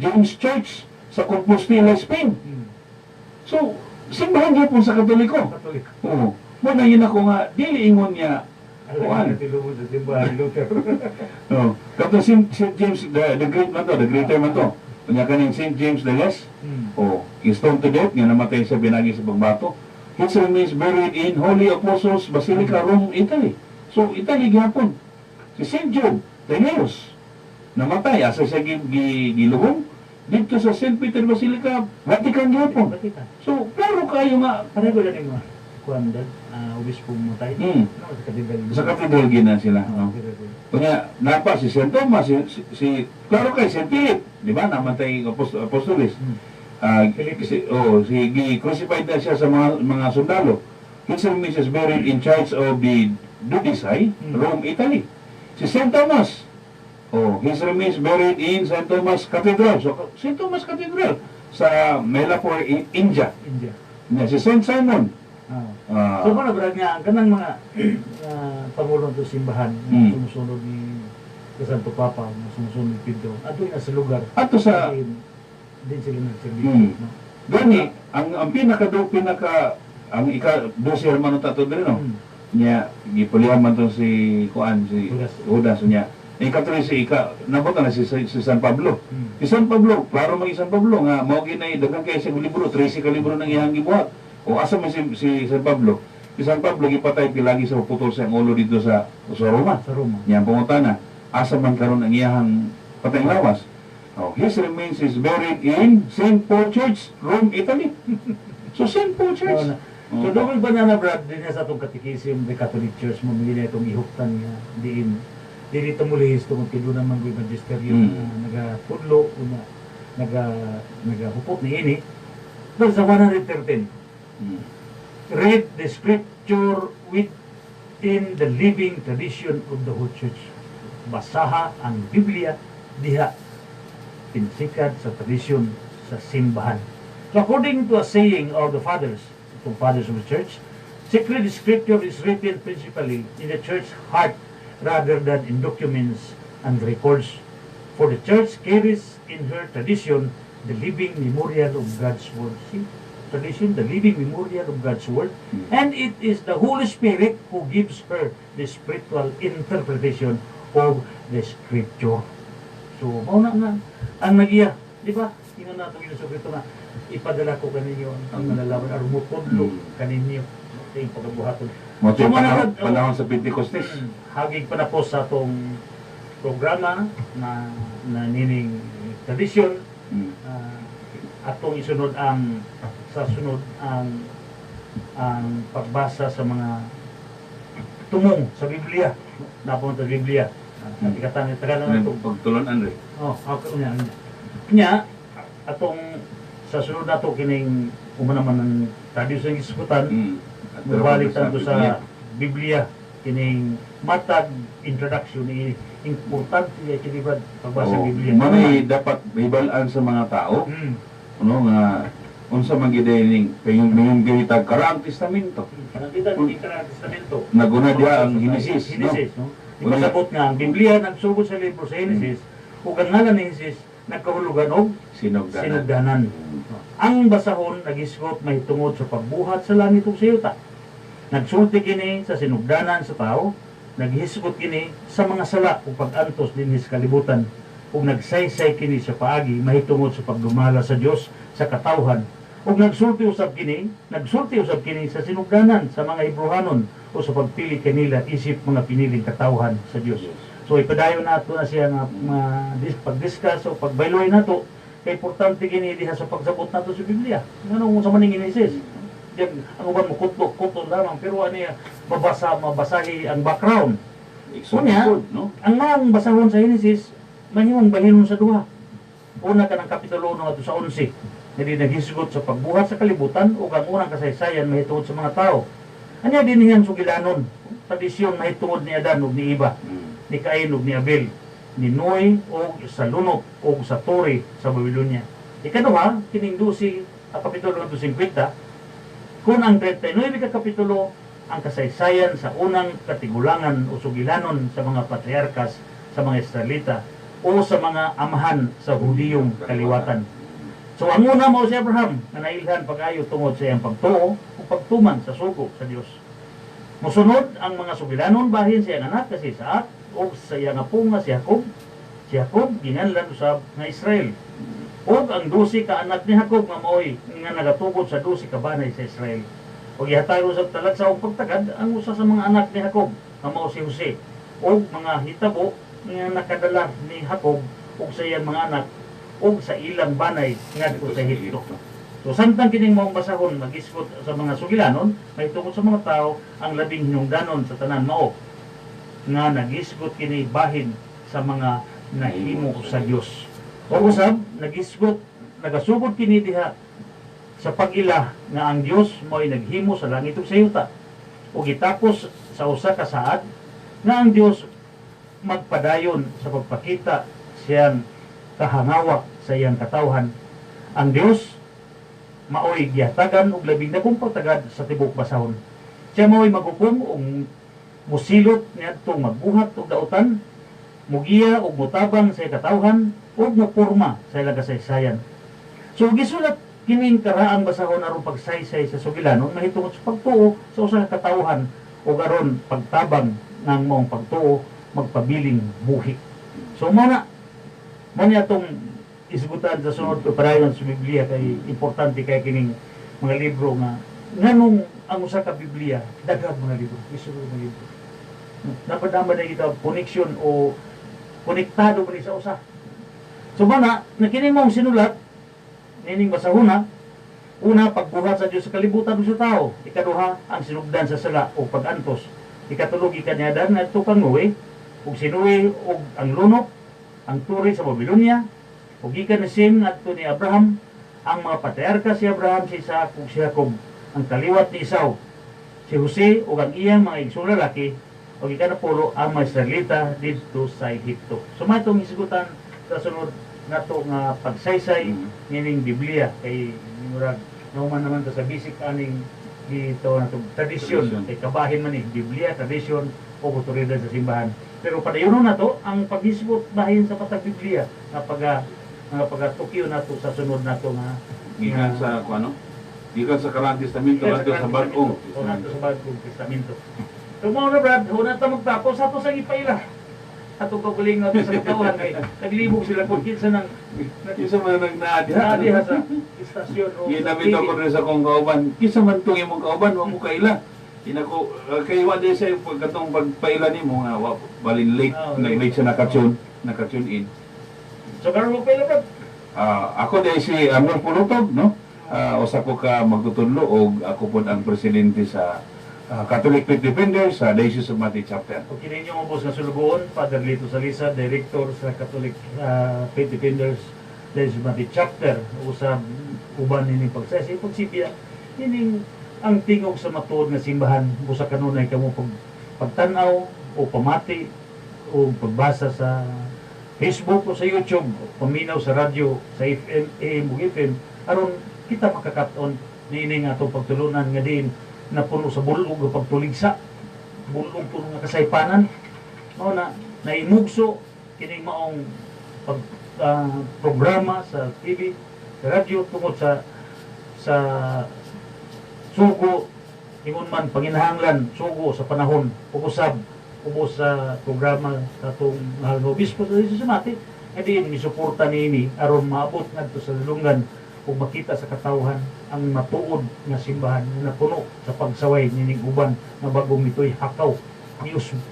Speaker 3: James Church sa Compostela, Spain. So, simbahan niya po sa Katoliko. Muna yun ako nga, dili ingon niya,
Speaker 2: Alam
Speaker 3: kuan.
Speaker 2: na tilubod sa simbahan ni Luther.
Speaker 3: No. Kato St. James the Great man to, the greater man to. Kanya kaning St. James the Less, oh, stoned to death, nga namatay sa binagi sa pagbato. His remains buried in Holy Apostles Basilica, Rome, Italy. So, Italy gihapon. Si St. Job, Teneus, namatay, asa siya gilubong, dito sa St. Peter Basilica, Vatican gihapon.
Speaker 2: Bakita.
Speaker 3: So, klaro kayo nga,
Speaker 2: Pareho lang yung mga kuan dad, obispo mo tayo.
Speaker 3: Hmm.
Speaker 2: Ano sa katibag?
Speaker 3: sa katedral gina sila. No? Kanya, napa si St. Thomas, klaro kay St. Philip, di ba, namatay apostolis. Si crucified na siya sa mga sundalo. His remains is buried in Church of the Dudisai, Rome, Italy. Si St. Thomas, his remains buried in St. Thomas Cathedral. So, St. Thomas Cathedral sa Melapur, India.
Speaker 2: India.
Speaker 3: Si St. Simon.
Speaker 2: So kung nabrag nga, ang kanang mga pangulong to simbahan,
Speaker 3: Hmm.
Speaker 2: sumusunod ni Santo Papa, sumusunod ni Pedro, ato na sa lugar.
Speaker 3: Ato sa
Speaker 2: Din sila nagservisyo.
Speaker 3: Hmm.
Speaker 2: No?
Speaker 3: gani, ang ang ika-doser man ang tato din, no? Niya, gipulihan man to si Judas niya. Ikatuloy si nabot na si San Pablo. Si San Pablo, klaro mag San Pablo nga mao ginay daghang kay sa libro, 13 ka libro nang iyang gibuhat. O asa man si San Pablo? Si San Pablo gipatay pilagi sa putol sa ulo dito sa Roma.
Speaker 2: Sa Roma.
Speaker 3: Niya pangutana, asa man karon ang iyang patay lawas? His remains is buried in St. Paul Church, Rome, Italy. So St. Paul Church.
Speaker 2: So double banana bread din sa atong katikisim the Catholic Church mo mili na itong ihuktan nga diin dili ta mulihis tungod kay doon naman yung magisterium na nagapudlo o nagahupot ni ini. Pero sa 113, read the scripture within the living tradition of the whole church. Basaha ang Biblia diha pinsikad sa tradisyon sa simbahan. So according to a saying of the fathers of the church, sacred scripture is written principally in the church heart rather than in documents and records. For the church carries in her tradition the living memorial of God's word. See? Tradition, the living memorial of God's word. And it is the Holy Spirit who gives her the spiritual interpretation of the scripture. So, mauna nga, ang nag-iya, di ba? Tingnan natin yung sukreto na ipadala ko kaninyo ang nalalaman, arumutodlo kaninyo sa iyong pagkabuhaton.
Speaker 3: Mo
Speaker 2: So, managad,
Speaker 3: panahon sa Pentecostes.
Speaker 2: hagig pa na po sa atong programa na nining tradisyon. Atong isunod sa sunod ang pagbasa sa mga tumong sa Biblia. Napon sa Biblia. Ikatan ni Tagalog na ito.
Speaker 3: Pagtulon Andre.
Speaker 2: Okay, nya atong sa sunod nato kining naman ng tradisyon ng iskutan. Mubalik tanto sa Biblia kining matag introduction ni importante ya kini ba pagbasa sa Biblia.
Speaker 3: Manay dapat ibalaan sa mga tao. Ano nga unsa man gid ning payong gitag karang testamento.
Speaker 2: Nakita ni karang testamento.
Speaker 3: Naguna dia ang Genesis, no?
Speaker 2: No? Ipasabot nga ang Biblia nagsugod sa libro sa Genesis. Ug ang ngalan ni Genesis nagkahulugan og sinugdanan. Ang basahon nagisgot mahitungod sa pagbuhat sa langit ug sa yuta. Nagsulti kini sa sinugdanan sa tao, naghisgot kini sa mga sala ug pag-antos dinhi sa kalibutan ug nagsaysay kini sa paagi mahitungod sa pagdumala sa Dios sa katawhan. Ug nagsulti usab kini sa sinugdanan sa mga Hebrewanon o sa pagpili kanila isip mga piniling katawhan sa Dios. So ipadayon nato na siya nga pag-discuss o pagbayloy nato kay importante kini diha sa pagsabot nato sa Biblia. Ngano sa maning Genesis? Diyan ang uban mo kuto lamang pero ano mabasahi ang background. Unya,
Speaker 3: no?
Speaker 2: ang mga basahon sa Genesis mahimong bahinon sa duha. Una ka ng kapitulo 1 sa 11. Hindi naghisgot sa pagbuhat sa kalibutan o ang unang kasaysayan mahitungod sa mga tao. Anya din niyan sugilanon, tradisyon mahitungod ni Adan ug ni Eva, ni Cain ug ni Abel, ni Noe o sa lunok o sa Tore sa Babylonia. Ikaduha, kining 12 kapitulo 50, kung ang 39 ka kapitulo ang kasaysayan sa unang katigulangan o sugilanon sa mga patriarkas sa mga Israelita o sa mga amahan sa Hudiyong kaliwatan. So ang una mao si Abraham na nailhan pag-ayo tungod sa iyang pagtuo o pagtuman sa sugo sa Dios. Musunod ang mga sugilanon bahin sa iyang anak kasi Isaak o sa iyang apo nga si Jacob. Si Jacob ginganlan usab nga Israel. O ang 12 ka anak ni Jacob nga maoy nga nagatugod sa 12 ka banay sa Israel. O gihatag usab talag sa pagtagad ang usa sa mga anak ni Jacob nga mao si Jose. O mga hitabo nga nakadala ni Jacob o sa iyang mga anak o sa ilang banay ngadto sa Ehipto. So samtang kining maong basahon magisgot sa mga sugilanon, may tungkol sa mga tao ang labing hinungdanon sa tanan mao nga nagisgot kini bahin sa mga nahimo sa Dios. O usab nagisgot nagasugod kini diha sa pag-ila nga ang Dios mo'y naghimo sa langit ug sa yuta. O gitapos sa usa ka saad nga ang Dios magpadayon sa pagpakita siyang kahangawa sa iyang katawhan. Ang Dios maoy gihatagan og labing dagkong pagtagad sa tibok basahon. Siya maoy maghukom og musilot niadtong magbuhat og dautan, mugiya og mutabang sa katawhan ug moporma sa ilang kasaysayan. So gisulat kining karaang basahon aron pagsaysay sa sugilanon mahitungod sa pagtuo sa usa ka katawhan ug aron pagtabang ng maong pagtuo magpabiling buhi. So mo niya itong isgutan sa sunod padayon sa Biblia kay importante kay kining mga libro nga nganong ang usa ka Biblia daghang mga libro, isulod mga libro. Napadama na kita connection o konektado ba ni sa usa. So mana nakining mong sinulat nining basahona una pagbuhat sa Dios sa kalibutan sa tao, ikaduha ang sinugdan sa sala o pag-antos, ikatulog ikanyadan na tukang Noe ug sinuwi ug ang lunok ang turi sa Babylonia ug gikan ni Sem ngadto ni Abraham ang mga patriarka si Abraham, si Isaac ug si Jacob, ang kaliwat ni Esau, si Jose ug ang iyang mga igsoong lalaki ug ikanapulo ang mga Israelita didto sa Ehipto. So may itong isigutan sa sunod nato nga pagsaysay nining Biblia kay murag nauman naman to sa basic aning dito nato tradisyon kay kabahin man ni Biblia, tradisyon o otoridad sa simbahan. Pero padayonon nato ang paghisgot bahin sa patag Biblia nga pagatukyo nato sa sunod nato nga
Speaker 3: Gikan sa ano? Gikan sa Karang Testamento ngadto sa Bag-ong
Speaker 2: Testamento. Sa Bag-ong Testamento. So mo na Brad, una ta magtapos ato sa ipaila. Ato pagaling nato sa katawhan kay naglibog sila kung kinsa nang
Speaker 3: Kisa man
Speaker 2: naadi sa istasyon o
Speaker 3: ginamit ako rin sa kong kauban. Kisa man itong imong kauban, wa mo kaila. Inako kay wa di sa pagkatong pagpaila nimo nga balin late, nag-late siya naka-tune in.
Speaker 2: So karon mo paila Brad.
Speaker 3: Ako dahil si Amor Pulutog, no? Usa ko ka magtutudlo og ako po ang presidente sa Catholic Faith Defenders sa Diocese of Mati Chapter.
Speaker 2: O kini niyo ubos nga sulugoon, Father Lito Salisa, Director sa Catholic Faith Defenders Diocese of Mati Chapter, usab uban nining pagsaysi pagsibya nining ang tingog sa matuod nga simbahan busa kanunay kamo pagtan-aw o pamati o pagbasa sa Facebook o sa YouTube, paminaw sa radyo, sa FM, AM ug FM aron kita makakaton nining atong pagtulunan nga din na puno sa bulog o pagtuligsa, bulog puno nga kasaypanan, no, na naimugso kining maong programa sa TV, sa radyo tungod sa sugo, ingon man panginahanglan, sugo sa panahon, ubos sa programa sa itong mahal na obispo sa Mati, hindi misuporta niini aron maabot ngadto sa lulungan o makita sa katawhan ang matuod nga simbahan na napuno sa pagsaway nining uban nga bagong mitoy hakaw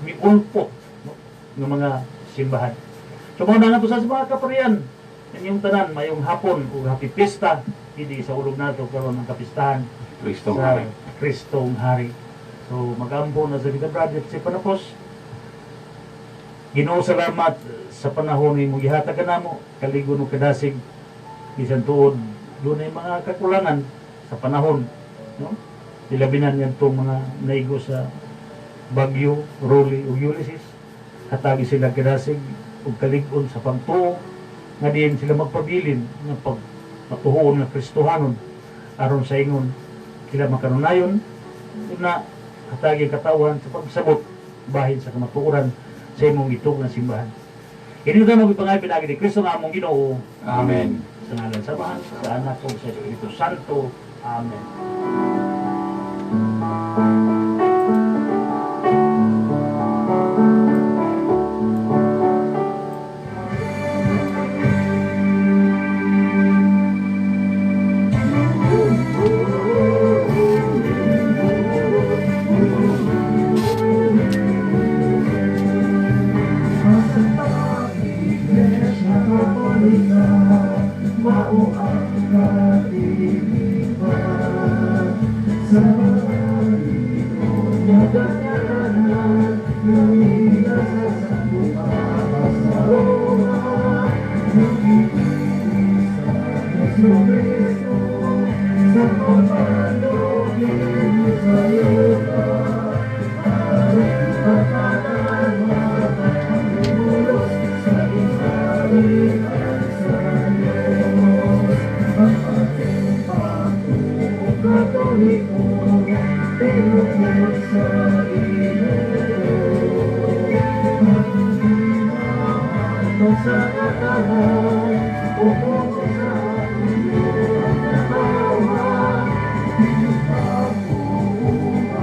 Speaker 2: miulpot no, ng mga simbahan. So mga nga to sa mga kaparian, inyong tanan mayong hapon o happy pista hindi sa ulog nato karon ang kapistahan sa Kristong Hari. So magampo na sa kita brother si panapos. Ginoo salamat sa panahon ni mo gihatag kanamo kaligo no kadasig bisan tuod dunay mga kakulangan sa panahon, no? Ilabinan yan itong mga naigo sa Bagyo, Rolly ug Ulysses. Hatagi sila kadasig ug kalig-on sa pagtuo nga diin sila magpabilin nga pagpatuhoon nga Kristohanon aron sa ingon sila makanunayon na hatagi katawhan sa pagsabot bahin sa kamatuoran sa imong itog nga simbahan. Kini na mo ipangay pinagi ni Kristo nga among Ginoo.
Speaker 3: Amen.
Speaker 2: Sa ngalan sa Ama, sa Anak ug sa Espiritu Santo. Amen.
Speaker 5: Katoliko, tinutulog sa iyo. At sa katawan, upong sa iyo ang katawan.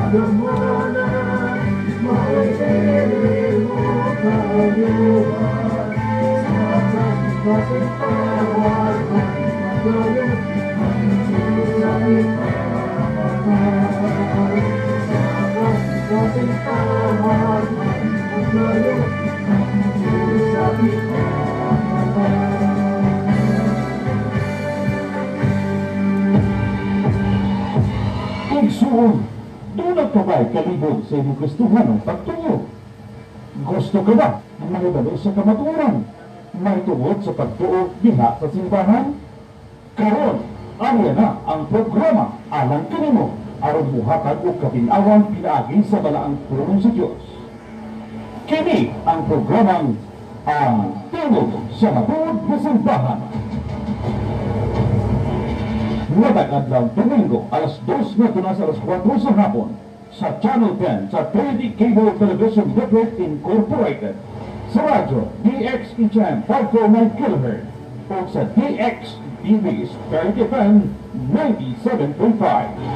Speaker 5: Alam mo na, maitinin mo kayuhan. Sa kasing tawag at magayon, ang sinasabing tawag. Sa kasing tawag at magayon, ang sinasabing tawag.
Speaker 1: Igsuon, doon pa ba'y kalibog sa inyong Kristohanong pagtuyo? Gusto ka ba ang mahibalo sa kamaturan? May tungod sa pagtuo diha sa simbahan? Karon, ariya na ang programa alang kanimo aron buhatag og kapinawan pinaagi sa balaang pulong sa Dios. Kini ang programang ang Tingog sa Matuod na Simbahan. Matag adlaw Domingo, alas 2 na tunas alas 4 sa hapon sa Channel 10 sa 3D Cable Television Network Incorporated, sa radyo DXHM 549 kHz o sa DXTV Spirit FM 97.5.